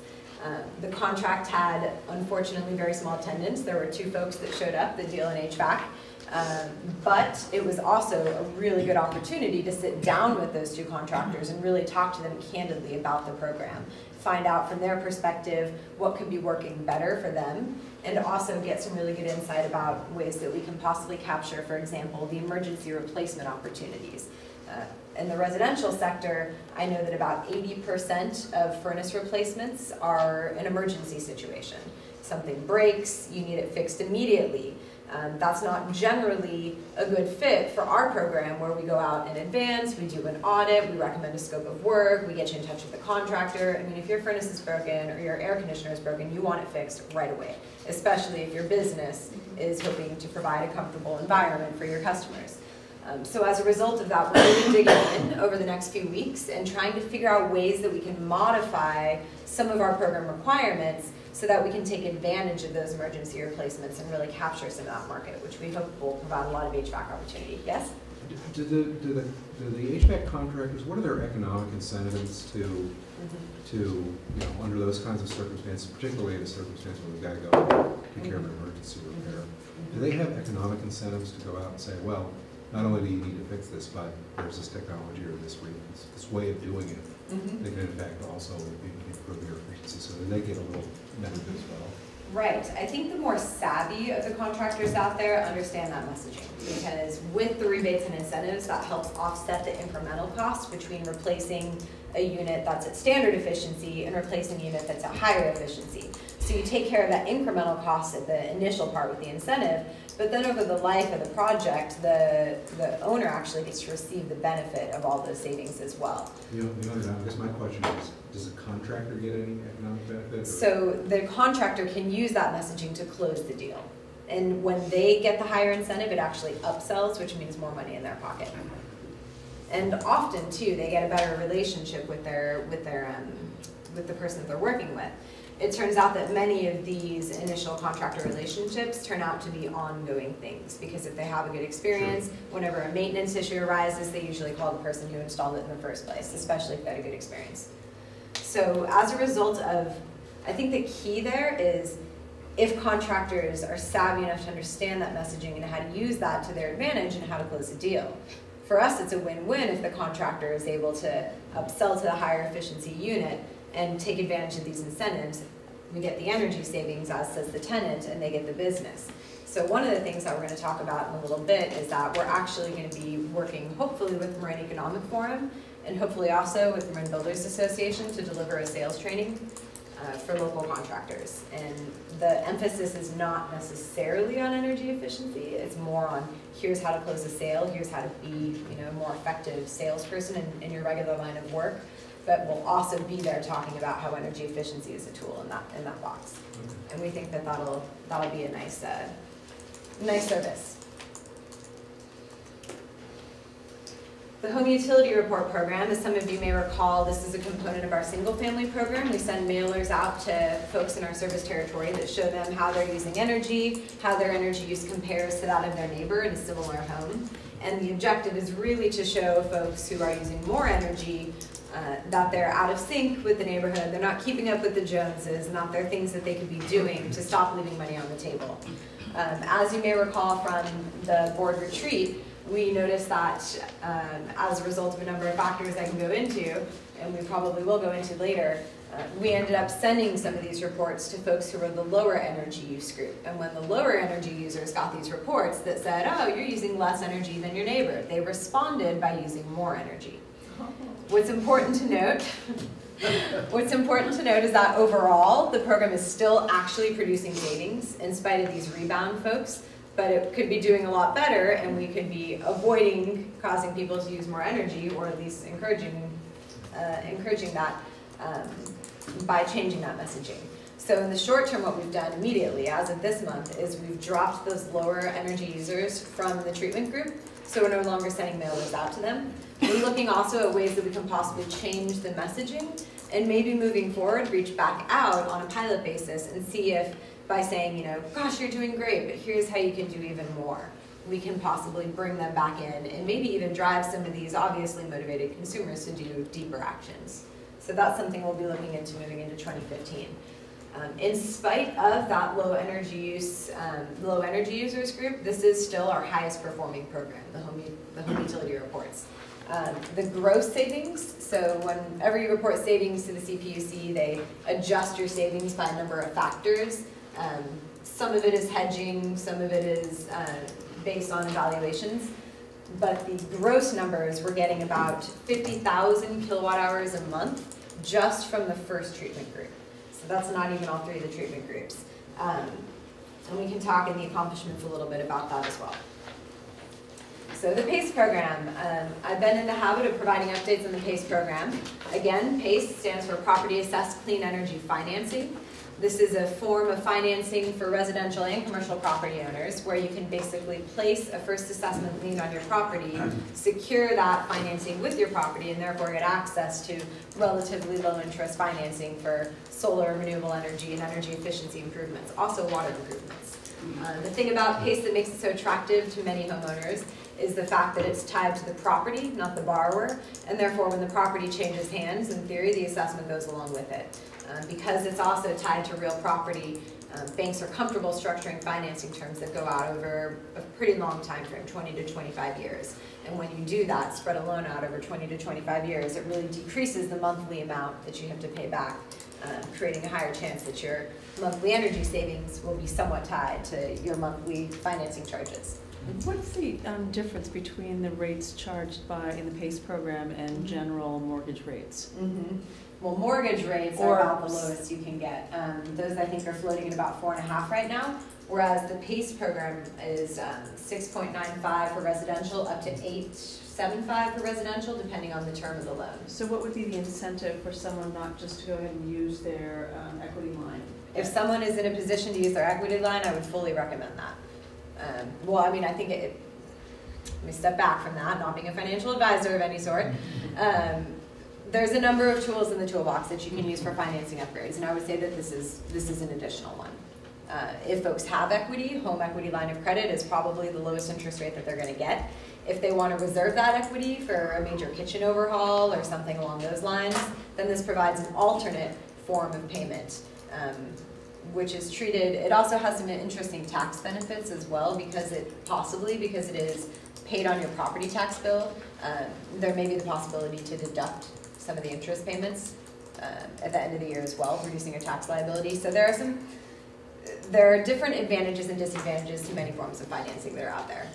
Speaker 19: The contract had, unfortunately, very small attendance. There were 2 folks that showed up that deal in HVAC. But it was also a really good opportunity to sit down with those 2 contractors and really talk to them candidly about the program. Find out from their perspective what could be working better for them, and also get some really good insight about ways that we can possibly capture, for example, the emergency replacement opportunities. In the residential sector, I know that about 80% of furnace replacements are an emergency situation. Something breaks, you need it fixed immediately. That's not generally a good fit for our program, where we go out in advance, we do an audit, we recommend a scope of work, we get you in touch with the contractor. I mean, if your furnace is broken or your air conditioner is broken, you want it fixed right away, especially if your business is hoping to provide a comfortable environment for your customers. So as a result of that, we're really digging in over the next few weeks and trying to figure out ways that we can modify some of our program requirements so that we can take advantage of those emergency replacements and really capture some of that market, which we hope will provide a lot of HVAC opportunity. Yes?
Speaker 16: Do the HVAC contractors, what are their economic incentives to under those kinds of circumstances, particularly in a circumstance where we've got to go take care of an emergency repair? Do they have economic incentives to go out and say, well, not only do you need to fix this, but there's this technology or this way of doing it that can in fact also improve your efficiency, so that they get a little benefit as well?
Speaker 19: Right. I think the more savvy of the contractors out there understand that messaging, because with the rebates and incentives, that helps offset the incremental cost between replacing a unit that's at standard efficiency and replacing a unit that's at higher efficiency. So you take care of that incremental cost at the initial part with the incentive, but then over the life of the project, the owner actually gets to receive the benefit of all those savings as well.
Speaker 16: I guess my question is, does the contractor get any economic benefit? Or?
Speaker 19: So the contractor can use that messaging to close the deal. And when they get the higher incentive, it actually upsells, which means more money in their pocket. And often too, they get a better relationship with the person that they're working with. It turns out that many of these initial contractor relationships turn out to be ongoing things, because if they have a good experience, whenever a maintenance issue arises, they usually call the person who installed it in the first place, especially if they had a good experience. So as a result of, I think the key there is if contractors are savvy enough to understand that messaging and how to use that to their advantage and how to close a deal. For us, it's a win-win if the contractor is able to upsell to the higher efficiency unit and take advantage of these incentives. We get the energy savings, as does the tenant, and they get the business. So one of the things that we're going to talk about in a little bit is that we're actually going to be working hopefully with Marin Economic Forum and hopefully also with Marin Builders Association to deliver a sales training for local contractors. And the emphasis is not necessarily on energy efficiency, it's more on here's how to close a sale, here's how to be a more effective salesperson in your regular line of work. But we'll also be there talking about how energy efficiency is a tool in that box. And we think that that'll be a nice service. The Home Utility Report Program, as some of you may recall, this is a component of our single-family program. We send mailers out to folks in our service territory that show them how they're using energy, how their energy use compares to that of their neighbor in a similar home. And the objective is really to show folks who are using more energy that they're out of sync with the neighborhood, they're not keeping up with the Joneses, and that there are things that they could be doing to stop leaving money on the table. As you may recall from the board retreat, we noticed that as a result of a number of factors I can go into, and we probably will go into later, we ended up sending some of these reports to folks who were the lower energy use group. And when the lower energy users got these reports that said, oh, you're using less energy than your neighbor, they responded by using more energy. What's important to note is that overall, the program is still actually producing savings in spite of these rebound folks, but it could be doing a lot better, and we could be avoiding causing people to use more energy, or at least encouraging that by changing that messaging. So in the short term, what we've done immediately, as of this month, is we've dropped those lower energy users from the treatment group, so we're no longer sending mailers out to them. We're looking also at ways that we can possibly change the messaging, and maybe moving forward, reach back out on a pilot basis and see if by saying, gosh, you're doing great, but here's how you can do even more. We can possibly bring them back in and maybe even drive some of these obviously motivated consumers to do deeper actions. So that's something we'll be looking into moving into 2015. In spite of that low energy users group, this is still our highest performing program, the home utility reports. The gross savings, so whenever you report savings to the CPUC, they adjust your savings by a number of factors. Some of it is hedging, some of it is based on evaluations. But the gross numbers, we're getting about 50,000 kilowatt hours a month just from the first treatment group. So that's not even all three of the treatment groups. And we can talk in the accomplishments a little bit about that as well. So the PACE program, I've been in the habit of providing updates on the PACE program. Again, PACE stands for Property Assessed Clean Energy Financing. This is a form of financing for residential and commercial property owners where you can basically place a first assessment lien on your property, secure that financing with your property, and therefore get access to relatively low interest financing for solar, renewable energy, and energy efficiency improvements, also water improvements. The thing about PACE that makes it so attractive to many homeowners is the fact that it's tied to the property, not the borrower, and therefore when the property changes hands, in theory, the assessment goes along with it. Because it's also tied to real property, banks are comfortable structuring financing terms that go out over a pretty long time frame, 20 to 25 years. And when you do that, spread a loan out over 20 to 25 years, it really decreases the monthly amount that you have to pay back, creating a higher chance that your monthly energy savings will be somewhat tied to your monthly financing charges.
Speaker 10: What's the difference between the rates charged in the PACE program and general mortgage rates?
Speaker 19: Well, mortgage rates are about the lowest you can get. Those I think are floating at about 4.5 right now, whereas the PACE program is 6.95 for residential, up to 8.75 for residential, depending on the term of the loan.
Speaker 10: So what would be the incentive for someone not just to go ahead and use their equity line?
Speaker 19: If someone is in a position to use their equity line, I would fully recommend that. Well, I mean, I think let me step back from that, not being a financial advisor of any sort. There's a number of tools in the toolbox that you can use for financing upgrades, and I would say that this is an additional one. If folks have equity, home equity line of credit is probably the lowest interest rate that they're going to get. If they want to reserve that equity for a major kitchen overhaul or something along those lines, then this provides an alternate form of payment, which is treated. It also has some interesting tax benefits as well, because it is paid on your property tax bill. There may be the possibility to deduct some of the interest payments at the end of the year as well, reducing your tax liability. So there are different advantages and disadvantages to many forms of financing that are out there.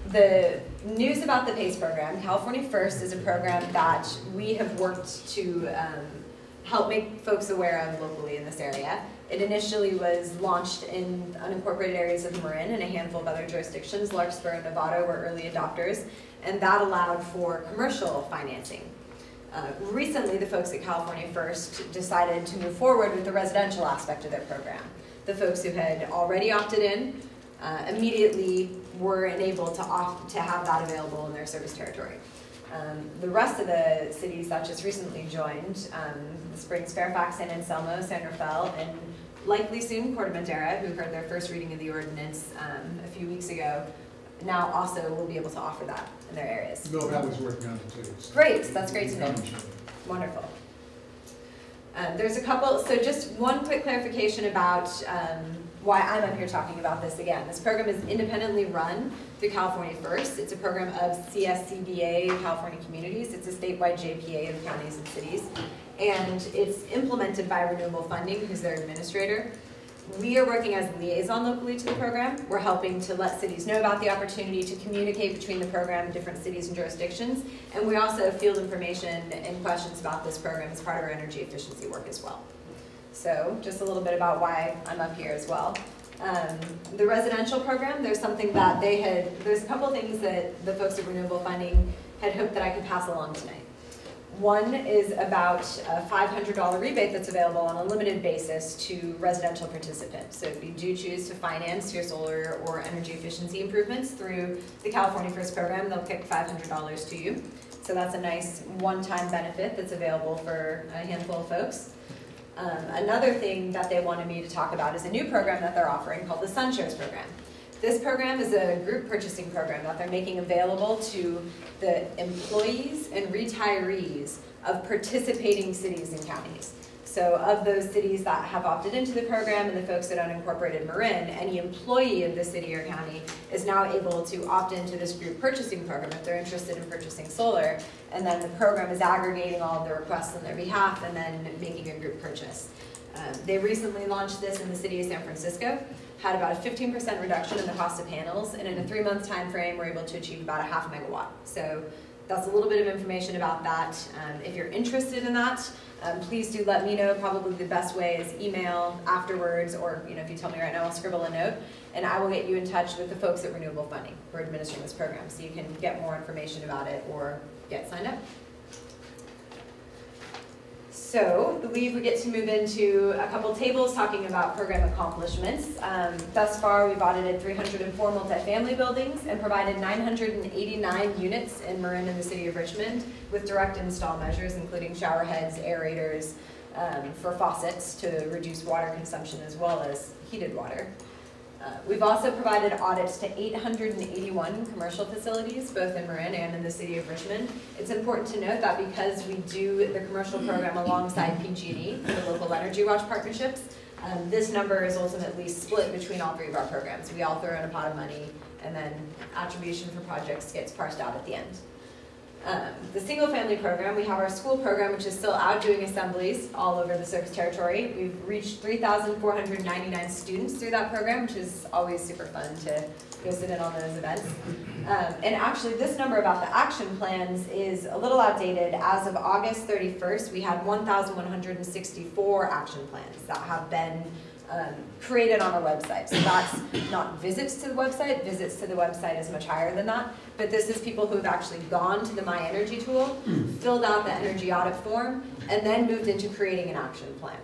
Speaker 19: The news about the PACE program, California First is a program that we have worked to help make folks aware of locally in this area. It initially was launched in unincorporated areas of Marin and a handful of other jurisdictions. Larkspur and Novato were early adopters, and that allowed for commercial financing. Recently, the folks at California First decided to move forward with the residential aspect of their program. The folks who had already opted in immediately were enabled to have that available in their service territory. The rest of the cities that just recently joined, the Springs, Fairfax, San Anselmo, San Rafael, and likely soon Corte Madera, who heard their first reading of the ordinance a few weeks ago, now also will be able to offer that in their areas.
Speaker 17: Mill Valley's working on it too.
Speaker 19: Great, that's great to know. Wonderful. There's a couple, so just one quick clarification about why I'm up here talking about this again. This program is independently run through California First. It's a program of CSCBA, California Communities. It's a statewide JPA of counties and cities. And it's implemented by Renewable Funding, who's their administrator. We are working as a liaison locally to the program. We're helping to let cities know about the opportunity to communicate between the program, different cities and jurisdictions. And we also field information and questions about this program as part of our energy efficiency work as well. So just a little bit about why I'm up here as well. The residential program, there's a couple things that the folks at Renewable Funding had hoped that I could pass along tonight. One is about a $500 rebate that's available on a limited basis to residential participants. So if you do choose to finance your solar or energy efficiency improvements through the California First program, they'll kick $500 to you. So that's a nice one-time benefit that's available for a handful of folks. Another thing that they wanted me to talk about is a new program that they're offering called the SunShares program. This program is a group purchasing program that they're making available to the employees and retirees of participating cities and counties. So of those cities that have opted into the program and the folks that unincorporated Marin, any employee of the city or county is now able to opt into this group purchasing program if they're interested in purchasing solar, and then the program is aggregating all of the requests on their behalf and then making a group purchase. They recently launched this in the city of San Francisco, had about a 15% reduction in the cost of panels, and in a 3-month time frame, we're able to achieve about a ½ megawatt. So that's a little bit of information about that. If you're interested in that, please do let me know. Probably the best way is email afterwards, or if you tell me right now, I'll scribble a note, and I will get you in touch with the folks at Renewable Funding who are administering this program, so you can get more information about it or get signed up. So I believe we get to move into a couple tables talking about program accomplishments. Thus far, we've audited 304 multifamily buildings and provided 989 units in Marin and the city of Richmond with direct install measures, including shower heads, aerators for faucets to reduce water consumption as well as heated water. We've also provided audits to 881 commercial facilities, both in Marin and in the city of Richmond. It's important to note that because we do the commercial program alongside PG&E, the local energy watch partnerships, this number is ultimately split between all 3 of our programs. We all throw in a pot of money, and then attribution for projects gets parsed out at the end. The single-family program, we have our school program, which is still out doing assemblies all over the service territory. We've reached 3,499 students through that program, which is always super fun to go sit in on those events. And actually, this number about the action plans is a little outdated. As of August 31st, we had 1,164 action plans that have been created on our website. So that's not visits to the website. Visits to the website is much higher than that. But this is people who have actually gone to the My Energy tool, filled out the energy audit form, and then moved into creating an action plan.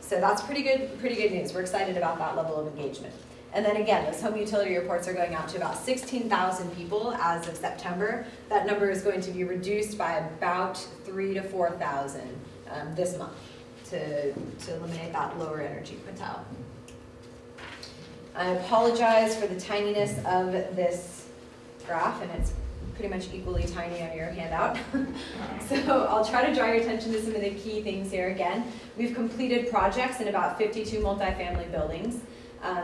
Speaker 19: So that's pretty good news. We're excited about that level of engagement. And then again, those home utility reports are going out to about 16,000 people as of September. That number is going to be reduced by about 3,000 to 4,000 this month to eliminate that lower energy quintile. I apologize for the tininess of this graph, and it's pretty much equally tiny on your handout. So I'll try to draw your attention to some of the key things here again. We've completed projects in about 52 multifamily buildings.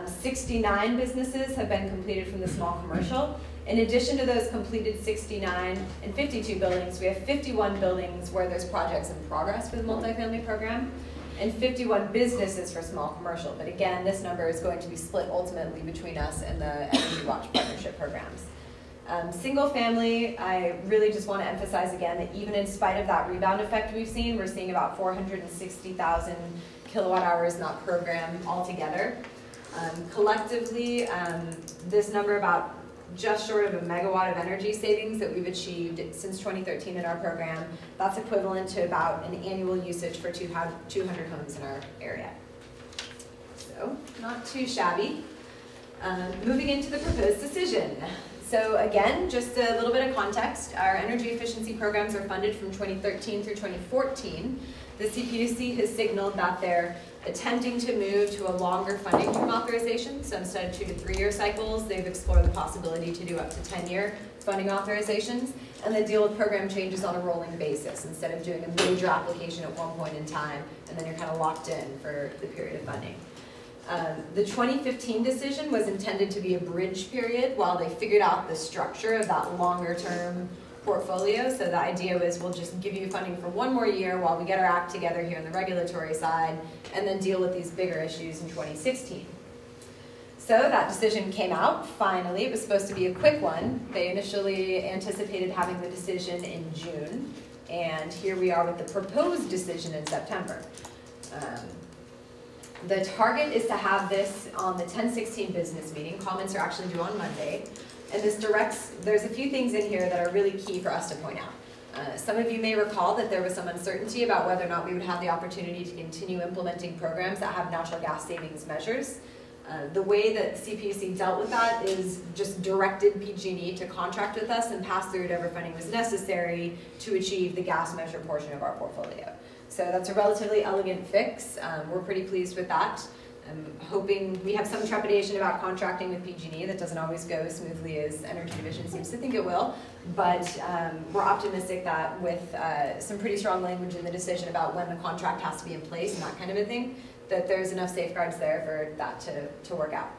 Speaker 19: 69 businesses have been completed from the small commercial. In addition to those completed 69 and 52 buildings, we have 51 buildings where there's projects in progress for the multifamily program, and 51 businesses for small commercial. But again, this number is going to be split ultimately between us and the Energy Watch partnership programs. Single family, I really just want to emphasize again that even in spite of that rebound effect we've seen, we're seeing about 460,000 kilowatt hours in that program altogether. Collectively, this number about just short of a megawatt of energy savings that we've achieved since 2013 in our program, that's equivalent to about an annual usage for 200 homes in our area. So, not too shabby. Moving into the proposed decision. So again, just a little bit of context, our energy efficiency programs are funded from 2013 through 2014. The CPUC has signaled that they're attempting to move to a longer funding term authorization. So instead of 2 to 3 year cycles, they've explored the possibility to do up to 10-year funding authorizations and then deal with program changes on a rolling basis instead of doing a major application at one point in time and then you're kind of locked in for the period of funding. The 2015 decision was intended to be a bridge period while they figured out the structure of that longer term portfolio. So the idea was we'll just give you funding for 1 more year while we get our act together here on the regulatory side and then deal with these bigger issues in 2016. So that decision came out, finally. It was supposed to be a quick one. They initially anticipated having the decision in June, and here we are with the proposed decision in September. The target is to have this on the 10/16 business meeting. Comments are actually due on Monday. And this there's a few things in here that are really key for us to point out. Some of you may recall that there was some uncertainty about whether or not we would have the opportunity to continue implementing programs that have natural gas savings measures. The way that CPUC dealt with that is just directed PG&E to contract with us and pass through whatever funding was necessary to achieve the gas measure portion of our portfolio. So that's a relatively elegant fix. We're pretty pleased with that. I'm hoping, we have some trepidation about contracting with PG&E. That doesn't always go as smoothly as Energy Division seems to think it will, but we're optimistic that with some pretty strong language in the decision about when the contract has to be in place and that kind of a thing, that there's enough safeguards there for that to work out.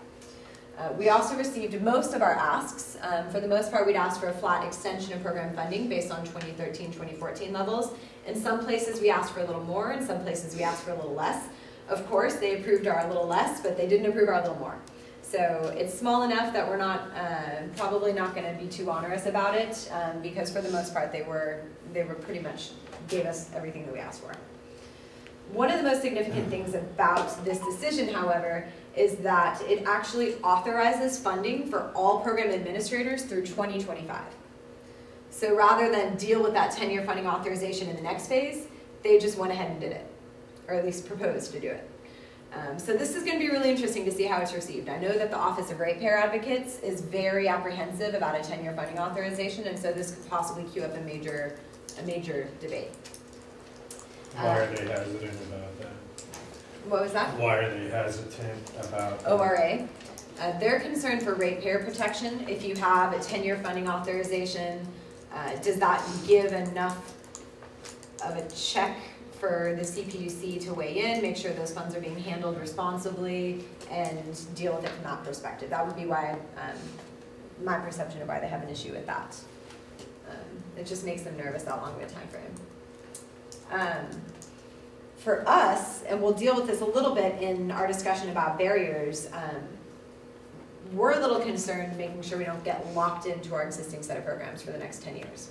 Speaker 19: We also received most of our asks. For the most part, we'd asked for a flat extension of program funding based on 2013-2014 levels. In some places, we asked for a little more. In some places, we asked for a little less. Of course, they approved our little less, but they didn't approve our little more. So it's small enough that we're not probably not going to be too onerous about it, because for the most part, they were pretty much gave us everything that we asked for. One of the most significant things about this decision, however, is that it actually authorizes funding for all program administrators through 2025. So rather than deal with that 10-year funding authorization in the next phase, they just went ahead and did it, or at least proposed to do it. So this is going to be really interesting to see how it's received. I know that the Office of Ratepayer Advocates is very apprehensive about a 10-year funding authorization, and so this could possibly cue up a major debate.
Speaker 1: Why are they hesitant about that?
Speaker 19: What was that?
Speaker 1: Why are they hesitant about that?
Speaker 19: ORA. They're concerned for ratepayer protection. If you have a 10-year funding authorization, does that give enough of a check for the CPUC to weigh in, make sure those funds are being handled responsibly, and deal with it from that perspective? That would be why, my perception of why they have an issue with that. It just makes them nervous that long of a time frame. For us, and we'll deal with this a little bit in our discussion about barriers, we're a little concerned making sure we don't get locked into our existing set of programs for the next 10 years.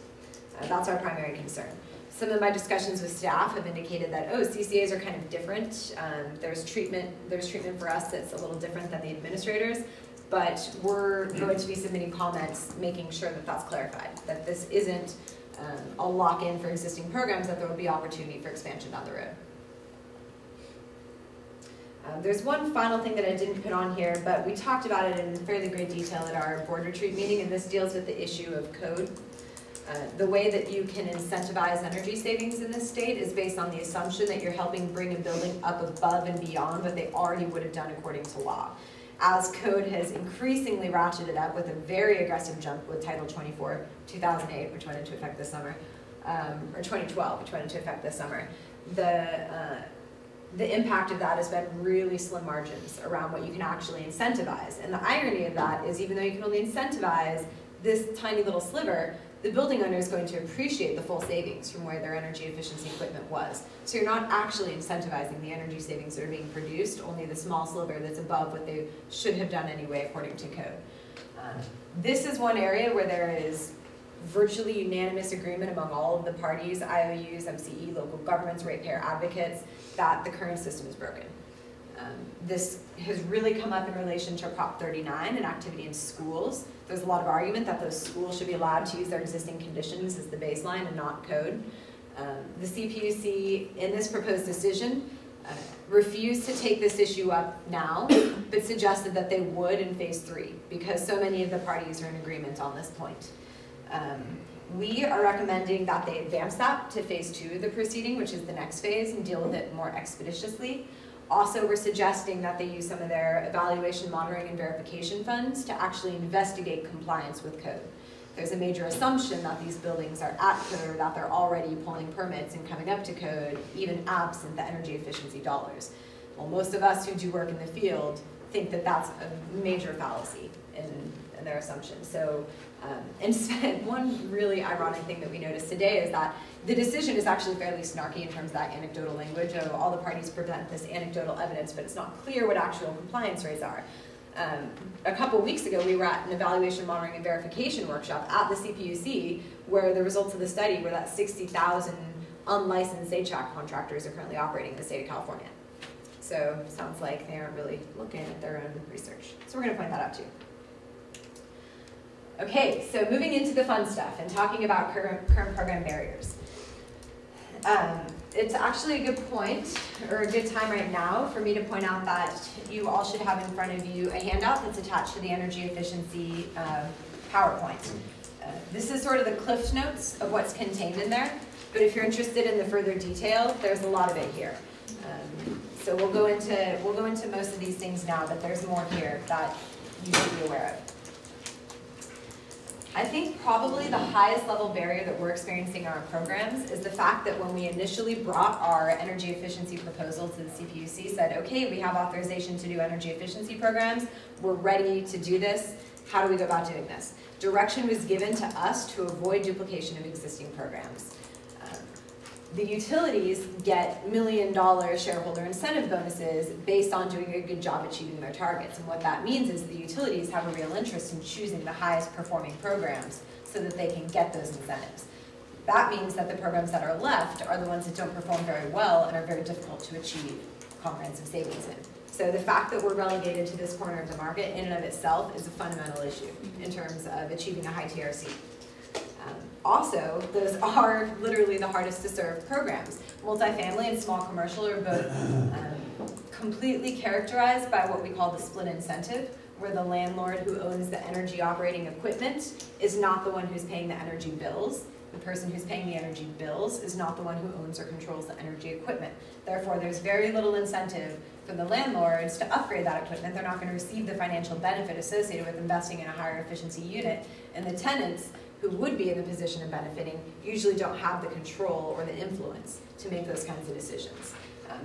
Speaker 19: That's our primary concern. Some of my discussions with staff have indicated that, oh, CCAs are kind of different. There's treatment for us that's a little different than the administrators, but we're going to be submitting comments making sure that that's clarified, that this isn't a lock-in for existing programs, that there will be opportunity for expansion down the road. There's one final thing that I didn't put on here, but we talked about it in fairly great detail at our board retreat meeting, and this deals with the issue of code. The way that you can incentivize energy savings in this state is based on the assumption that you're helping bring a building up above and beyond what they already would have done according to law. As code has increasingly ratcheted up with a very aggressive jump with Title 24, 2008, which went into effect this summer, or 2012, which went into effect this summer, the impact of that has been really slim margins around what you can actually incentivize. And the irony of that is even though you can only incentivize this tiny little sliver, the building owner is going to appreciate the full savings from where their energy efficiency equipment was. So you're not actually incentivizing the energy savings that are being produced, only the small sliver that's above what they should have done anyway according to code. This is one area where there is virtually unanimous agreement among all of the parties, IOUs, MCE, local governments, ratepayer advocates, that the current system is broken. This has really come up in relation to Prop 39 and activity in schools. There's a lot of argument that those schools should be allowed to use their existing conditions as the baseline and not code. The CPUC, in this proposed decision, refused to take this issue up now, but suggested that they would in phase 3, because so many of the parties are in agreement on this point. We are recommending that they advance that to phase 2 of the proceeding, which is the next phase, and deal with it more expeditiously. Also, we're suggesting that they use some of their evaluation, monitoring, and verification funds to actually investigate compliance with code. There's a major assumption that these buildings are at code, that they're already pulling permits and coming up to code, even absent the energy efficiency dollars. Well, most of us who do work in the field think that that's a major fallacy in their assumption. So, and one really ironic thing that we noticed today is that the decision is actually fairly snarky in terms of that anecdotal language. All the parties present this anecdotal evidence, but it's not clear what actual compliance rates are. A couple weeks ago, we were at an evaluation, monitoring, and verification workshop at the CPUC, where the results of the study were that 60,000 unlicensed HVAC contractors are currently operating in the state of California. So sounds like they aren't really looking at their own research. So we're going to point that out too. Okay, so moving into the fun stuff and talking about current program barriers. It's actually a good point, or a good time right now, for me to point out that you all should have in front of you a handout that's attached to the energy efficiency PowerPoint. This is sort of the Cliff Notes of what's contained in there, but if you're interested in the further detail, there's a lot of it here. So we'll go into most of these things now, but there's more here that you should be aware of. I think probably the highest level barrier that we're experiencing in our programs is the fact that when we initially brought our energy efficiency proposal to the CPUC, said, okay, we have authorization to do energy efficiency programs, we're ready to do this, how do we go about doing this? Direction was given to us to avoid duplication of existing programs. The utilities get $1 million shareholder incentive bonuses based on doing a good job achieving their targets. And what that means is the utilities have a real interest in choosing the highest performing programs so that they can get those incentives. That means that the programs that are left are the ones that don't perform very well and are very difficult to achieve comprehensive savings in. So the fact that we're relegated to this corner of the market in and of itself is a fundamental issue in terms of achieving a high TRC. Also, those are literally the hardest to serve programs. Multifamily and small commercial are both completely characterized by what we call the split incentive, where the landlord who owns the energy operating equipment is not the one who's paying the energy bills. The person who's paying the energy bills is not the one who owns or controls the energy equipment. Therefore, there's very little incentive for the landlords to upgrade that equipment. They're not going to receive the financial benefit associated with investing in a higher efficiency unit. And the tenants who would be in the position of benefiting usually don't have the control or the influence to make those kinds of decisions.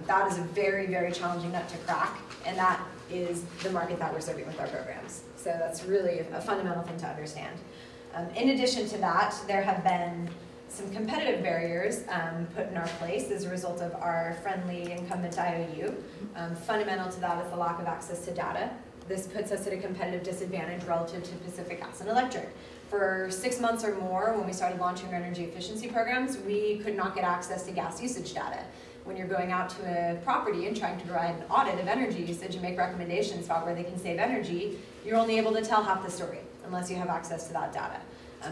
Speaker 19: That is a very, very challenging nut to crack, and that is the market that we're serving with our programs. So that's really a fundamental thing to understand. In addition to that, there have been some competitive barriers put in our place as a result of our friendly incumbent IOU. Fundamental to that is the lack of access to data. This puts us at a competitive disadvantage relative to Pacific Gas and Electric. For 6 months or more, when we started launching our energy efficiency programs, we could not get access to gas usage data. When you're going out to a property and trying to provide an audit of energy usage and make recommendations about where they can save energy, you're only able to tell half the story unless you have access to that data.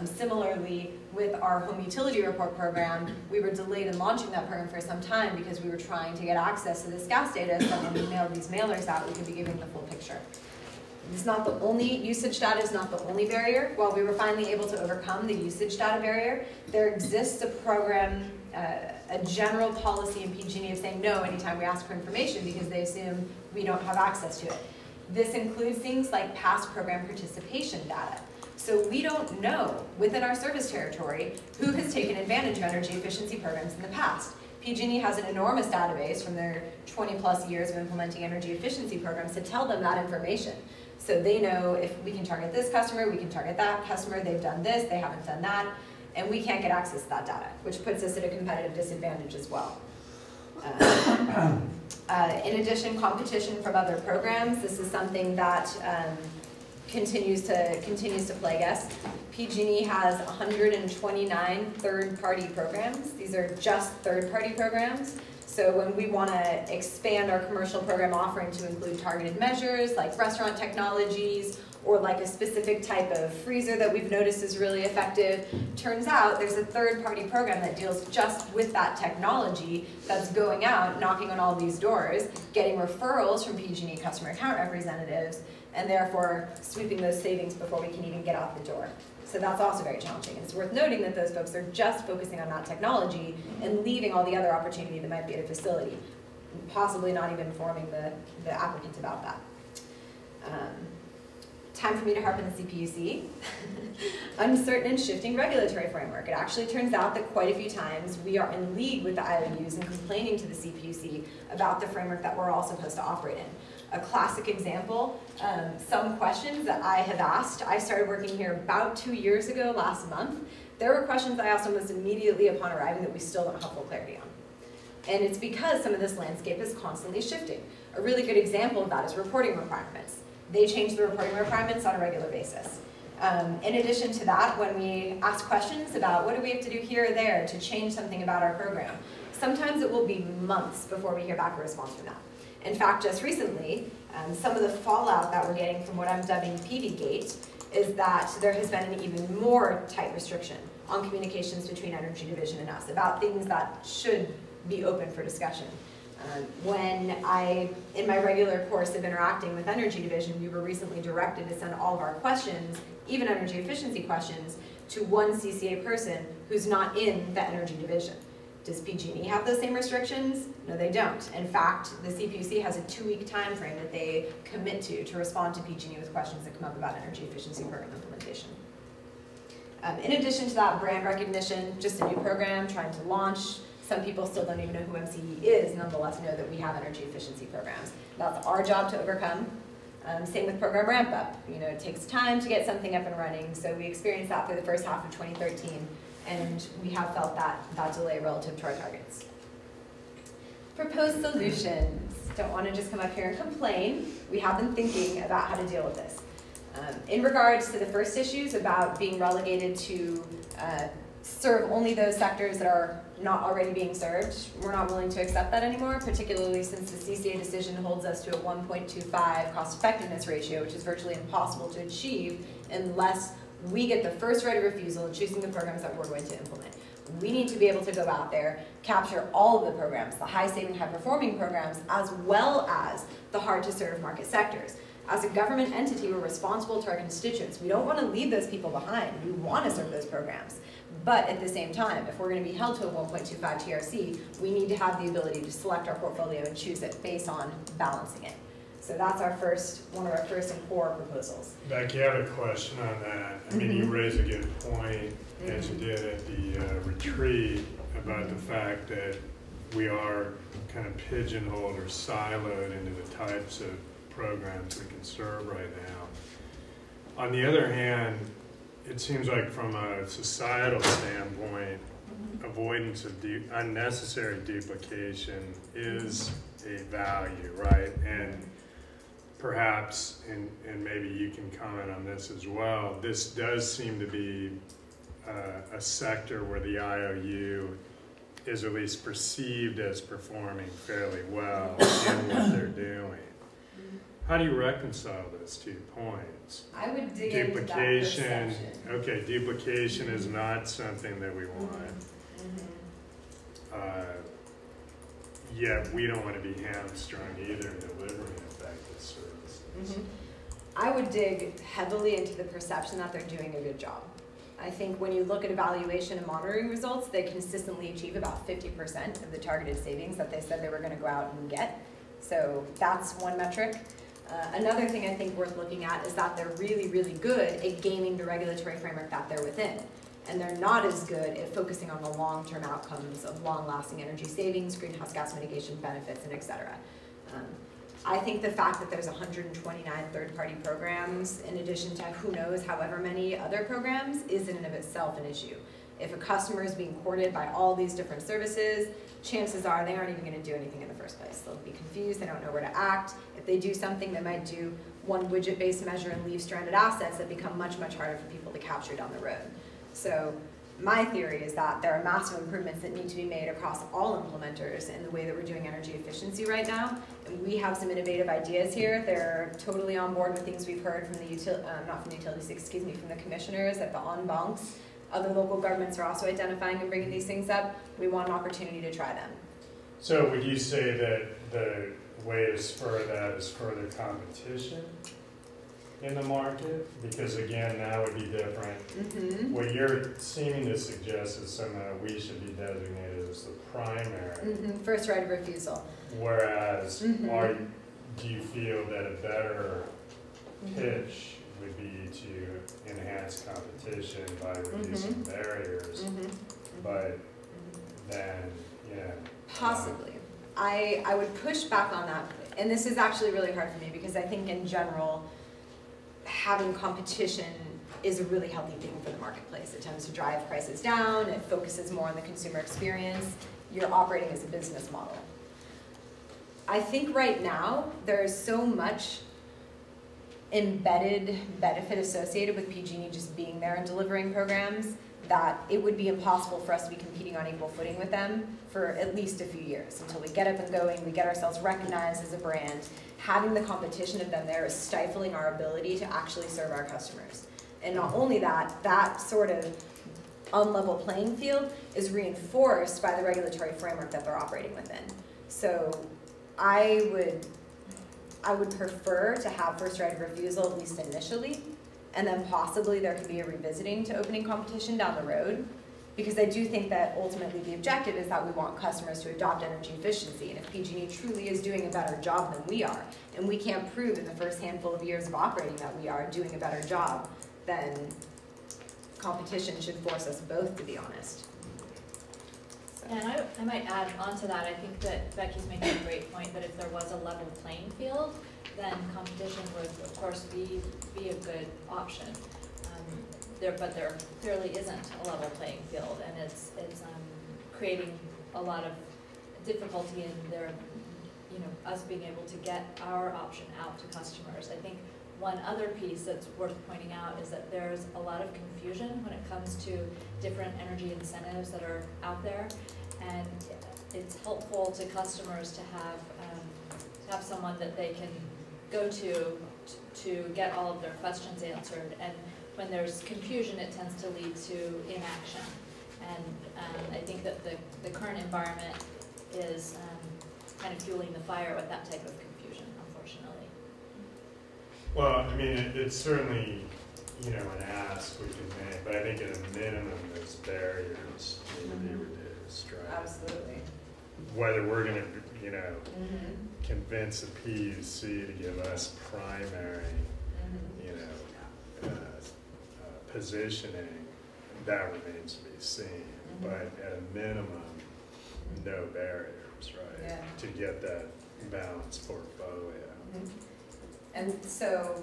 Speaker 19: Similarly, with our home utility report program, we were delayed in launching that program for some time because we were trying to get access to this gas data so that when we mailed these mailers out, we could be giving the full picture. It's not the only, usage data is not the only barrier. While we were finally able to overcome the usage data barrier, there exists a program, a general policy in PG&E of saying no anytime we ask for information because they assume we don't have access to it. This includes things like past program participation data. So we don't know within our service territory who has taken advantage of energy efficiency programs in the past. PG&E has an enormous database from their 20+ years of implementing energy efficiency programs to tell them that information. So they know if we can target this customer, we can target that customer, they've done this, they haven't done that, and we can't get access to that data, which puts us at a competitive disadvantage as well. In addition, competition from other programs, this is something that continues to plague us. PG&E has 129 third-party programs. These are just third-party programs. So when we want to expand our commercial program offering to include targeted measures like restaurant technologies or like a specific type of freezer that we've noticed is really effective, turns out there's a third-party program that deals just with that technology that's going out, knocking on all these doors, getting referrals from PG&E customer account representatives, and therefore sweeping those savings before we can even get out the door. So that's also very challenging. It's worth noting that those folks are just focusing on that technology and leaving all the other opportunity that might be at a facility, possibly not even informing the applicant about that. Time for me to harp on the CPUC. Uncertain and shifting regulatory framework. It actually turns out that quite a few times we are in league with the IOUs and complaining to the CPUC about the framework that we're all supposed to operate in. A classic example, some questions that I have asked. I started working here about 2 years ago, last month. There were questions I asked almost immediately upon arriving that we still don't have full clarity on. And it's because some of this landscape is constantly shifting. A really good example of that is reporting requirements. They change the reporting requirements on a regular basis. In addition to that, when we ask questions about what do we have to do here or there to change something about our program, sometimes it will be months before we hear back a response from that. In fact, just recently, some of the fallout that we're getting from what I'm dubbing PV Gate is that there has been an even more tight restriction on communications between Energy Division and us about things that should be open for discussion. When in my regular course of interacting with Energy Division, we were recently directed to send all of our questions, even energy efficiency questions, to one CCA person who's not in the Energy Division. Does PG&E have those same restrictions? No, they don't. In fact, the CPUC has a 2-week time frame that they commit to respond to PG&E with questions that come up about energy efficiency program implementation. In addition to that, brand recognition, just a new program trying to launch. Some people still don't even know who MCE is, nonetheless know that we have energy efficiency programs. That's our job to overcome. Same with program ramp up. You know, it takes time to get something up and running, so we experienced that through the first half of 2013. And we have felt that delay relative to our targets. Proposed solutions. Don't want to just come up here and complain. We have been thinking about how to deal with this. In regards to the first issues about being relegated to serve only those sectors that are not already being served, we're not willing to accept that anymore, particularly since the CCA decision holds us to a 1.25 cost effectiveness ratio, which is virtually impossible to achieve unless we get the first right of refusal in choosing the programs that we're going to implement. We need to be able to go out there, capture all of the programs, the high-saving, high-performing programs, as well as the hard-to-serve market sectors. As a government entity, we're responsible to our constituents. We don't want to leave those people behind. We want to serve those programs. But at the same time, if we're going to be held to a 1.25 TRC, we need to have the ability to select our portfolio and choose it based on balancing it. So that's one of our first and core proposals.
Speaker 1: Becky, I have a question on that. I mean, you raise a good point, as you did at the retreat, about the fact that we are kind of pigeonholed or siloed into the types of programs we can serve right now. On the other hand, it seems like from a societal standpoint, avoidance of unnecessary duplication is a value, right? And perhaps, and maybe you can comment on this as well, this does seem to be a sector where the IOU is at least perceived as performing fairly well in what they're doing. How do you reconcile those 2 points?
Speaker 19: I would dig into that perception.
Speaker 1: Okay, duplication is not something that we want. Yet we don't want to be hamstrung either in delivering effective services.
Speaker 19: I would dig heavily into the perception that they're doing a good job. I think when you look at evaluation and monitoring results, they consistently achieve about 50% of the targeted savings that they said they were going to go out and get. So that's one metric. Another thing I think worth looking at is that they're really, really good at gaming the regulatory framework that they're within. And they're not as good at focusing on the long-term outcomes of long-lasting energy savings, greenhouse gas mitigation benefits, and et cetera. I think the fact that there's 129 third-party programs, in addition to who knows however many other programs, is in and of itself an issue. If a customer is being courted by all these different services, chances are they aren't even going to do anything in the first place. They'll be confused, they don't know where to act. If they do something, they might do one widget-based measure and leave stranded assets that become much, much harder for people to capture down the road. So my theory is that there are massive improvements that need to be made across all implementers in the way that we're doing energy efficiency right now. And we have some innovative ideas here. They're totally on board with things we've heard from the not from the utilities, excuse me, from the commissioners at the en bancs. Other local governments are also identifying and bringing these things up. We want an opportunity to try them.
Speaker 1: So would you say that the way to spur that is further competition in the market? Because again, that would be different. What you're seeming to suggest is somehow we should be designated as the primary.
Speaker 19: First right of refusal.
Speaker 1: Whereas, do you feel that a better pitch would be to enhance competition by reducing barriers, but then,
Speaker 19: possibly. I would push back on that, and this is actually really hard for me because I think in general, having competition is a really healthy thing for the marketplace. It tends to drive prices down, it focuses more on the consumer experience. You're operating as a business model. I think right now, there is so much embedded benefit associated with PG&E just being there and delivering programs that it would be impossible for us to be competing on equal footing with them for at least a few years until we get up and going, we get ourselves recognized as a brand. Having the competition of them there is stifling our ability to actually serve our customers. And not only that, that sort of unlevel playing field is reinforced by the regulatory framework that they're operating within. So I would prefer to have first right of refusal, at least initially, and then possibly there could be a revisiting to opening competition down the road, because I do think that ultimately the objective is that we want customers to adopt energy efficiency, and if PG&E truly is doing a better job than we are, and we can't prove in the first handful of years of operating that we are doing a better job, then competition should force us both, to be honest.
Speaker 4: And I might add on to that, I think that Becky's making a great point that if there was a level playing field, then competition would, of course, be a good option. But there clearly isn't a level playing field, and it's creating a lot of difficulty in their, us being able to get our option out to customers. I think one other piece that's worth pointing out is that there's a lot of confusion when it comes to different energy incentives that are out there, and it's helpful to customers to have someone that they can go to get all of their questions answered. And when there's confusion, it tends to lead to inaction. And I think that the current environment is kind of fueling the fire with that type of confusion, unfortunately.
Speaker 1: Well, I mean, it's certainly, an ask we can make, but I think at a minimum, those barriers need to be reduced, right?
Speaker 19: Absolutely.
Speaker 1: Whether we're going to, convince a PUC to give us primary, positioning, that remains to be seen. But at a minimum, no barriers, right?
Speaker 19: Yeah.
Speaker 1: To get that balanced portfolio.
Speaker 19: And so,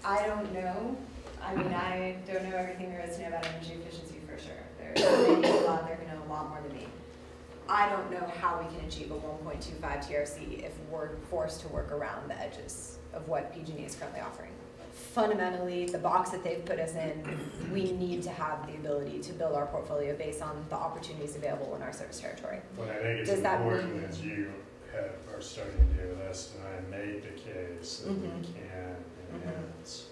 Speaker 19: I don't know I mean, I don't know everything there is to know about energy efficiency for sure. There's many people out there who know a lot more than me. I don't know how we can achieve a 1.25 TRC if we're forced to work around the edges of what PG&E is currently offering. Fundamentally, the box that they've put us in, we need to have the ability to build our portfolio based on the opportunities available in our service territory.
Speaker 1: Well, I think it's
Speaker 19: Does that
Speaker 1: important
Speaker 19: mean-
Speaker 1: as you are starting to do this, and I made the case that we can enhance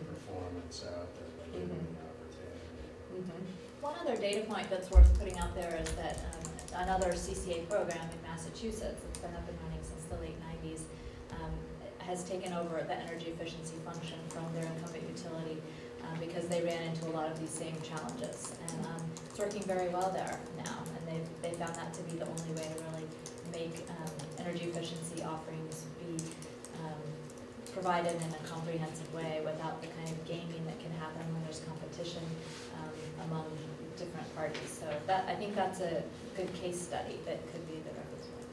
Speaker 1: performance out there by giving an opportunity.
Speaker 4: One other data point that's worth putting out there is that another CCA program in Massachusetts that's been up and running since the late 90s has taken over the energy efficiency function from their incumbent utility because they ran into a lot of these same challenges. And it's working very well there now, and they found that to be the only way to really make energy efficiency offerings be provided in a comprehensive way without the kind of gaming that can happen when there's competition among different parties. So that, I think that's a good case study that could be the reference point.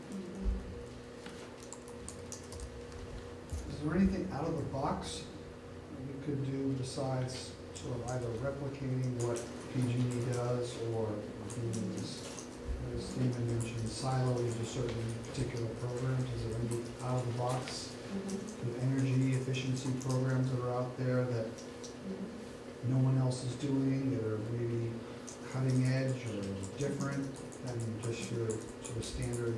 Speaker 13: Is there anything out of the box we could do besides sort of either replicating what PG&E does or being, as Stephen mentioned, siloed into certain particular programs? Is there any out of the box energy efficiency programs that are out there that no one else is doing, that are maybe cutting edge or different than just your sort of standard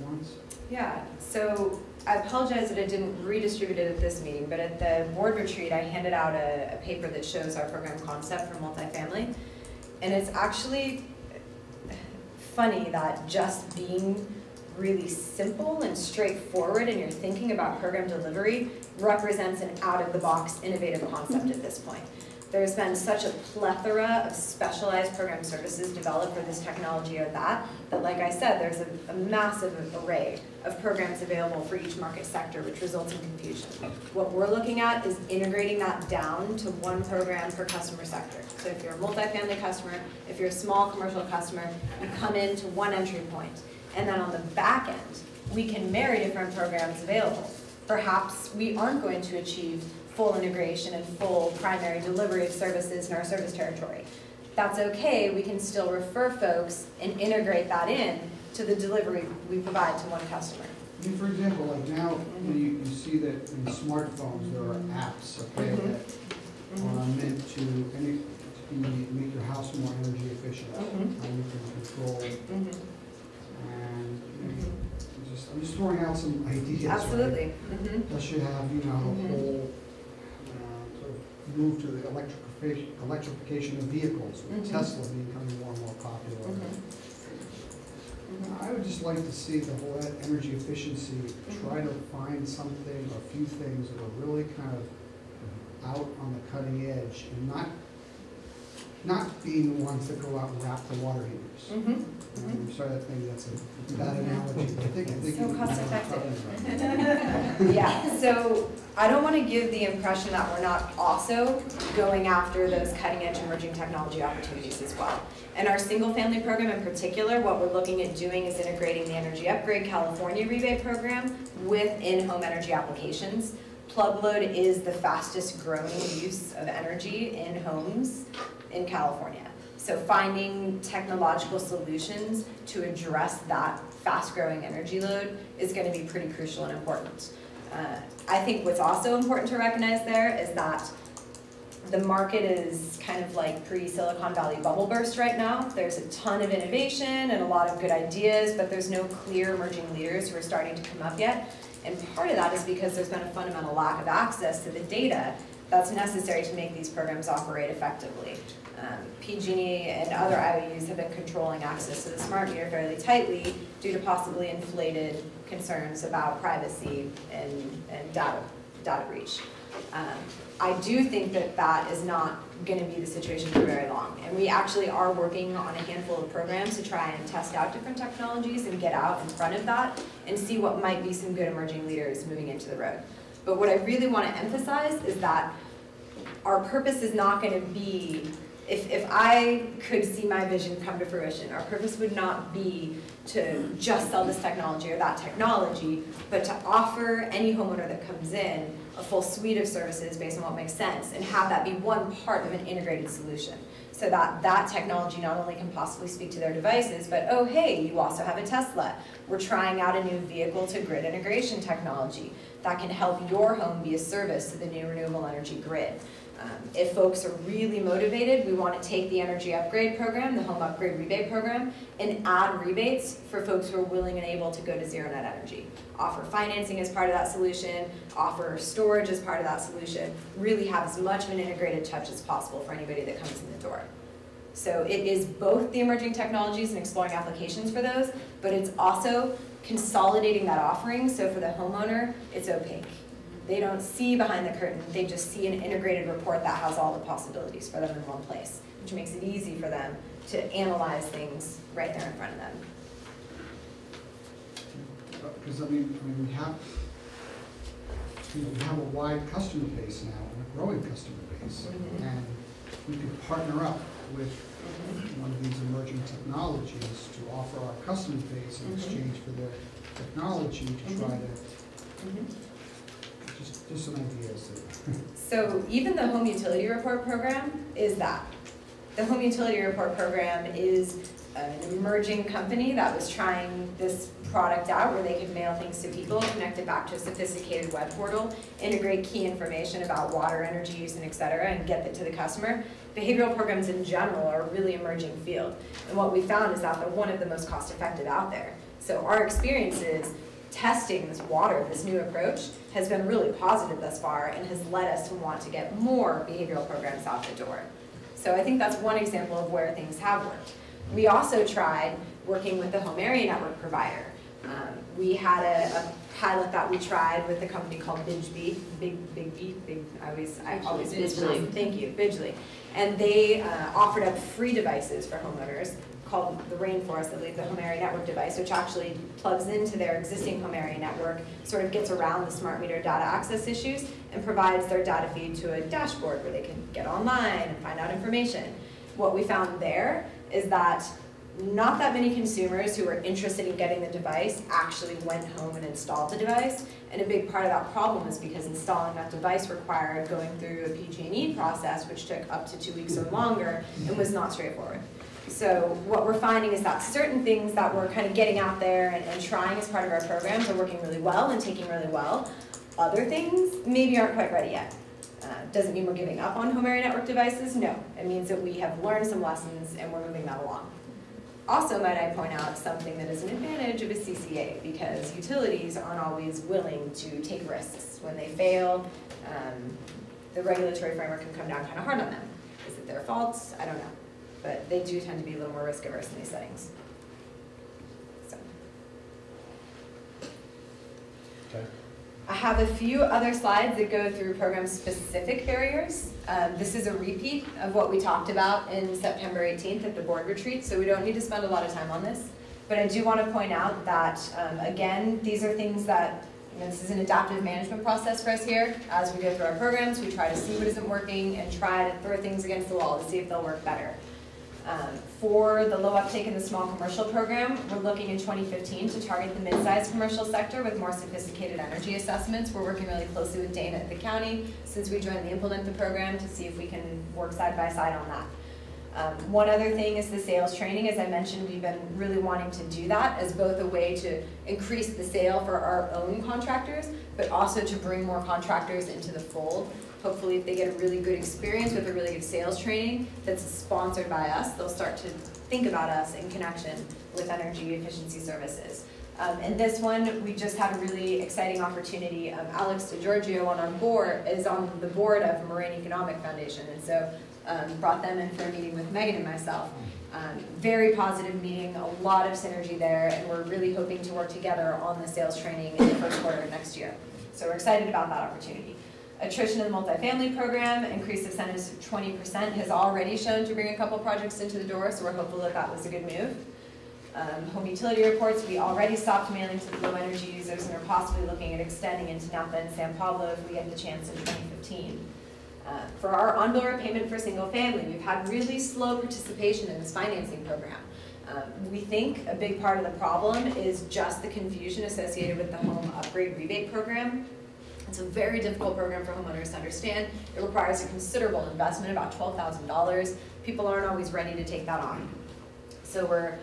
Speaker 13: ones?
Speaker 19: Yeah, so I apologize that I didn't redistribute it at this meeting, but at the board retreat, I handed out a paper that shows our program concept for multifamily. And it's actually funny that just being really simple and straightforward and you're thinking about program delivery represents an out-of-the-box innovative concept at this point. There's been such a plethora of specialized program services developed for this technology or that like I said, there's a massive array of programs available for each market sector, which results in confusion. What we're looking at is integrating that down to one program per customer sector. So if you're a multifamily customer, if you're a small commercial customer, you come into one entry point. And then on the back end, we can marry different programs available. Perhaps we aren't going to achieve full integration and full primary delivery of services in our service territory. That's okay, we can still refer folks and integrate that in to the delivery we provide to one customer.
Speaker 13: I mean, for example, like now you see that in smartphones there are apps, okay, that are meant to make your house more energy efficient. How you can control and I'm just throwing out some ideas.
Speaker 19: Absolutely.
Speaker 13: Right? That should have, you know, the whole sort of move to the electrification of vehicles, with Tesla becoming more and more popular. I would just like to see the whole energy efficiency try to find something, or a few things that are really kind of out on the cutting edge and not being the ones that go out and wrap the water heaters. I'm sorry, I think that's a bad analogy, but I think
Speaker 19: so cost effective. Yeah, so I don't want to give the impression that we're not also going after those cutting edge emerging technology opportunities as well. In our single family program in particular, what we're looking at doing is integrating the Energy Upgrade California rebate program with in-home energy applications. Plug load is the fastest growing use of energy in homes in California. So finding technological solutions to address that fast-growing energy load is going to be pretty crucial and important. I think what's also important to recognize there is that the market is kind of like pre-Silicon Valley bubble burst right now. There's a ton of innovation and a lot of good ideas, but there's no clear emerging leaders who are starting to come up yet. And part of that is because there's been a fundamental lack of access to the data that's necessary to make these programs operate effectively. PG&E and other IOUs have been controlling access to the smart meter fairly tightly due to possibly inflated concerns about privacy and data breach. I do think that that is not going to be the situation for very long. And we actually are working on a handful of programs to try and test out different technologies and get out in front of that and see what might be some good emerging leaders moving into the road. But what I really want to emphasize is that our purpose is not going to be if I could see my vision come to fruition, our purpose would not be to just sell this technology or that technology, but to offer any homeowner that comes in a full suite of services based on what makes sense and have that be one part of an integrated solution. So that that technology not only can possibly speak to their devices, but oh hey, you also have a Tesla. We're trying out a new vehicle to grid integration technology that can help your home be a service to the new renewable energy grid. If folks are really motivated, we want to take the energy upgrade program, the home upgrade rebate program, and add rebates for folks who are willing and able to go to zero net energy. Offer financing as part of that solution, offer storage as part of that solution, really have as much of an integrated touch as possible for anybody that comes in the door. So it is both the emerging technologies and exploring applications for those, but it's also consolidating that offering, so for the homeowner, it's opaque. They don't see behind the curtain, they just see an integrated report that has all the possibilities for them in one place, which makes it easy for them to analyze things right there in front of them.
Speaker 13: Because I mean we have a wide customer base now and a growing customer base, and we could partner up with one of these emerging technologies to offer our customer base in exchange for their technology to try to just some ideas.
Speaker 19: So even the Home Utility Report program is that. The Home Utility Report program is an emerging company that was trying this product out where they could mail things to people, connect it back to a sophisticated web portal, integrate key information about water, energy use, and et cetera, and get it to the customer. Behavioral programs in general are a really emerging field. And what we found is that they're one of the most cost-effective out there. So our experiences testing this water, this new approach, has been really positive thus far and has led us to want to get more behavioral programs out the door. So I think that's one example of where things have worked. We also tried working with the home area network provider. We had a pilot that we tried with a company called Bidgely. I always mispronounce. Thank you, Bidgely. And they offered up free devices for homeowners called the Rainforest, I believe, the home area network device, which actually plugs into their existing home area network, sort of gets around the smart meter data access issues, and provides their data feed to a dashboard where they can get online and find out information. What we found there is that not that many consumers who were interested in getting the device actually went home and installed the device, and a big part of that problem is because installing that device required going through a PG&E process, which took up to 2 weeks or longer, and was not straightforward. So what we're finding is that certain things that we're kind of getting out there and trying as part of our programs are working really well and taking really well. Other things maybe aren't quite ready yet. Doesn't mean we're giving up on home area network devices, no. It means that we have learned some lessons and we're moving that along. Also, might I point out something that is an advantage of a CCA, because utilities aren't always willing to take risks. When they fail, the regulatory framework can come down kind of hard on them. Is it their fault? I don't know. But they do tend to be a little more risk averse in these settings. So.
Speaker 16: Okay.
Speaker 19: I have a few other slides that go through program-specific barriers. This is a repeat of what we talked about in September 18th at the board retreat, so we don't need to spend a lot of time on this. But I do want to point out that, again, these are things that, this is an adaptive management process for us here. As we go through our programs, we try to see what isn't working and try to throw things against the wall to see if they'll work better. For the low uptake in the small commercial program, we're looking in 2015 to target the mid-sized commercial sector with more sophisticated energy assessments. We're working really closely with Dana at the county since we joined the Implement the program to see if we can work side by side on that. One other thing is the sales training. As I mentioned, we've been really wanting to do that as both a way to increase the sale for our own contractors, but also to bring more contractors into the fold. Hopefully, if they get a really good experience with a really good sales training that's sponsored by us, they'll start to think about us in connection with energy efficiency services. And this one, we just had a really exciting opportunity. Alex DeGiorgio on our board is on the board of Moraine Economic Foundation, and so brought them in for a meeting with Megan and myself. Very positive meeting, a lot of synergy there, and we're really hoping to work together on the sales training in the first quarter of next year. So we're excited about that opportunity. Attrition in the multifamily program, increased incentives to 20%, has already shown to bring a couple projects into the door, so we're hopeful that that was a good move. Home utility reports, we already stopped mailing to the low energy users and are possibly looking at extending into Napa and San Pablo if we get the chance in 2015. For our on-bill repayment for single family, we've had really slow participation in this financing program. We think a big part of the problem is just the confusion associated with the home upgrade rebate program. It's a very difficult program for homeowners to understand. It requires a considerable investment, about $12,000. People aren't always ready to take that on. So we're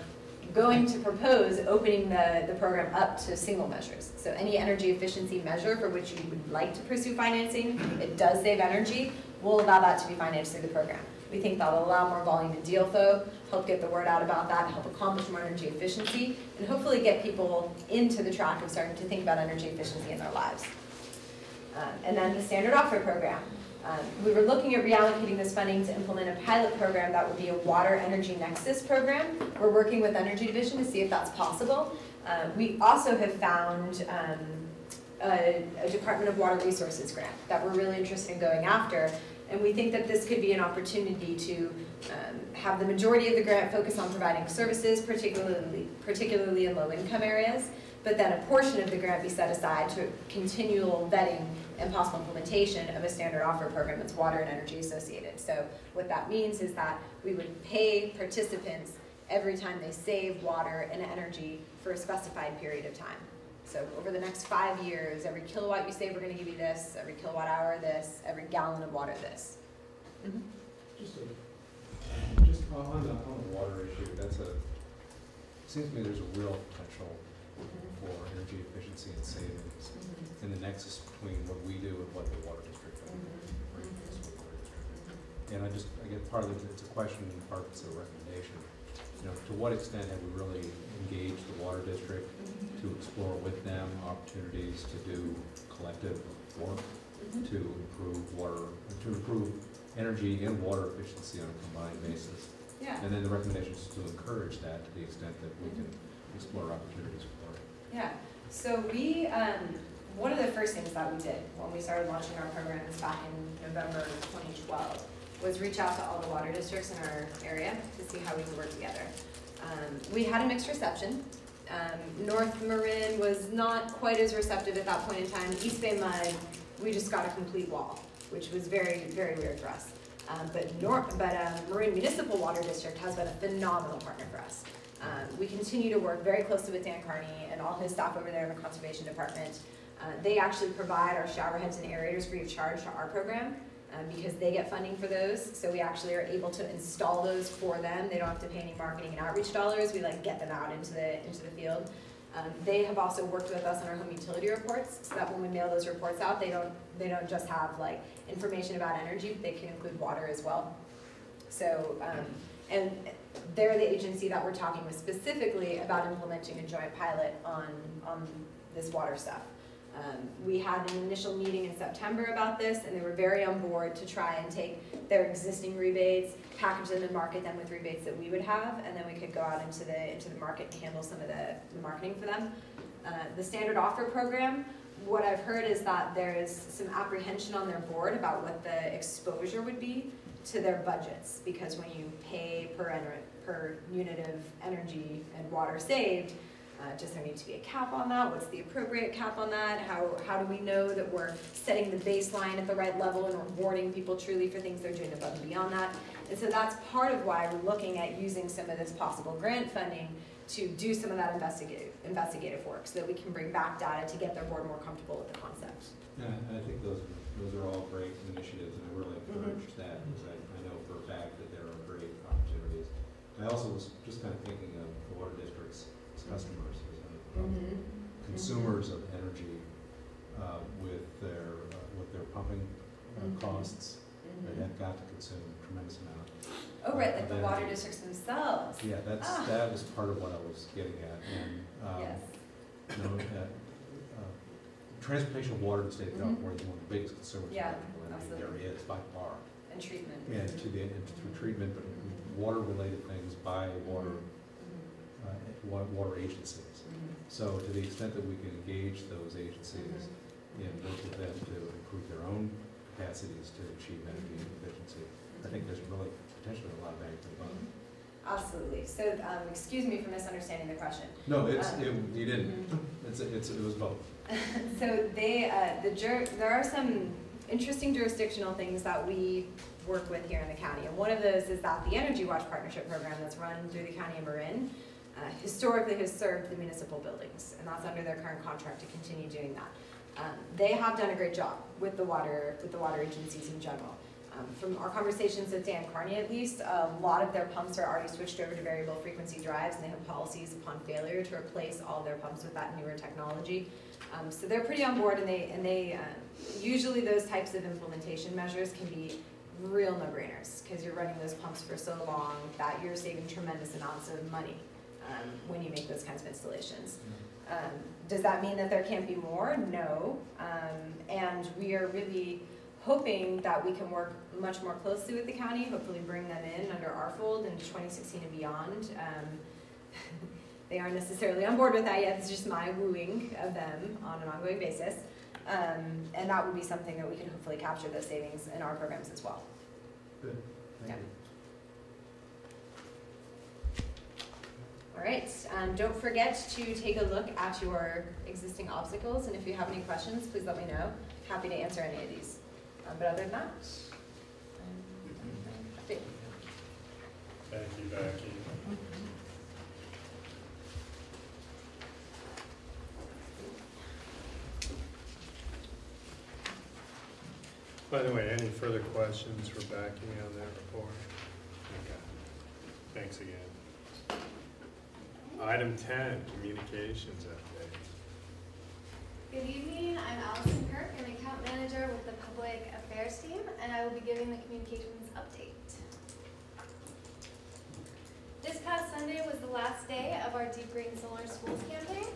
Speaker 19: going to propose opening the program up to single measures. So any energy efficiency measure for which you would like to pursue financing, it does save energy, we'll allow that to be financed through the program. We think that'll allow more volume and deal flow, help get the word out about that, help accomplish more energy efficiency, and hopefully get people into the track of starting to think about energy efficiency in their lives. And then the standard offer program. We were looking at reallocating this funding to implement a pilot program that would be a water energy nexus program. We're working with Energy Division to see if that's possible. We also have found a Department of Water Resources grant that we're really interested in going after. And we think that this could be an opportunity to have the majority of the grant focus on providing services, particularly in low-income areas, but then a portion of the grant be set aside to continual vetting and possible implementation of a standard offer program that's water and energy associated. So what that means is that we would pay participants every time they save water and energy for a specified period of time. So over the next 5 years, every kilowatt you save, we're going to give you this, every kilowatt hour this, every gallon of water this. Mm-hmm.
Speaker 16: Just on the water issue, seems to me there's a real potential for energy efficiency and savings in the nexus between what we do and what the water district does. And I get part of it's a question and part of it's a recommendation. To what extent have we really engaged the water district to explore with them opportunities to do collective work to improve energy and water efficiency on a combined basis?
Speaker 19: Yeah.
Speaker 16: And then the recommendation is to encourage that to the extent that we can explore opportunities for it.
Speaker 19: Yeah. So we, one of the first things that we did when we started launching our programs back in November 2012 was reach out to all the water districts in our area to see how we could work together. We had a mixed reception. North Marin was not quite as receptive at that point in time. East Bay Mud, we just got a complete wall, which was very, very weird for us. But Marin Municipal Water District has been a phenomenal partner for us. We continue to work very closely with Dan Carney and all his staff over there in the Conservation Department. They actually provide our shower heads and aerators free of charge to our program because they get funding for those. So we actually are able to install those for them. They don't have to pay any marketing and outreach dollars. We get them out into the field. They have also worked with us on our home utility reports, so that when we mail those reports out, they don't just have information about energy, but they can include water as well. So, and they're the agency that we're talking with specifically about implementing a joint pilot on this water stuff. We had an initial meeting in September about this, and they were very on board to try and take their existing rebates, package them and market them with rebates that we would have, and then we could go out into the market and handle some of the marketing for them. The standard offer program, what I've heard is that there is some apprehension on their board about what the exposure would be to their budgets, because when you pay per unit of energy and water saved, does there need to be a cap on that? What's the appropriate cap on that? How do we know that we're setting the baseline at the right level and rewarding people truly for things they're doing above and beyond that? And so that's part of why we're looking at using some of this possible grant funding to do some of that investigative work so that we can bring back data to get their board more comfortable with the concept.
Speaker 16: Yeah, and I think those are all great initiatives, and I really encourage that because I know for a fact that there are great opportunities. I also was just kind of thinking of the water districts as customers, consumers of energy with their pumping costs. They have got to consume a tremendous amount.
Speaker 19: Oh, right, the water districts themselves.
Speaker 16: Yeah, that was part of what I was getting at. And
Speaker 19: yes.
Speaker 16: Transportation of water in the state of California is one of the biggest consumers of energy there is by far.
Speaker 19: And treatment.
Speaker 16: And through treatment, but water-related things by water agencies. So to the extent that we can engage those agencies and work with them to improve their own capacities to achieve energy efficiency, I think there's really potentially a lot of bang for the buck.
Speaker 19: Absolutely. So, excuse me for misunderstanding the question.
Speaker 16: No, you didn't. It was both.
Speaker 19: So there are some interesting jurisdictional things that we work with here in the county. And one of those is that the Energy Watch Partnership Program that's run through the County of Marin historically has served the municipal buildings, and that's under their current contract to continue doing that. They have done a great job with the water agencies in general. From our conversations with Dan Carney at least, a lot of their pumps are already switched over to variable frequency drives, and they have policies upon failure to replace all their pumps with that newer technology. So they're pretty on board, and they usually those types of implementation measures can be real no-brainers, because you're running those pumps for so long that you're saving tremendous amounts of money when you make those kinds of installations. Does that mean that there can't be more? No. And we are really hoping that we can work much more closely with the county, hopefully bring them in under our fold in 2016 and beyond. They aren't necessarily on board with that yet. It's just my wooing of them on an ongoing basis. And that would be something that we can hopefully capture those savings in our programs as well.
Speaker 16: Good. Thank you.
Speaker 19: All right, don't forget to take a look at your existing obstacles, and if you have any questions, please let me know. Happy to answer any of these. But other than that,
Speaker 1: Thank you, Becky. By the way, any further questions for Becky on that report? Okay. Thanks again. Item 10, communications update.
Speaker 20: Good evening, I'm Allison Kirk, an account manager with the Public Affairs team, and I will be giving the communications update. This past Sunday was the last day of our Deep Green Solar Schools campaign.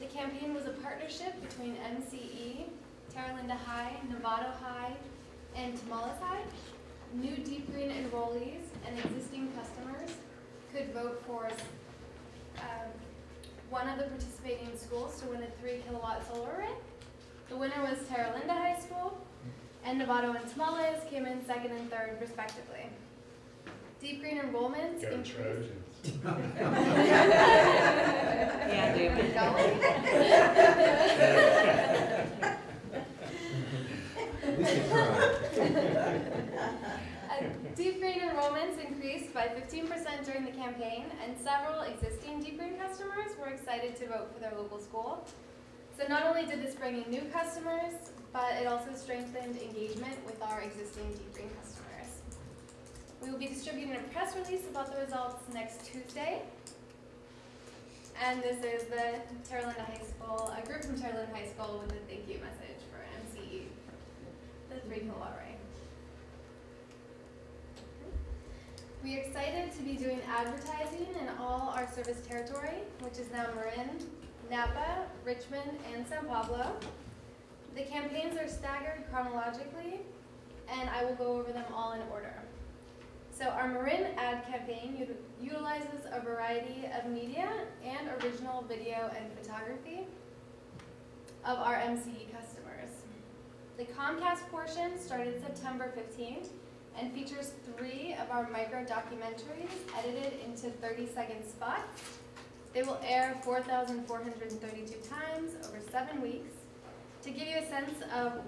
Speaker 20: The campaign was a partnership between MCE, Terra Linda High, Novato High, and Tamales High. New Deep Green enrollees and existing customers could vote for one of the participating schools to win a 3-kilowatt solar array. The winner was Terra Linda High School, and Novato and Tamales came in second and third, respectively. Deep Green enrollments
Speaker 1: Go
Speaker 20: increased.
Speaker 1: Trojans.
Speaker 19: Yeah, David.
Speaker 16: At least you tried.
Speaker 20: Deep Green enrollments increased by 15% during the campaign, and several existing Deep Green customers were excited to vote for their local school. So not only did this bring in new customers, but it also strengthened engagement with our existing Deep Green customers. We will be distributing a press release about the results next Tuesday. And this is the Terra Linda High School, a group from Terra Linda High School with a thank you message for MCE, the 3-kilowatt array. We are excited to be doing advertising in all our service territory, which is now Marin, Napa, Richmond, and San Pablo. The campaigns are staggered chronologically, and I will go over them all in order. So our Marin ad campaign utilizes a variety of media and original video and photography of our MCE customers. The Comcast portion started September 15th and features 3 of our micro documentaries edited into 30-second spots. They will air 4,432 times over 7 weeks. To give you a sense of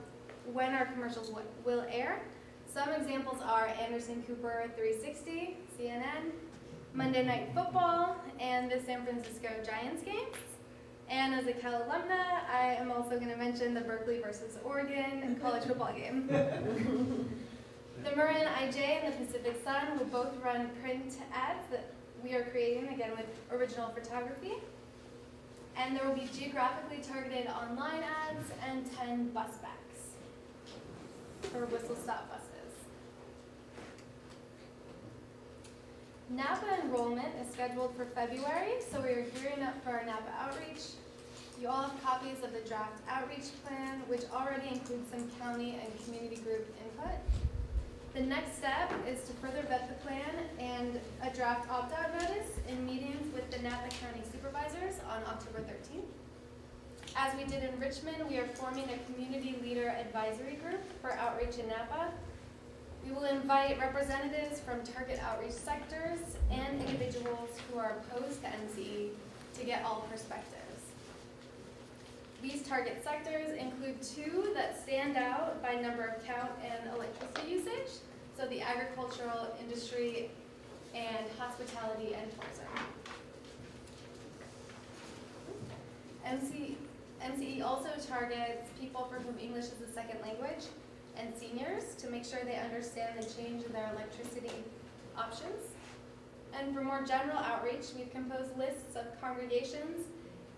Speaker 20: when our commercials will air, some examples are Anderson Cooper 360, CNN, Monday Night Football, and the San Francisco Giants games. And as a Cal alumna, I am also going to mention the Berkeley versus Oregon college football game. The Marin IJ and the Pacific Sun will both run print ads that we are creating, again, with original photography. And there will be geographically targeted online ads and 10 bus backs for whistle-stop buses. Napa enrollment is scheduled for February, so we are gearing up for our Napa outreach. You all have copies of the draft outreach plan, which already includes some county and community group input. The next step is to further vet the plan and a draft opt-out notice in meetings with the Napa County Supervisors on October 13th. As we did in Richmond, we are forming a community leader advisory group for outreach in Napa. We will invite representatives from target outreach sectors and individuals who are opposed to MCE to get all perspectives. These target sectors include 2 that stand out by number of count and electricity usage, so the agricultural industry and hospitality and tourism. MCE also targets people for whom English is a second language and seniors to make sure they understand the change in their electricity options. And for more general outreach, we've composed lists of congregations,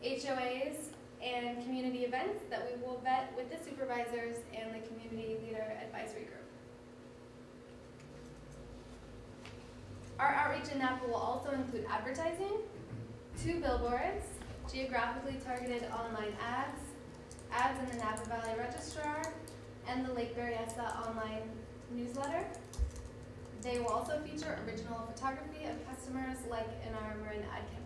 Speaker 20: HOAs, and community events that we will vet with the supervisors and the community leader advisory group. Our outreach in Napa will also include advertising, 2 billboards, geographically targeted online ads, ads in the Napa Valley Registrar, and the Lake Berryessa online newsletter. They will also feature original photography of customers like in our Marin ad campaign.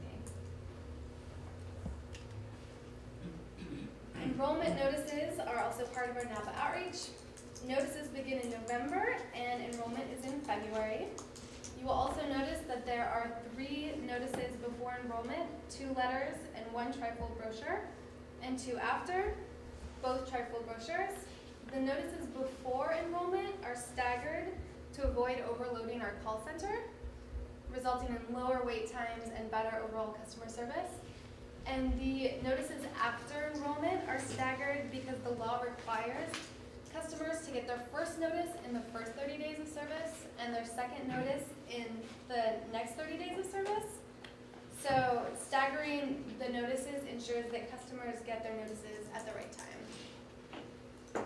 Speaker 20: Enrollment notices are also part of our Napa outreach. Notices begin in November and enrollment is in February. You will also notice that there are 3 notices before enrollment, 2 letters and 1 trifold brochure, and 2 after, both trifold brochures. The notices before enrollment are staggered to avoid overloading our call center, resulting in lower wait times and better overall customer service. And the notices after enrollment are staggered because the law requires customers to get their first notice in the first 30 days of service and their second notice in the next 30 days of service. So staggering the notices ensures that customers get their notices at the right time.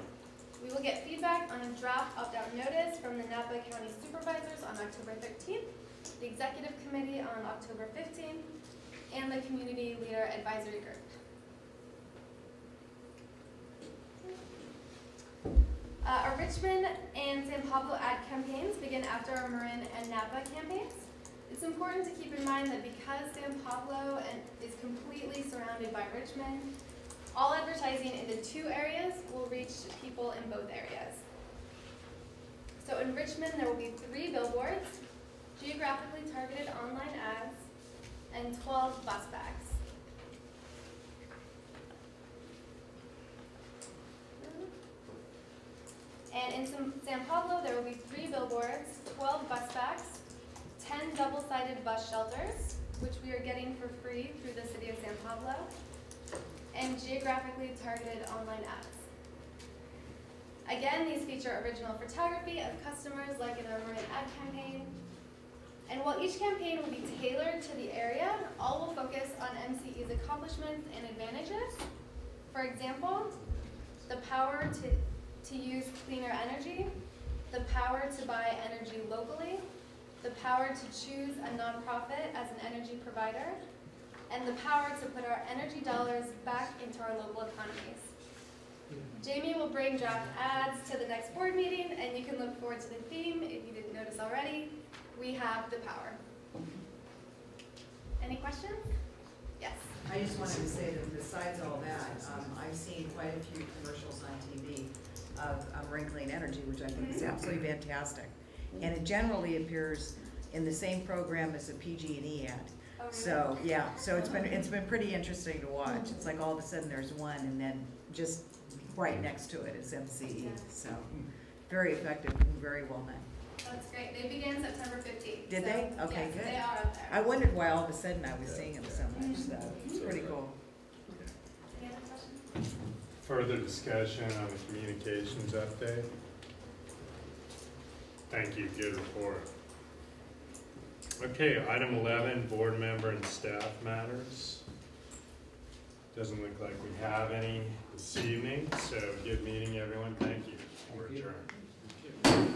Speaker 20: We will get feedback on a draft opt-out notice from the Napa County Supervisors on October 13th, the Executive Committee on October 15th, and the Community Leader Advisory Group. Our Richmond and San Pablo ad campaigns begin after our Marin and Napa campaigns. It's important to keep in mind that because San Pablo is completely surrounded by Richmond, all advertising in the 2 areas will reach people in both areas. So in Richmond, there will be 3 billboards, geographically targeted online ads, and 12 bus bags. And in San Pablo, there will be 3 billboards, 12 bus bags, 10 double-sided bus shelters, which we are getting for free through the City of San Pablo, and geographically targeted online ads. Again, these feature original photography of customers like in our Marin ad campaign. And while each campaign will be tailored to the area, all will focus on MCE's accomplishments and advantages. For example, the power to use cleaner energy, the power to buy energy locally, the power to choose a nonprofit as an energy provider, and the power to put our energy dollars back into our local economies. Jamie will bring draft ads to the next board meeting, and you can look forward to the theme if you didn't notice already. We have the power. Any questions? Yes.
Speaker 19: I just wanted to say that besides all that, I've seen quite a few commercials on TV of Marin Clean Energy, which I think is absolutely fantastic. And it generally appears in the same program as a PG&E ad.
Speaker 20: Oh, really?
Speaker 19: So yeah, so it's been pretty interesting to watch. It's like all of a sudden there's one, and then just right next to it is MCE.
Speaker 20: Yeah.
Speaker 19: So very effective and very well done.
Speaker 20: That's great. They began September 15th.
Speaker 19: Did they? Okay,
Speaker 20: yes,
Speaker 19: good.
Speaker 20: They are up there.
Speaker 19: I wondered why all of a sudden I was seeing them so much. So it's pretty cool.
Speaker 20: Any other questions?
Speaker 1: Further discussion on the communications update? Thank you, good report. Okay, item 11, board member and staff matters. Doesn't look like we have any this evening, so good meeting everyone. Thank you. We're adjourned.